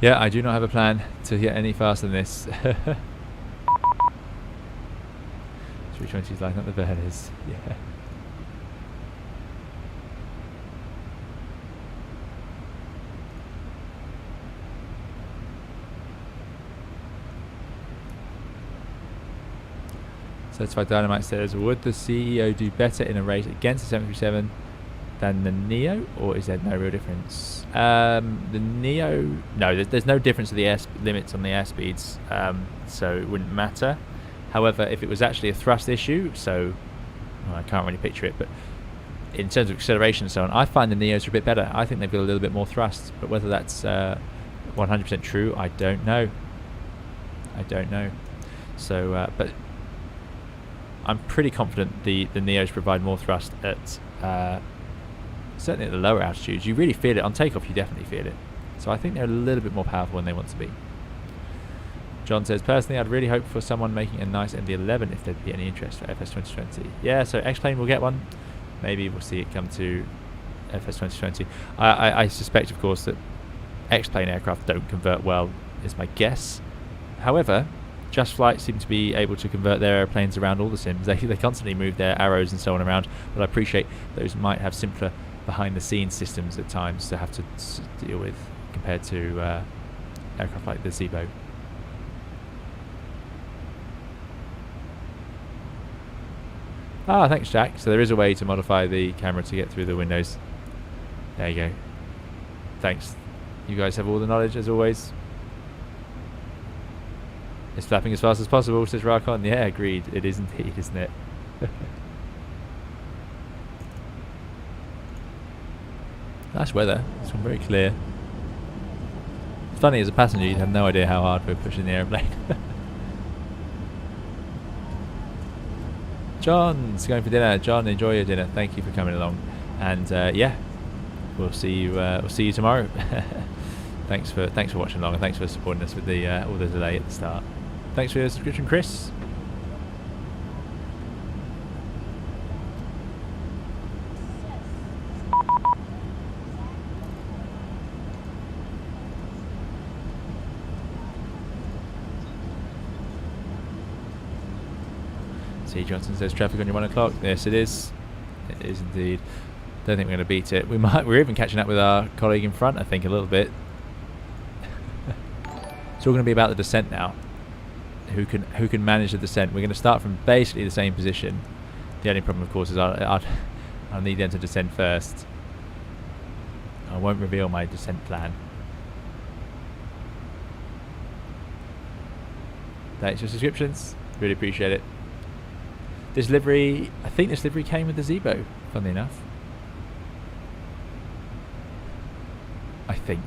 Yeah, I do not have a plan to get any faster than this. 320s lighting up the burners. Yeah. Certified Dynamite says, would the CEO do better in a race against the 737 than the NEO, or is there no real difference? The NEO, no, there's no difference to the limits on the airspeeds, so it wouldn't matter. However, if it was actually a thrust issue, so well, I can't really picture it, but in terms of acceleration and so on, I find the NEOs are a bit better. I think they've got a little bit more thrust, but whether that's 100% true, I don't know. So, but I'm pretty confident the NEOs provide more thrust at certainly at the lower altitudes. You really feel it on takeoff. You definitely feel it. So I think they're a little bit more powerful when they want to be. John says, personally, I'd really hope for someone making a nice MD-11 if there'd be any interest for FS 2020. Yeah, so X-Plane will get one. Maybe we'll see it come to FS 2020. I suspect, of course, that X-Plane aircraft don't convert well, is my guess. However, Just Flight seem to be able to convert their airplanes around all the sims. They constantly move their arrows and so on around, but I appreciate those might have simpler behind-the-scenes systems at times to have to deal with compared to aircraft like the Zibo. Ah, thanks, Jack. So there is a way to modify the camera to get through the windows. There you go. Thanks. You guys have all the knowledge, as always. It's flapping as fast as possible, says Rakon. Yeah, agreed. It is indeed, isn't it? Nice weather. It's been very clear. It's funny, as a passenger, you'd have no idea how hard we're pushing the airplane. John's going for dinner. John, enjoy your dinner. Thank you for coming along. And yeah, we'll see you. We'll see you tomorrow. Thanks for watching along, and thanks for supporting us with the all the delay at the start. Thanks for your subscription, Chris. C. Johnson says traffic on your 1 o'clock. Yes, it is. It is indeed. Don't think we're going to beat it. We're even catching up with our colleague in front, I think, a little bit. It's all going to be about the descent now. Who can manage the descent? We're going to start from basically the same position. The only problem, of course, is I'll need them to descend first. I won't reveal my descent plan. Thanks for subscriptions. Really appreciate it. This livery, I think this livery came with the Zibo, funnily enough. I don't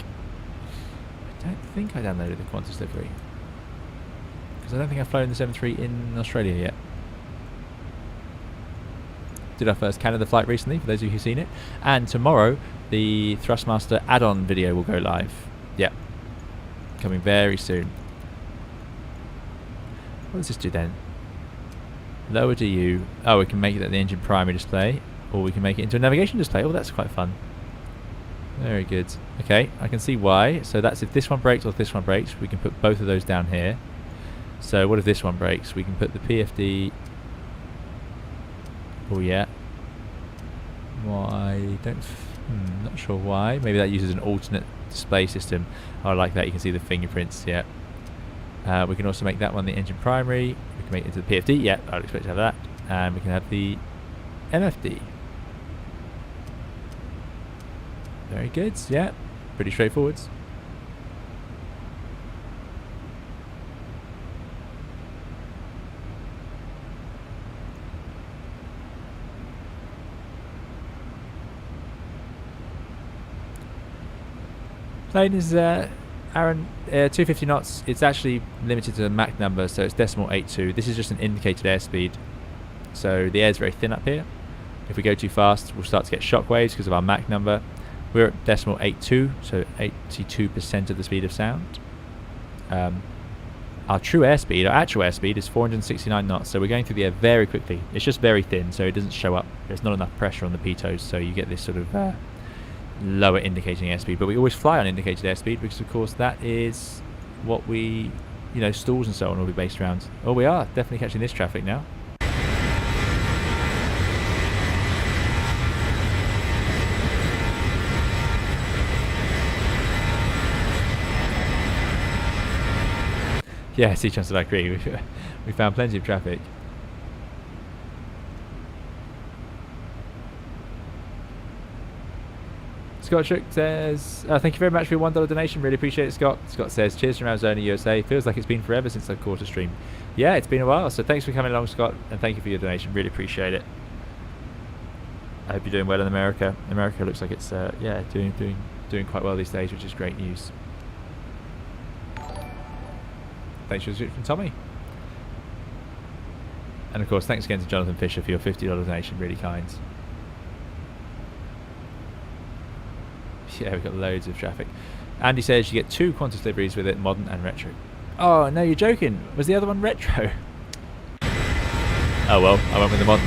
think I downloaded the Qantas livery, because I don't think I've flown the 73 in Australia yet. Did our first Canada flight recently, for those of you who've seen it. And tomorrow, the Thrustmaster add-on video will go live. Yep. Coming very soon. What does this do then? Lower DU. Oh, we can make it at the engine primary display, or we can make it into a navigation display. Oh, that's quite fun. Very good. Okay, I can see why. So that's if this one breaks or if this one breaks, we can put both of those down here. So what if this one breaks? We can put the PFD. Oh yeah. Why? Not sure why. Maybe that uses an alternate display system. Oh, I like that. You can see the fingerprints. Yeah. We can also make that one the engine primary. We can make it into the PFD. Yeah, I'd expect to have that. And we can have the MFD. Very good. Yeah, pretty straightforward. Plane is Aaron, 250 knots. It's actually limited to a Mach number, so it's decimal 82. This is just an indicated airspeed. So the air is very thin up here. If we go too fast, we'll start to get shock waves because of our Mach number. We're at decimal 82, so 82% of the speed of sound. Our true airspeed, our actual airspeed, is 469 knots, so we're going through the air very quickly. It's just very thin, so it doesn't show up. There's not enough pressure on the pitos, so you get this sort of lower indicating airspeed, but we always fly on indicated airspeed because of course that is what we, you know, stalls and so on will be based around. Oh, we are definitely catching this traffic now. Yeah, C-Chance, I agree. We found plenty of traffic. Scott Shook says, thank you very much for your $1 donation. Really appreciate it, Scott. Scott says, cheers from Arizona, USA. Feels like it's been forever since I've caught a stream. Yeah, it's been a while. So thanks for coming along, Scott. And thank you for your donation. Really appreciate it. I hope you're doing well in America. America looks like it's, yeah, doing quite well these days, which is great news. Thanks for the from Tommy. And of course, thanks again to Jonathan Fisher for your $50 donation. Really kind. Yeah, we've got loads of traffic. Andy says you get 2 Qantas deliveries with it, modern and retro. Oh, no, you're joking. Was the other one retro? Oh, well, I went with the modern.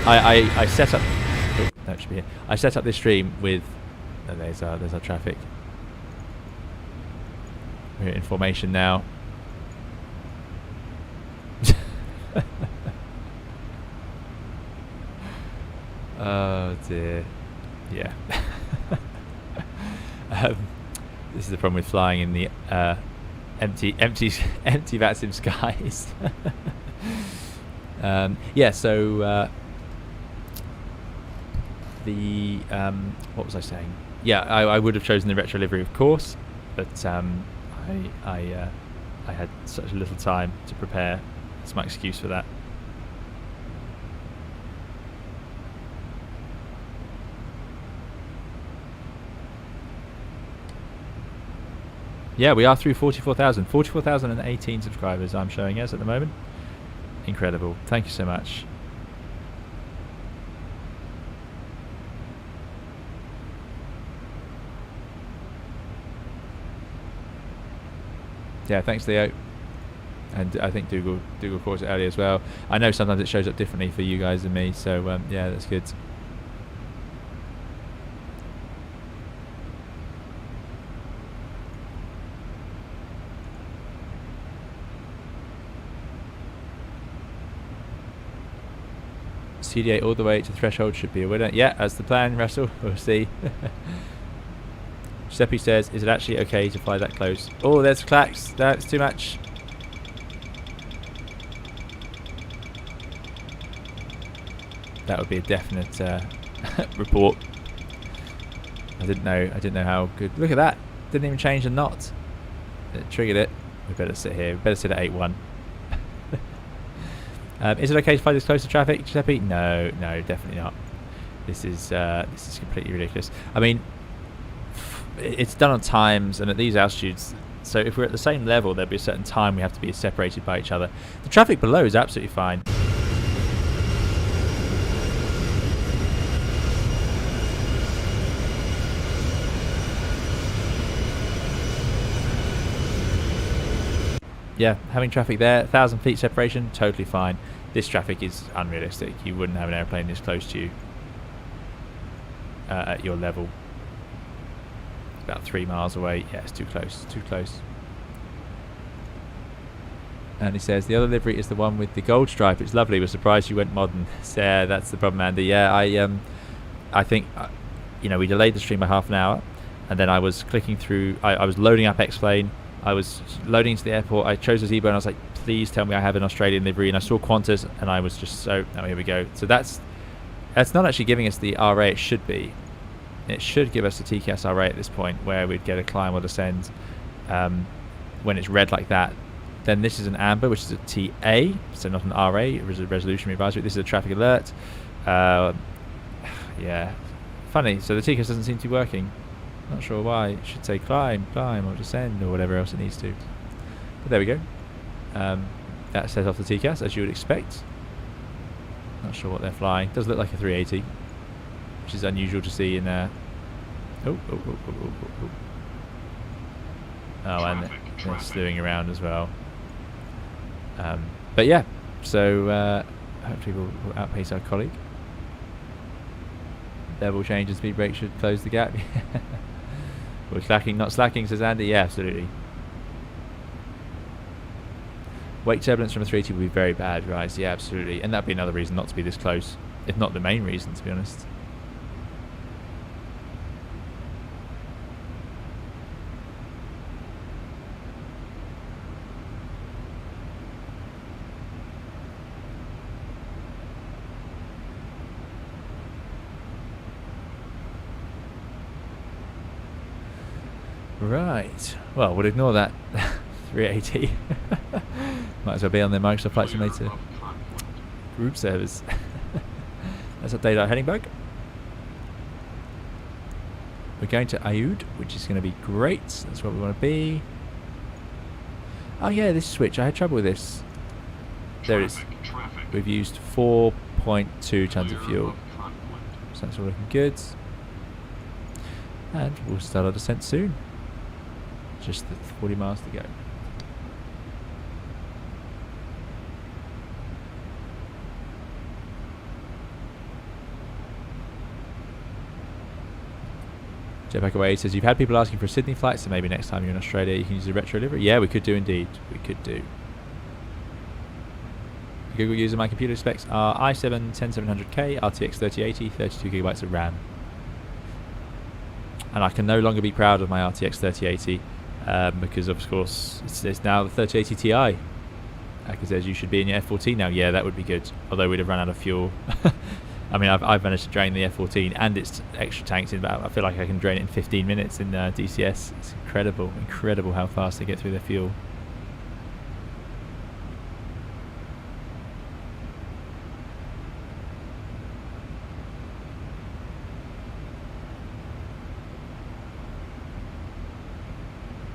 I set up... Oh, that should be here. I set up this stream with... Oh, there's our traffic. We're in formation now. Oh, dear. Yeah. This is the problem with flying in the empty vacuum skies. Yeah, so the what was I saying? Yeah, I would have chosen the retro livery, of course, but I had such little time to prepare. That's my excuse for that. Yeah, we are through 44,000. 44,018 subscribers I'm showing us at the moment. Incredible. Thank you so much. Yeah, thanks, Leo. And I think Dougal caught it earlier as well. I know sometimes it shows up differently for you guys and me, so yeah, that's good. CDA all the way to threshold should be a winner. Yeah, that's the plan, Russell. We'll see. Giuseppe says, is it actually okay to fly that close? Oh, there's clacks. That's too much. That would be a definite report. I didn't know how good. Look at that. Didn't even change the knot. It triggered it. We better sit here. We better sit at 8-1. Is it okay to fly this close to traffic, Giuseppe? No, definitely not. This is completely ridiculous. I mean, it's done on times and at these altitudes. So if we're at the same level, there'll be a certain time we have to be separated by each other. The traffic below is absolutely fine. Yeah, having traffic there, 1,000 feet separation, totally fine. This traffic is unrealistic. You wouldn't have an airplane this close to you at your level. It's about 3 miles away. Yeah, it's too close, too close. And he says, the other livery is the one with the gold stripe. It's lovely. We're surprised you went modern. So, yeah, that's the problem, Andy. Yeah, I think, you know, we delayed the stream by half an hour. And then I was clicking through, I was loading up X-Plane. I was loading into the airport. I chose a Zibo and I was like, please tell me I have an Australian livery. And I saw Qantas and I was just so, oh, here we go. So that's not actually giving us the RA it should be. It should give us a TCAS RA at this point where we'd get a climb or descend when it's red like that. Then this is an amber, which is a TA, so not an RA. It was a resolution advisory. This is a traffic alert. Yeah, funny. So the TCAS doesn't seem to be working. Not sure why. It should say climb or descend or whatever else it needs to. But there we go. That sets off the TCAS as you would expect. Not sure what they're flying. Does look like a 380, which is unusual to see in oh, and they're slewing around as well. But yeah, so hopefully we'll outpace our colleague. Level change and speed brake should close the gap. We're slacking, not slacking, says Andy. Yeah, absolutely. Wake turbulence from a 380 would be very bad, right? Yeah, absolutely. And that'd be another reason not to be this close, if not the main reason, to be honest. Right. Well, we'll ignore that 380. Might as well be on the Microsoft Flight Simulator group servers. Let's update our heading bug. We're going to Ayers, which is going to be great. That's where we want to be. Oh yeah, this switch. I had trouble with this. There it is. We've used 4.2 tons of fuel. So that's all looking good. And we'll start our descent soon. Just the 40 miles to go. Jetpack Away says, you've had people asking for a Sydney flight, so maybe next time you're in Australia you can use a retro livery. Yeah, we could do indeed. We could do. Google user, my computer specs are i7 10700K, RTX 3080, 32 gigabytes of RAM. And I can no longer be proud of my RTX 3080 because, of course, it's now the 3080 Ti. Because says you should be in your F14 now. Yeah, that would be good. Although we'd have run out of fuel. I mean, I've managed to drain the F14 and its extra tanks in about, I feel like I can drain it in 15 minutes in DCS. It's incredible how fast they get through their fuel.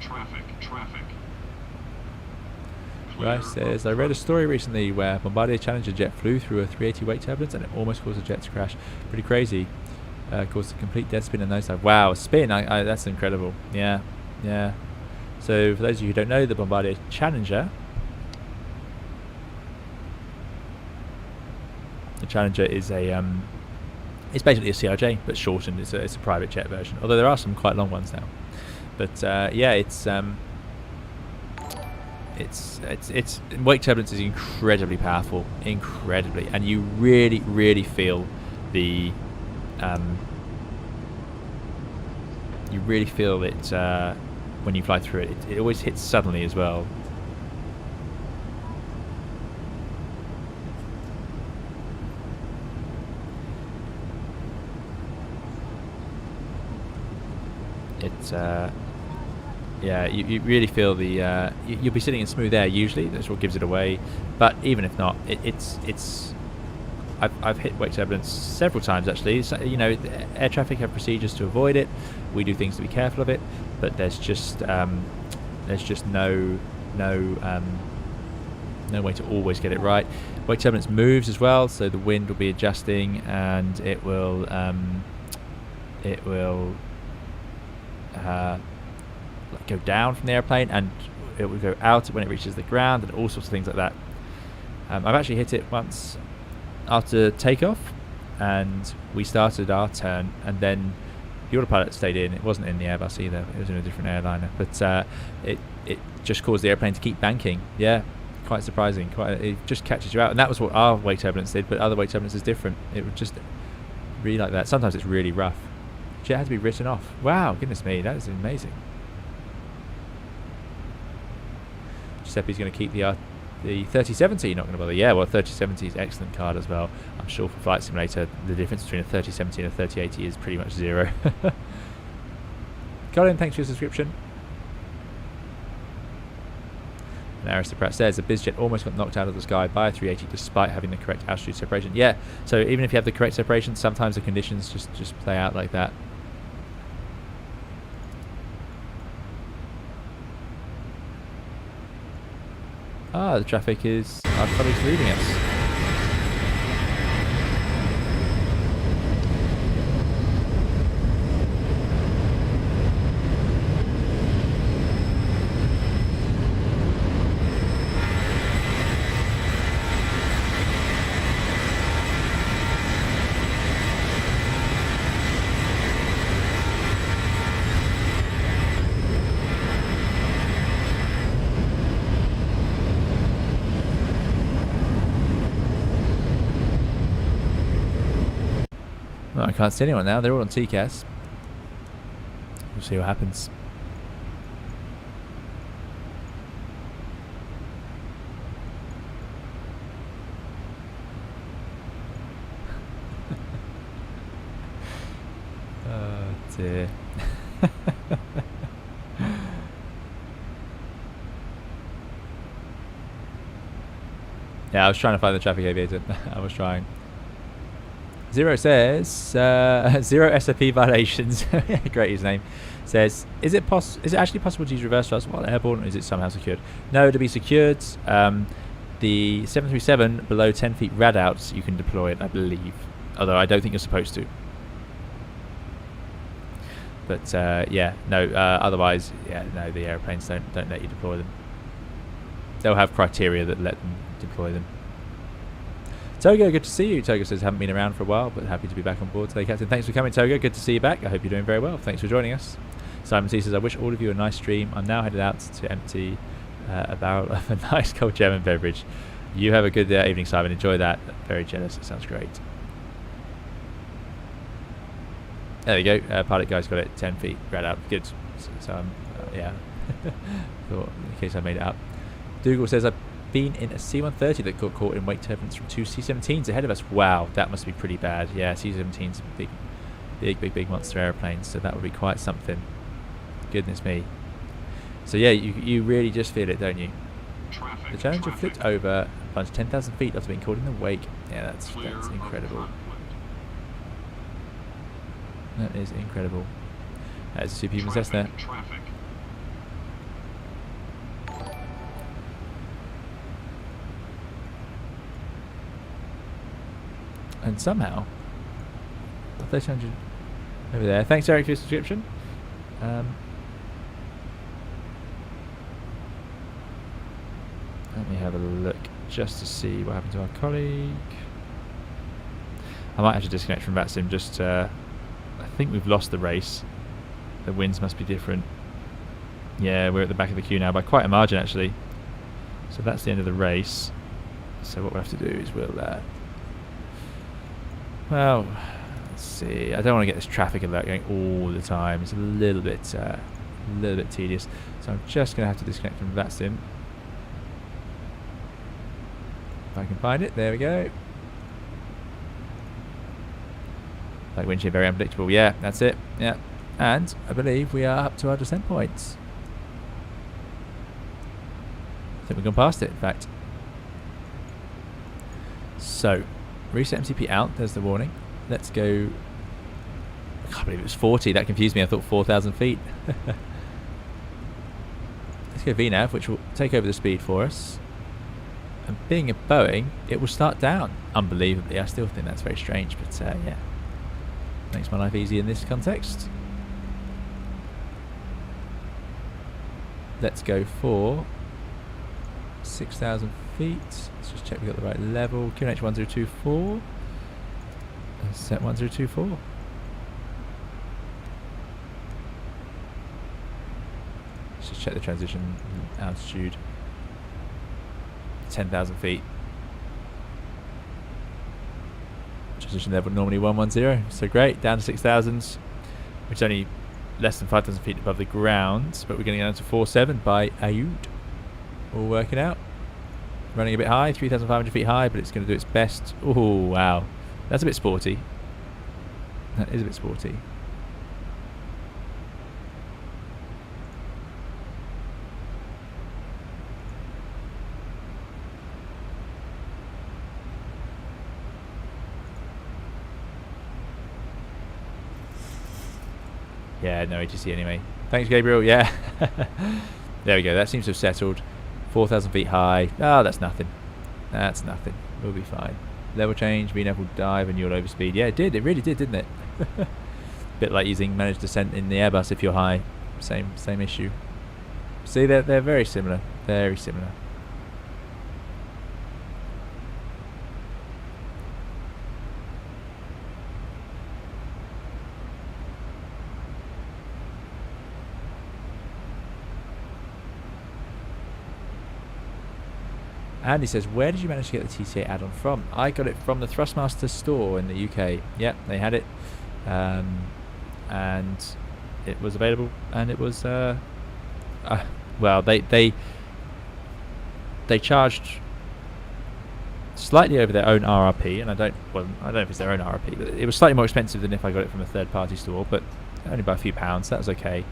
Traffic. Rice says, I read a story recently where Bombardier Challenger jet flew through a 380 wake turbulence and it almost caused a jet to crash. Pretty crazy. Caused a complete dead spin and nosedive. Wow, a spin! That's incredible. Yeah. So for those of you who don't know, the Bombardier Challenger, the Challenger is a it's basically a CRJ but shortened. It's a private jet version. Although there are some quite long ones now. But yeah, it's wake turbulence is incredibly powerful, and you really feel the you really feel it when you fly through it. It always hits suddenly as well. It's yeah, you really feel the you'll be sitting in smooth air usually. That's what gives it away. But even if not, it's I've hit wake turbulence several times actually. So, you know, air traffic have procedures to avoid it. We do things to be careful of it. But there's just no way to always get it right. Wake turbulence moves as well, so the wind will be adjusting and it will go down from the airplane and it will go out when it reaches the ground and all sorts of things like that. I've actually hit it once after takeoff and we started our turn and then the autopilot stayed in. It wasn't in the Airbus either, it was in a different airliner, but it just caused the airplane to keep banking. Yeah, quite surprising. It just catches you out, and that was what our wake turbulence did, but other wake turbulence is different. It would just really like that. Sometimes it's really rough. Jet had to be written off. Wow, goodness me, that is amazing. Giuseppe's going to keep the 3070, not going to bother. Yeah, well, 3070 is excellent card as well. I'm sure for Flight Simulator, the difference between a 3070 and a 3080 is pretty much zero. Colin, thanks for your subscription. And Aristocrat says, a bizjet almost got knocked out of the sky by a 380 despite having the correct altitude separation. Yeah, so even if you have the correct separation, sometimes the conditions just play out like that. Ah, the traffic is our colleagues leaving us. Well, I can't see anyone now. They're all on TCAS. We'll see what happens. Oh dear. Yeah, I was trying to find the traffic aviator. I was trying. Zero says, zero SOP violations. Great username. Says, is it actually possible to use reverse thrust while airborne, or is it somehow secured? No, to be secured, the 737 below 10 feet rad outs, you can deploy it, I believe. Although I don't think you're supposed to. But yeah, no. Otherwise, yeah, no. The airplanes don't let you deploy them. They'll have criteria that let them deploy them. Togo, good to see you. Togo says, haven't been around for a while, but happy to be back on board today, Captain. Thanks for coming, Togo. Good to see you back. I hope you're doing very well. Thanks for joining us. Simon C says, I wish all of you a nice stream. I'm now headed out to empty a barrel of a nice cold German beverage. You have a good evening, Simon. Enjoy that. Very jealous. It sounds great. There we go. Pilot guy's got it 10 feet right out. Good. So yeah. Thought in case I made it up. Dougal says, I've been in a C-130 that got caught in wake turbulence from 2 C-17s ahead of us. Wow, that must be pretty bad. Yeah, C-17's big monster airplanes, so that would be quite something. Goodness me. So yeah, you really just feel it, don't you? The Challenger flipped over and plunged 10,000 feet after being caught in the wake. Yeah, that's incredible. That is incredible. That is a superhuman Cessna. And somehow, 1300 over there. Thanks, Eric, for your subscription. Let me have a look just to see what happened to our colleague. I might have to disconnect from VATSIM. Just, I think we've lost the race. The winds must be different. Yeah, we're at the back of the queue now by quite a margin, actually. So that's the end of the race. So what we'll have to do is we'll. Well, let's see. I don't want to get this traffic alert going all the time. It's a little bit tedious. So I'm just going to have to disconnect from VATSIM. If I can find it, there we go. Like wind shear, very unpredictable. Yeah, that's it. Yeah, and I believe we are up to our descent points. I think we've gone past it, in fact. So. Reset MCP out, there's the warning. Let's go. I can't believe it was 40, that confused me. I thought 4,000 feet. Let's go VNAV, which will take over the speed for us. And being a Boeing, it will start down. Unbelievably, I still think that's very strange, but yeah. Makes my life easy in this context. Let's go for 6,000 feet. Let's just check we got the right level. QNH 1024. Set 1024. Let's just check the transition altitude. 10,000 feet. Transition level normally 110. So great, down to 6,000, which is only less than 5,000 feet above the ground. But we're getting down to 47 by Ayers. All working out. Running a bit high, 3,500 feet high, but it's going to do its best. Oh, wow. That's a bit sporty. That is a bit sporty. Yeah, no ATC anyway. Thanks, Gabriel. Yeah. There we go. That seems to have settled. 4,000 feet high. Oh, that's nothing. That's nothing. We'll be fine. Level change, VNAV will dive and you'll overspeed. Yeah, it did. It really did, didn't it? Bit like using managed descent in the Airbus if you're high. Same issue. See, they're very similar. Very similar. Andy says, where did you manage to get the TTA add-on from? I got it from the Thrustmaster store in the UK. Yep, they had it. And it was available, and it was well, they charged slightly over their own RRP, and I don't know if it's their own RRP, but it was slightly more expensive than if I got it from a third-party store, but only by a few pounds. That was okay.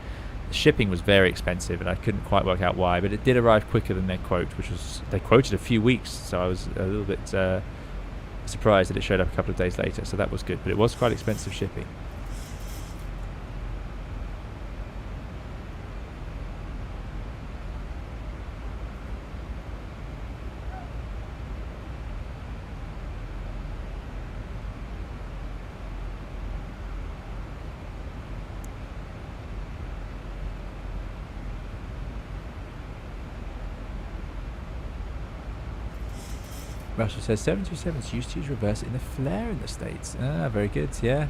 The shipping was very expensive, and I couldn't quite work out why, but it did arrive quicker than their quote, which was, they quoted a few weeks, so I was a little bit surprised that it showed up a couple of days later, so that was good, but it was quite expensive shipping. Russell says 737s used to use reverse in the flare in the States. Ah, very good, yeah.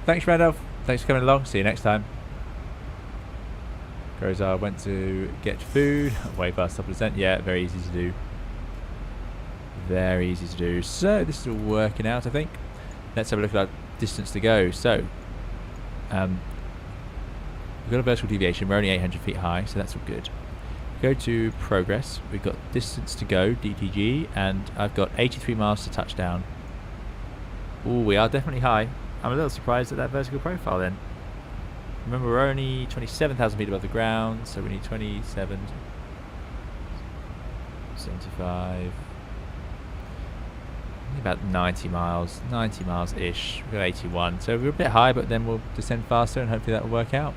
Thanks, Randolph. Thanks for coming along. See you next time. Grozar went to get food. Way past 100%. Yeah, very easy to do. Very easy to do. So, this is all working out, I think. Let's have a look at our distance to go. So, we've got a vertical deviation. We're only 800 feet high, so that's all good. Go to progress. We've got distance to go, DTG, and I've got 83 miles to touchdown. Ooh, we are definitely high. I'm a little surprised at that vertical profile then. Remember, we're only 27,000 feet above the ground, so we need 27, 75, about 90 miles-ish. We've got 81, so we're a bit high, but then we'll descend faster and hopefully that will work out.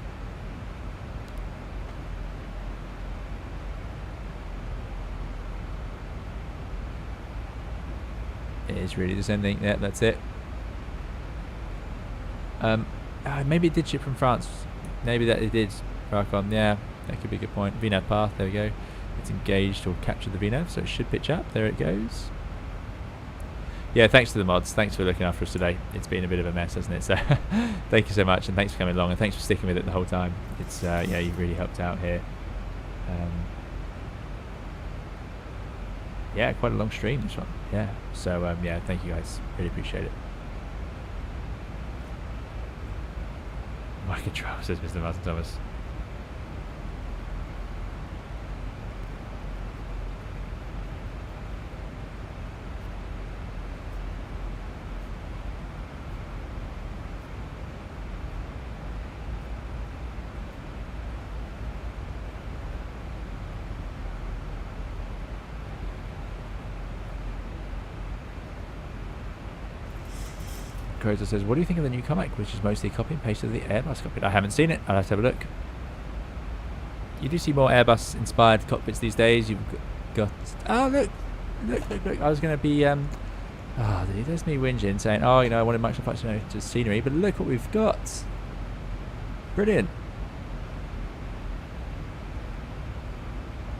It is really descending. Yeah, that's it. Maybe it did ship from France. Maybe that it did. Rarcon, yeah, that could be a good point. VNAV path, there we go. It's engaged or captured the VNAV, so it should pitch up. There it goes. Yeah, thanks to the mods. Thanks for looking after us today. It's been a bit of a mess, hasn't it? So thank you so much, and thanks for coming along, and thanks for sticking with it the whole time. It's yeah, you've really helped out here. Yeah, quite a long stream, this one. Yeah, so yeah, thank you guys. Really appreciate it. My control, says Mr. Martin Thomas. Crozer says, what do you think of the new comic, which is mostly copy and paste of the Airbus cockpit? I haven't seen it. I'll have to have a look. You do see more Airbus-inspired cockpits these days. You've got... Oh, look. I was going to be... Oh, there's me whinging, saying, oh, you know, I wanted much flight to scenery, but look what we've got. Brilliant.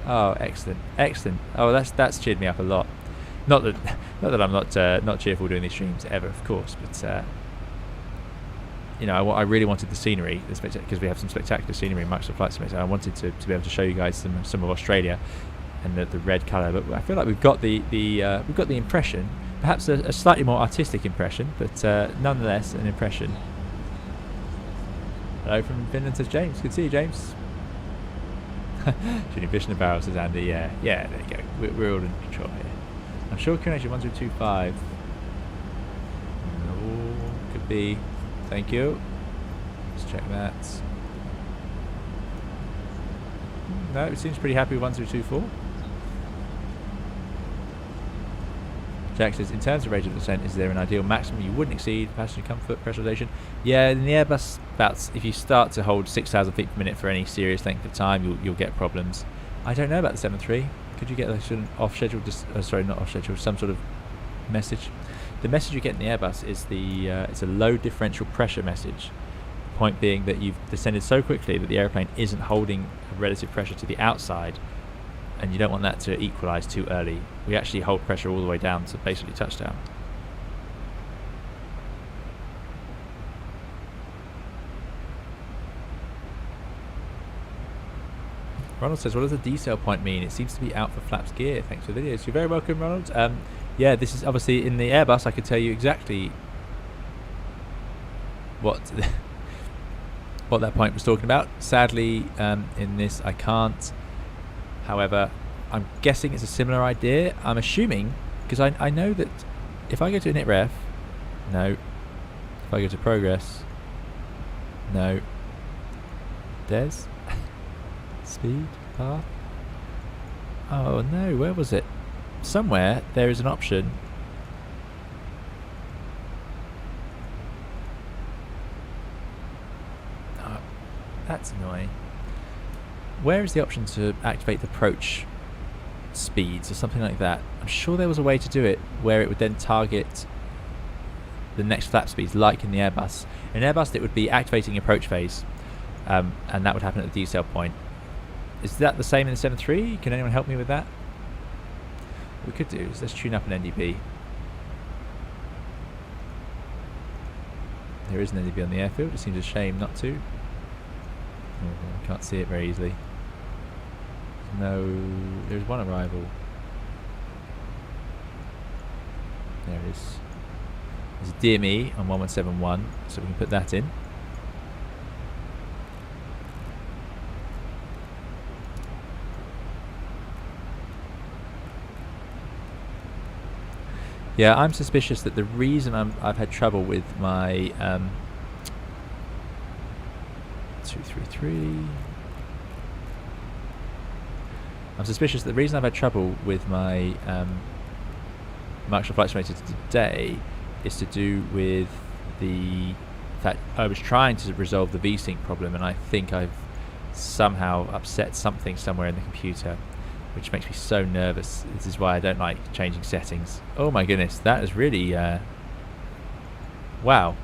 Oh, excellent. Excellent. Oh, that's cheered me up a lot. Not that I'm not cheerful doing these streams ever, of course, but you know, I really wanted the scenery, because we have some spectacular scenery in Microsoft Flight Simulator. I wanted to be able to show you guys some of Australia and the red colour, but I feel like we've got the impression, perhaps a slightly more artistic impression, but nonetheless an impression. Hello from Finland, says James. Good to see you, James. Shooting fish in the barrel, says Andy. Yeah, there you go. We're all in control here. I'm sure connection 1025. No, could be. Thank you. Let's check that. No, it seems pretty happy with 1024. Jack says, in terms of rate of descent, is there an ideal maximum you wouldn't exceed? Passenger comfort, pressurization? Yeah, in the Airbus, if you start to hold 6,000 feet per minute for any serious length of time, you'll get problems. I don't know about the 7.3. Could you get like an off-schedule, sorry, not off-schedule, some sort of message? The message you get in the Airbus is it's a low differential pressure message. The point being that you've descended so quickly that the airplane isn't holding a relative pressure to the outside, and you don't want that to equalise too early. We actually hold pressure all the way down to basically touchdown. Ronald says, what does the decel point mean? It seems to be out for flaps gear. Thanks for the videos. You're very welcome, Ronald. Yeah, this is obviously in the Airbus. I could tell you exactly what what that point was talking about. Sadly, in this I can't. However, I'm guessing it's a similar idea. I'm assuming, because I know that if I go to init-ref, no. If I go to progress, no. Des? Speed? Path? Oh no, where was it? Somewhere there is an option. Oh, that's annoying. Where is the option to activate the approach speeds or something like that? I'm sure there was a way to do it where it would then target the next flap speeds, like in the Airbus. In Airbus it would be activating approach phase, and that would happen at the decel point. Is that the same in the 7.3? Can anyone help me with that? What we could do is let's tune up an NDB. There is an NDB on the airfield. It seems a shame not to. Oh, I can't see it very easily. No, there's one arrival. There it is. There's a DME on 1171, so we can put that in. Yeah, I'm suspicious that the reason I've had trouble with my 233. I'm suspicious that the reason I've had trouble with my Microsoft Flight Simulator today is to do with the fact I was trying to resolve the VSync problem, and I think I've somehow upset something somewhere in the computer, which makes me so nervous. This is why I don't like changing settings. Oh my goodness, that is really wow.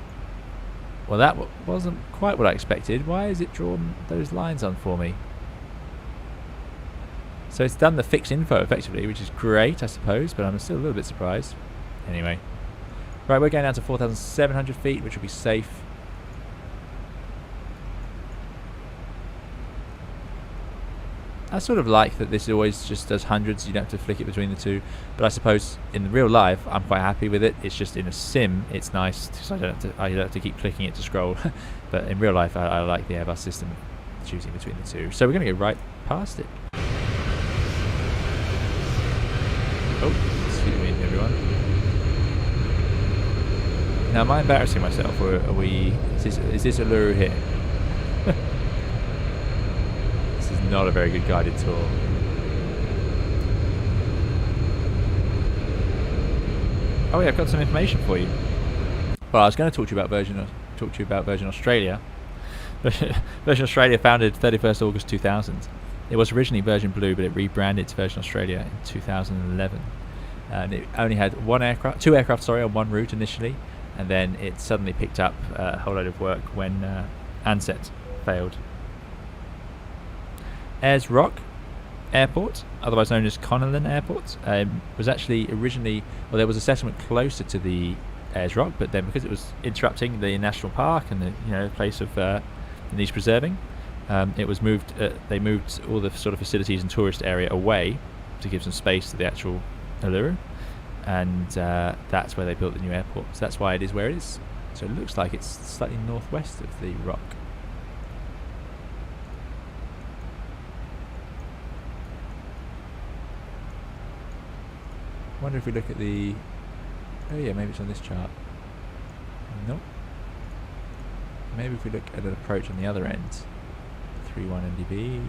Well, that wasn't quite what I expected. Why has it drawn those lines on for me? So it's done the fix info effectively, which is great, I suppose, but I'm still a little bit surprised. Anyway. Right, we're going down to 4,700 feet, which will be safe. I sort of like that this always just does hundreds. You don't have to flick it between the two. But I suppose in real life, I'm quite happy with it. It's just in a sim, it's nice because I don't have to keep clicking it to scroll. But in real life, I like the Airbus system, choosing between the two. So we're going to go right past it. Oh, excuse me, everyone. Now, am I embarrassing myself, or are we? Is this Uluru here? This is not a very good guided tour. Oh yeah, I've got some information for you. Well, I was going to talk to you about Virgin Australia. Virgin Australia founded 31st August 2000. It was originally Virgin Blue, but it rebranded to Virgin Australia in 2011. And it only had two aircraft on one route initially, and then it suddenly picked up a whole load of work when Ansett failed. Ayers Rock Airport, otherwise known as Conlon Airport, was actually originally, well, there was a settlement closer to the Ayers Rock, but then because it was interrupting the national park and the place of needs preserving, it was moved. They moved all the sort of facilities and tourist area away to give some space to the actual Uluru, and that's where they built the new airport. So that's why it is where it is. So it looks like it's slightly northwest of the rock. I wonder if we look at the... Oh yeah, maybe it's on this chart. Nope. Maybe if we look at an approach on the other end. 3.1 NDB.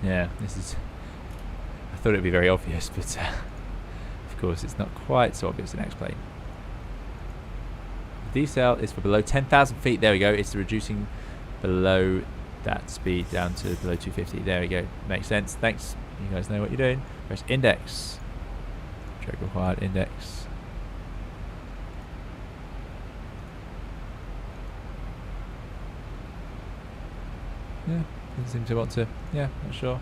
Yeah, this is... I thought it would be very obvious, but of course it's not quite so obvious in X-Plane. The decel is for below 10,000 feet. There we go. It's reducing below that speed down to below 250. There we go. Makes sense. Thanks. You guys know what you're doing. Press index. Check required index. Yeah, doesn't seem to want to. Yeah, not sure.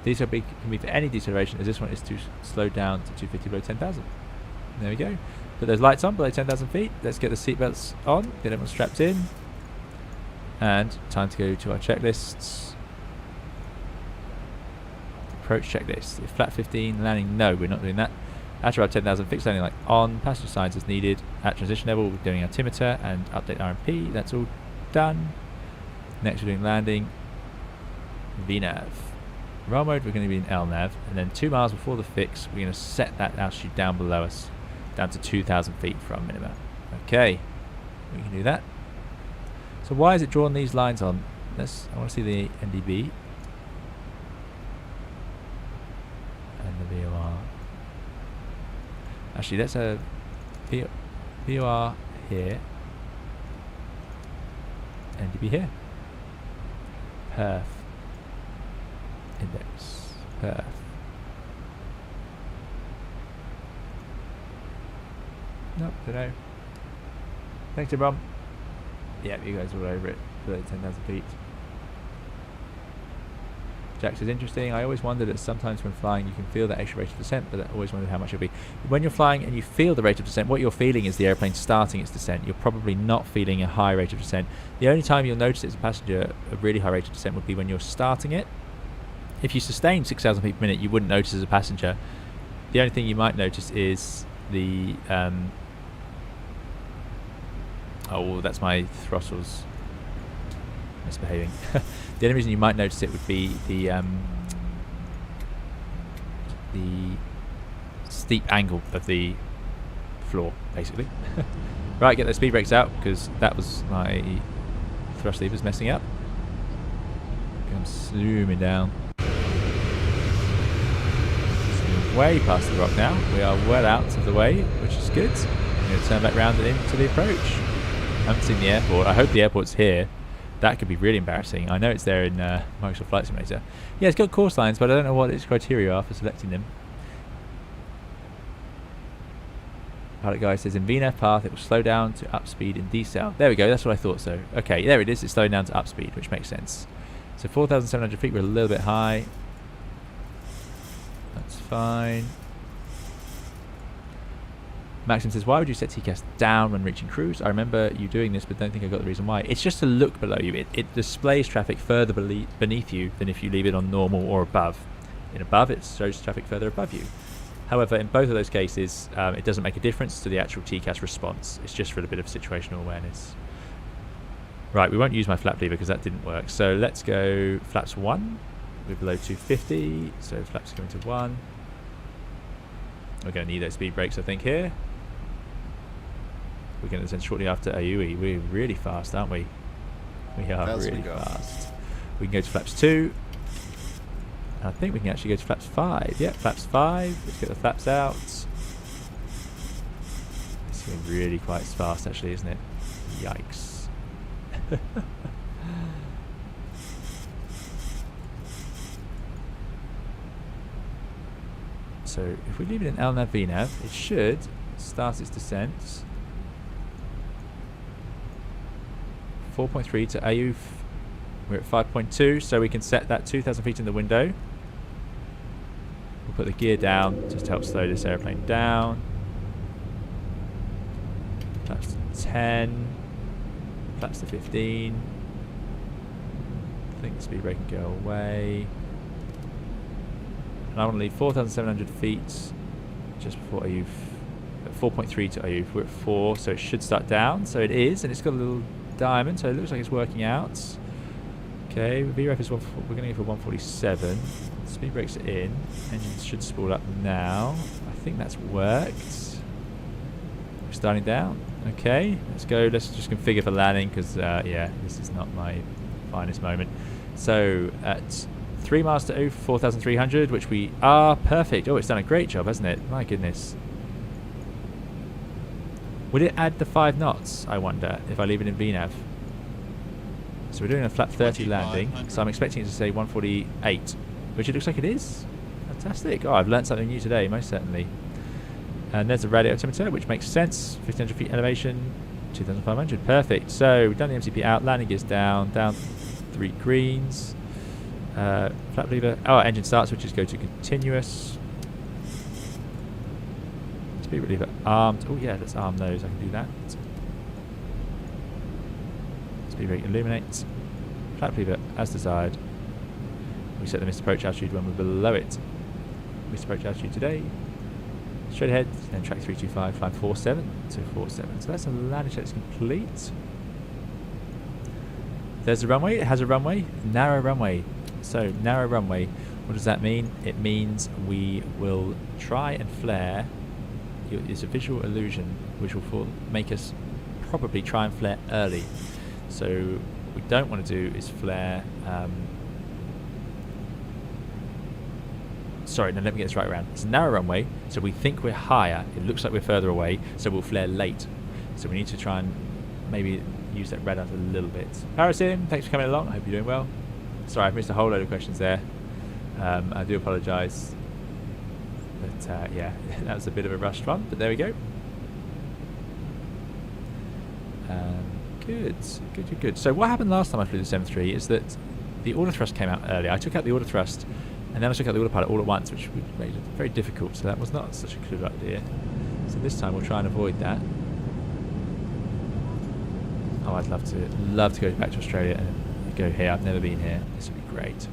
Decel can be for any deceleration, as this one is to slow down to 250 below 10,000. There we go. Put those lights on below 10,000 feet. Let's get the seatbelts on. Get everyone strapped in. And time to go to our checklists. Approach checklist. If flat 15 landing, no, we're not doing that. At about 10,000, fixed landing light on. Passenger signs as needed. At transition level, we're doing altimeter and update RMP. That's all done. Next, we're doing landing. VNAV. Roll mode, we're going to be in LNAV. And then 2 miles before the fix, we're going to set that altitude down below us, down to 2,000 feet from minima. Okay, we can do that. So why is it drawing these lines on? I want to see the NDB. And the VOR. Actually, that's a VOR here. NDB here. Perth. Index. Perth. Nope, don't know. Thanks, Rob. Yeah, you guys are all over it for 10,000 feet. Jack says, interesting. I always wondered that sometimes when flying you can feel that extra rate of descent, but I always wondered how much it'll be. When you're flying and you feel the rate of descent, what you're feeling is the airplane starting its descent. You're probably not feeling a high rate of descent. The only time you'll notice it as a passenger, a really high rate of descent, would be when you're starting it. If you sustain 6,000 feet per minute, you wouldn't notice as a passenger. The only thing you might notice is the... oh, that's my throttles misbehaving. The only reason you might notice it would be the steep angle of the floor, basically. Right, get those speed brakes out because that was my thrust levers messing up. I'm zooming down. Zooming way past the rock now. We are well out of the way, which is good. I'm going to turn back round and into the approach. I haven't seen the airport. I hope the airport's here. That could be really embarrassing. I know it's there in Microsoft Flight Simulator. Yeah, it's got course lines, but I don't know what its criteria are for selecting them. Pilot guy says in VNAV path it will slow down to up speed in decel. There we go, that's what I thought so. Okay, there it is, it's slowing down to up speed, which makes sense. So 4,700 feet, we're a little bit high. That's fine. Maxim says, why would you set TCAS down when reaching cruise? I remember you doing this, but don't think I got the reason why. It's just to look below you. It displays traffic further beneath you than if you leave it on normal or above. In above, it shows traffic further above you. However, in both of those cases, it doesn't make a difference to the actual TCAS response. It's just for a bit of situational awareness. Right, we won't use my flap lever because that didn't work. So let's go flaps 1. We're below 250, so flaps going to 1. We're going to need those speed brakes, I think, here. We're going to descend shortly after AUE. We're really fast, aren't we? We are really fast. We can go to flaps 2. I think we can actually go to flaps 5. Yep, flaps 5. Let's get the flaps out. It's going really quite fast, actually, isn't it? Yikes. So if we leave it in LNAV VNAV, it should start its descent. 4.3 to AU. We're at 5.2, so we can set that 2,000 feet in the window. We'll put the gear down just to help slow this airplane down. Flaps to 10. Flaps to 15. I think the speed brake can go away. And I want to leave 4,700 feet just before AU. At 4.3 to AU. We're at 4, so it should start down. So it is, and it's got a little diamond, so it looks like it's working out. Okay, VREF is we're going to go for 147. Speed brakes are in. Engines should spool up now. I think that's worked. We're starting down. Okay, let's go. Let's just configure for landing because, yeah, this is not my finest moment. So at 3 miles to O, 4,300, which we are perfect. Oh, it's done a great job, hasn't it? My goodness. Would it add the 5 knots, I wonder, if I leave it in VNAV? So we're doing a flat 30 landing, so I'm expecting it to say 148, which it looks like it is. Fantastic. Oh, I've learned something new today, most certainly. And there's the radio altimeter, which makes sense. 1,500 feet elevation, 2,500. Perfect. So we've done the MCP out, landing gears down 3 greens. Flap lever. Oh, engine start switches go to continuous. Speed reliever armed. Oh yeah, let's arm those. I can do that. Speed brake illuminates. Flat lever as desired. We set the missed approach altitude when we're below it. Missed approach altitude today. Straight ahead, then track 325, climb 47 to 47. So that's a landing check complete. There's a runway. It has a runway. Narrow runway. So narrow runway. What does that mean? It means we will try and flare. It's a visual illusion which will make us probably try and flare early. So what we don't want to do is flare. Sorry, no, let me get this right around. It's a narrow runway, so we think we're higher. It looks like we're further away, so we'll flare late. So we need to try and maybe use that red out a little bit. Parasim, thanks for coming along. I hope you're doing well. Sorry, I've missed a whole load of questions there. I do apologise. But yeah, that was a bit of a rushed one, but there we go. Good. So what happened last time I flew the 73 is that the autothrust came out early. I took out the autothrust, and then I took out the autopilot all at once, which made it very difficult. So that was not such a good idea. So this time we'll try and avoid that. Oh, I'd love to go back to Australia and go here. I've never been here. This would be great.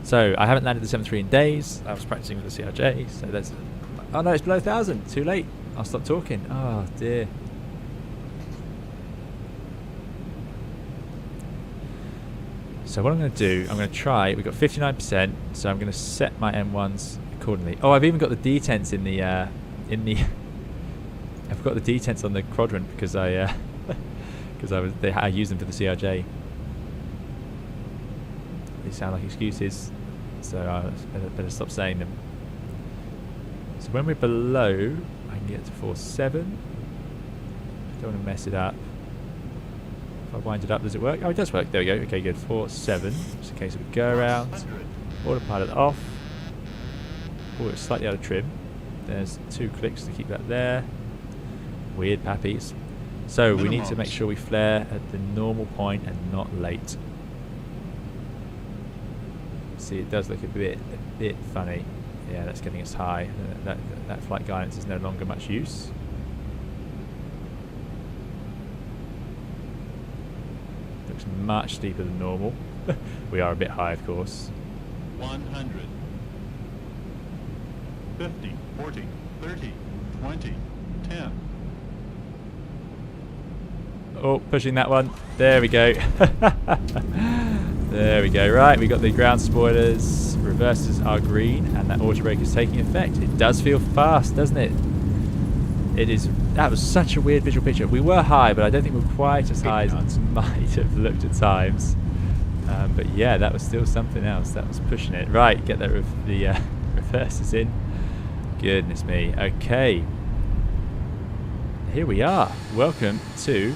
So I haven't landed the 73 in days. I was practicing with the CRJ. So that's. Oh no, it's below 1,000. Too late. I'll stop talking. Oh dear. So what I'm going to do, I'm going to try. We've got 59%, so I'm going to set my M1s accordingly. Oh, I've even got the detents in the. I've got the detents on the quadrant because I used them for the CRJ. They sound like excuses, so I better stop saying them. So when we're below, I can get to 47. Don't want to mess it up. If I wind it up, does it work? Oh, it does work. There we go. Okay, good. 47. Just in case we go around. Autopilot off. Oh, it's slightly out of trim. There's 2 clicks to keep that there. Weird pappies. So we need to make sure we flare at the normal point and not late. See, it does look a bit funny. Yeah, that's getting us high. That flight guidance is no longer much use. Looks much steeper than normal. We are a bit high, of course. 100. 50, 40, 30, 20, 10. Oh, pushing that one. There we go. There we go. Right, we got the ground spoilers. Reverses are green, and that auto brake is taking effect. It does feel fast, doesn't it? It is. That was such a weird visual picture. We were high, but I don't think we were quite as high as it might have looked at times. But yeah, that was still something else. That was pushing it. Right, get the reverses in. Goodness me. Okay. Here we are. Welcome to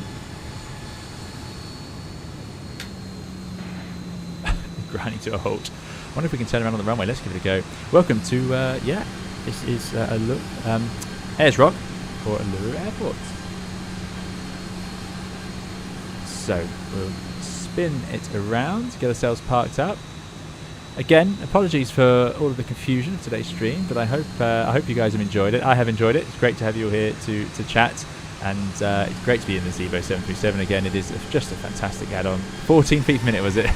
grinding to a halt. I wonder if we can turn around on the runway. Let's give it a go. Welcome to yeah, this is Ayers Rock or Uluru Airport. So we'll spin it around, get ourselves parked up. Again, apologies for all of the confusion of today's stream, but I hope you guys have enjoyed it. I have enjoyed it. It's great to have you all here to chat, and it's great to be in the Zibo 737 again. It is just a fantastic add-on. 14 feet per minute, was it?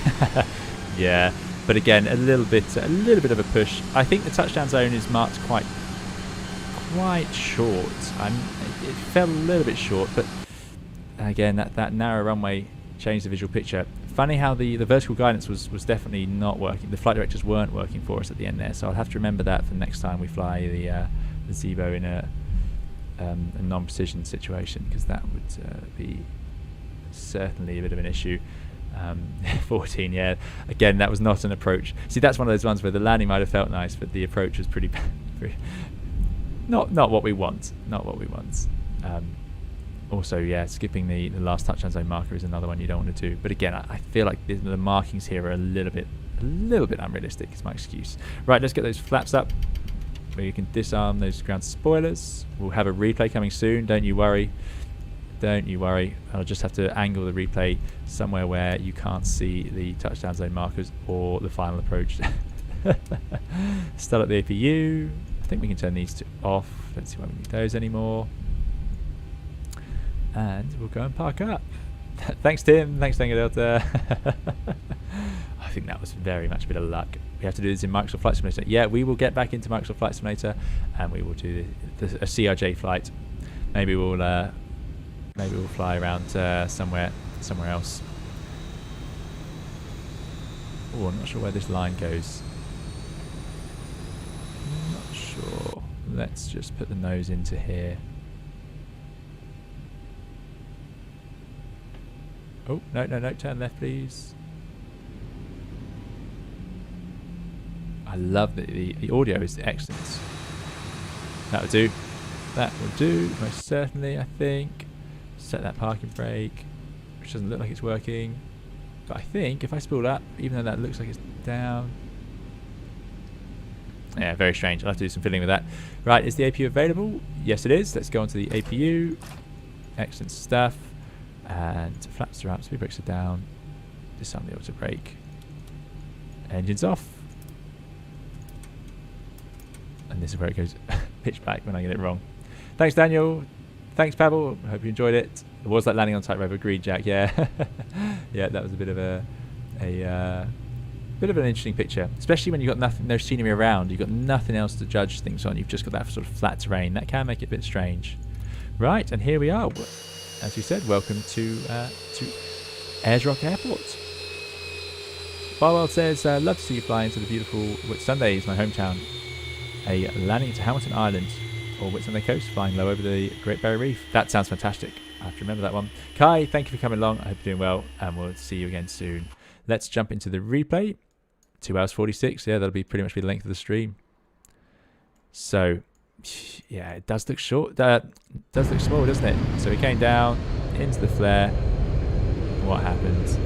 Yeah, but again, a little bit of a push. I think the touchdown zone is marked quite short. It felt a little bit short, but again, that narrow runway changed the visual picture. Funny how the vertical guidance was definitely not working. The flight directors weren't working for us at the end there, so I'll have to remember that for the next time we fly the Zibo in a non-precision situation, because that would be certainly a bit of an issue. 14, yeah. Again, that was not an approach. See, that's one of those ones where the landing might have felt nice, but the approach was pretty not what we want. Not what we want. Also, yeah, skipping the last touchdown zone marker is another one you don't want to do. But again, I feel like the markings here are a little bit unrealistic. Is my excuse. Right, let's get those flaps up, where you can disarm those ground spoilers. We'll have a replay coming soon. Don't you worry. Don't you worry. I'll just have to angle the replay somewhere where you can't see the touchdown zone markers or the final approach. Start up the APU. I think we can turn these two off. Don't see why we need those anymore. and we'll go and park up. Thanks, Tim. Thanks, Tango Delta. I think that was very much a bit of luck. We have to do this in Microsoft Flight Simulator. Yeah, we will get back into Microsoft Flight Simulator, and we will do a CRJ flight. Maybe we'll fly around somewhere else. Oh, I'm not sure where this line goes. I'm not sure. Let's just put the nose into here. Oh, no, turn left, please. I love the audio is excellent. That will do. That will do, most certainly, I think. Set that parking brake, which doesn't look like it's working. But I think if I spool up, even though that looks like it's down. Yeah, very strange. I'll have to do some fiddling with that. Right, is the APU available? Yes, it is. Let's go on to the APU. Excellent stuff. And flaps are up, speed brakes are down. Disarm the auto brake. Engines off. And this is where it goes pitch back when I get it wrong. Thanks, Daniel. Thanks, Pavel. I hope you enjoyed it. It was like landing on tightrope. Agreed, Jack. Yeah, yeah, that was a bit of bit of an interesting picture, especially when you've got nothing, no scenery around. You've got nothing else to judge things on. You've just got that sort of flat terrain. That can make it a bit strange. Right, and here we are. As you said, welcome to Ayers Rock Airport. Barwell says, love to see you fly into the beautiful Whitsunday is my hometown. A landing to Hamilton Island or Whitsunday Coast, flying low over the Great Barrier Reef. That sounds fantastic. I have to remember that one. Kai, thank you for coming along. I hope you're doing well, and we'll see you again soon. Let's jump into the replay. 2 hours 46. Yeah, that'll be pretty much be the length of the stream. So, yeah, it does look short. Does look small, doesn't it? So we came down into the flare. What happened?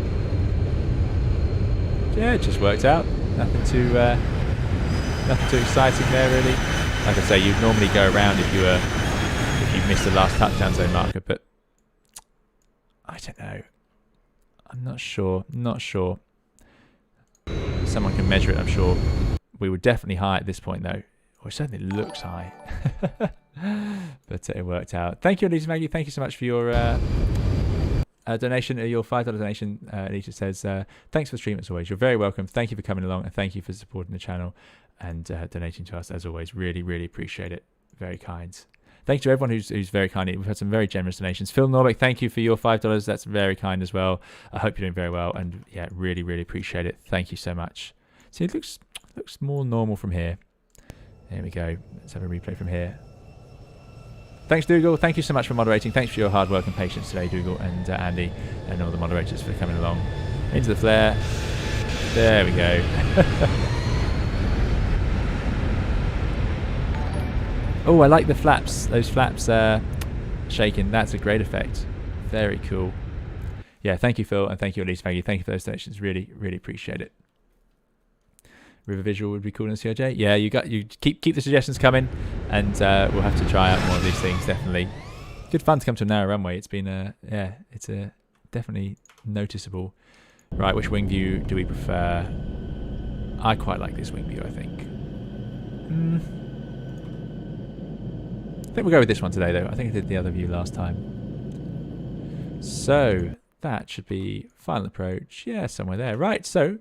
Yeah, it just worked out. Nothing too exciting there, really. Like I say, you'd normally go around if you missed the last touchdown zone marker, but I don't know. I'm not sure. Not sure. Someone can measure it, I'm sure. We were definitely high at this point, though. Or it certainly looks high. But it worked out. Thank you, Elisa Maggie. Thank you so much for your donation, your $5 donation. Elisa says, thanks for the stream as always. You're very welcome. Thank you for coming along, and thank you for supporting the channel and donating to us as always. Really, really appreciate it. Very kind. Thank you to everyone who's very kind. We've had some very generous donations. Phil Norbeck, thank you for your $5. That's very kind as well. I hope you're doing very well, and yeah, really, really appreciate it. Thank you so much. See, it looks more normal from here. There we go. Let's have a replay from here. Thanks, Dougal. Thank you so much for moderating. Thanks for your hard work and patience today, Dougal and Andy and all the moderators for coming along. Into the flare. There we go. Oh, I like the flaps. Those flaps shaking. That's a great effect. Very cool. Yeah, thank you, Phil, and thank you, Elise Maggie. Thank you for those donations. Really, really appreciate it. River Visual would be cool in CRJ. Yeah, you keep the suggestions coming, and we'll have to try out more of these things. Definitely, good fun to come to a narrow runway. It's been it's definitely noticeable. Right, which wing view do we prefer? I quite like this wing view. I think. I think we'll go with this one today, though. I think I did the other view last time. So that should be final approach. Yeah, somewhere there. Right. So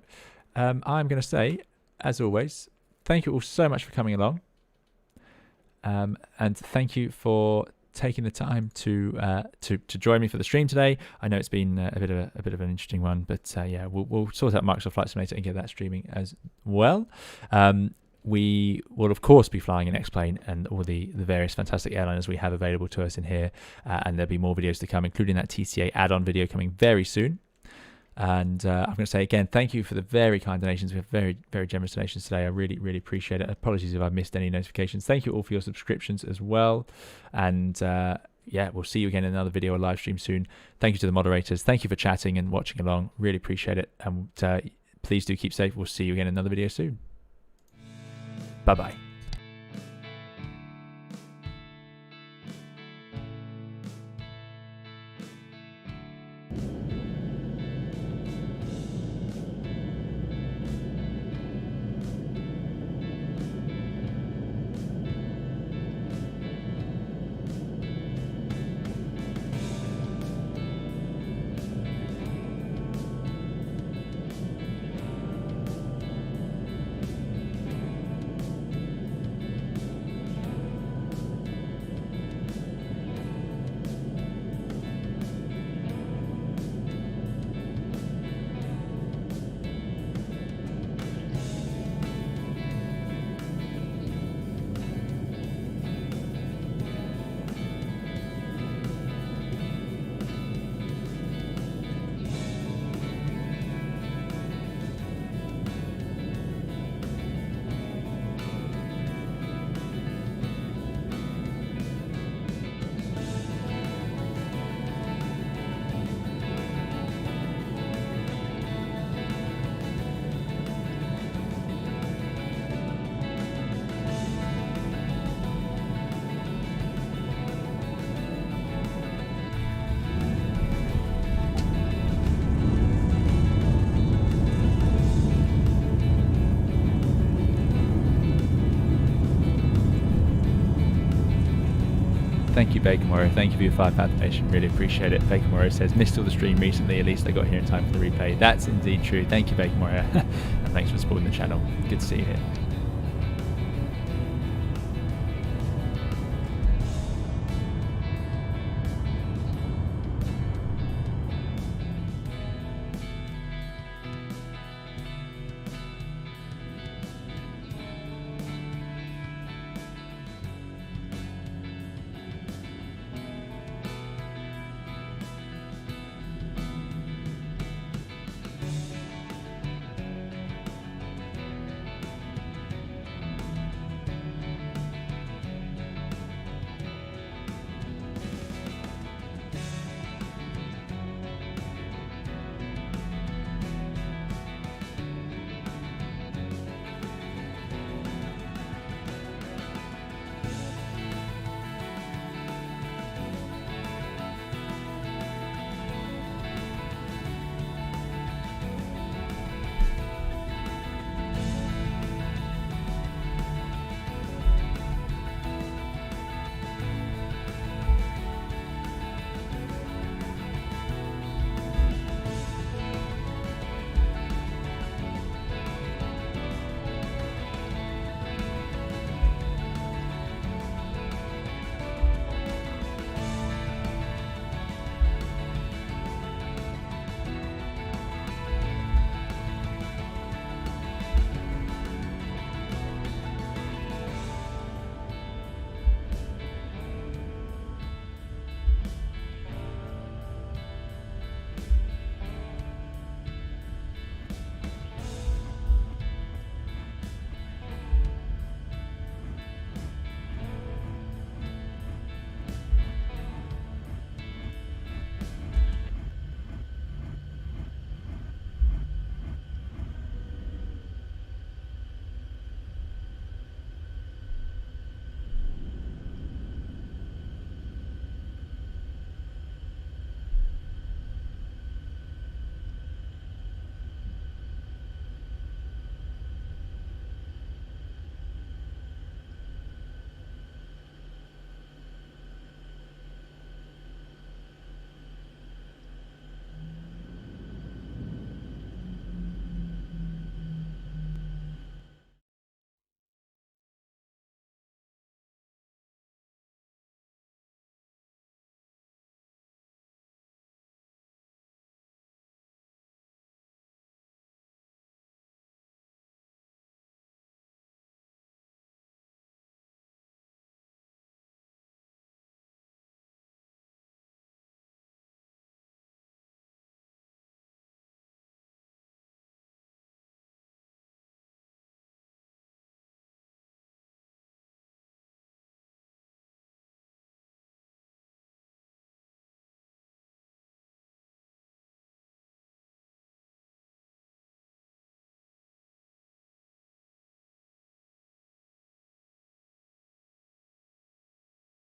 I'm going to say, as always, thank you all so much for coming along, and thank you for taking the time to join me for the stream today. I know it's been a bit of an interesting one, but yeah, we'll sort out Microsoft Flight Simulator and get that streaming as well. We will of course be flying an X-Plane and all the various fantastic airliners we have available to us in here, and there'll be more videos to come, including that TCA add-on video coming very soon. And I'm going to say again, thank you for the very kind donations. We have very, very generous donations today. I really, really appreciate it. Apologies if I've missed any notifications. Thank you all for your subscriptions as well. And yeah, we'll see you again in another video or live stream soon. Thank you to the moderators. Thank you for chatting and watching along. Really appreciate it. And please do keep safe. We'll see you again in another video soon. Bye-bye. Thank you, Bacon Warrior. Thank you for your £5 donation. Really appreciate it. Bacon Warrior says, missed all the stream recently. At least I got here in time for the replay. That's indeed true. Thank you, Bacon Warrior. And thanks for supporting the channel. Good to see you here.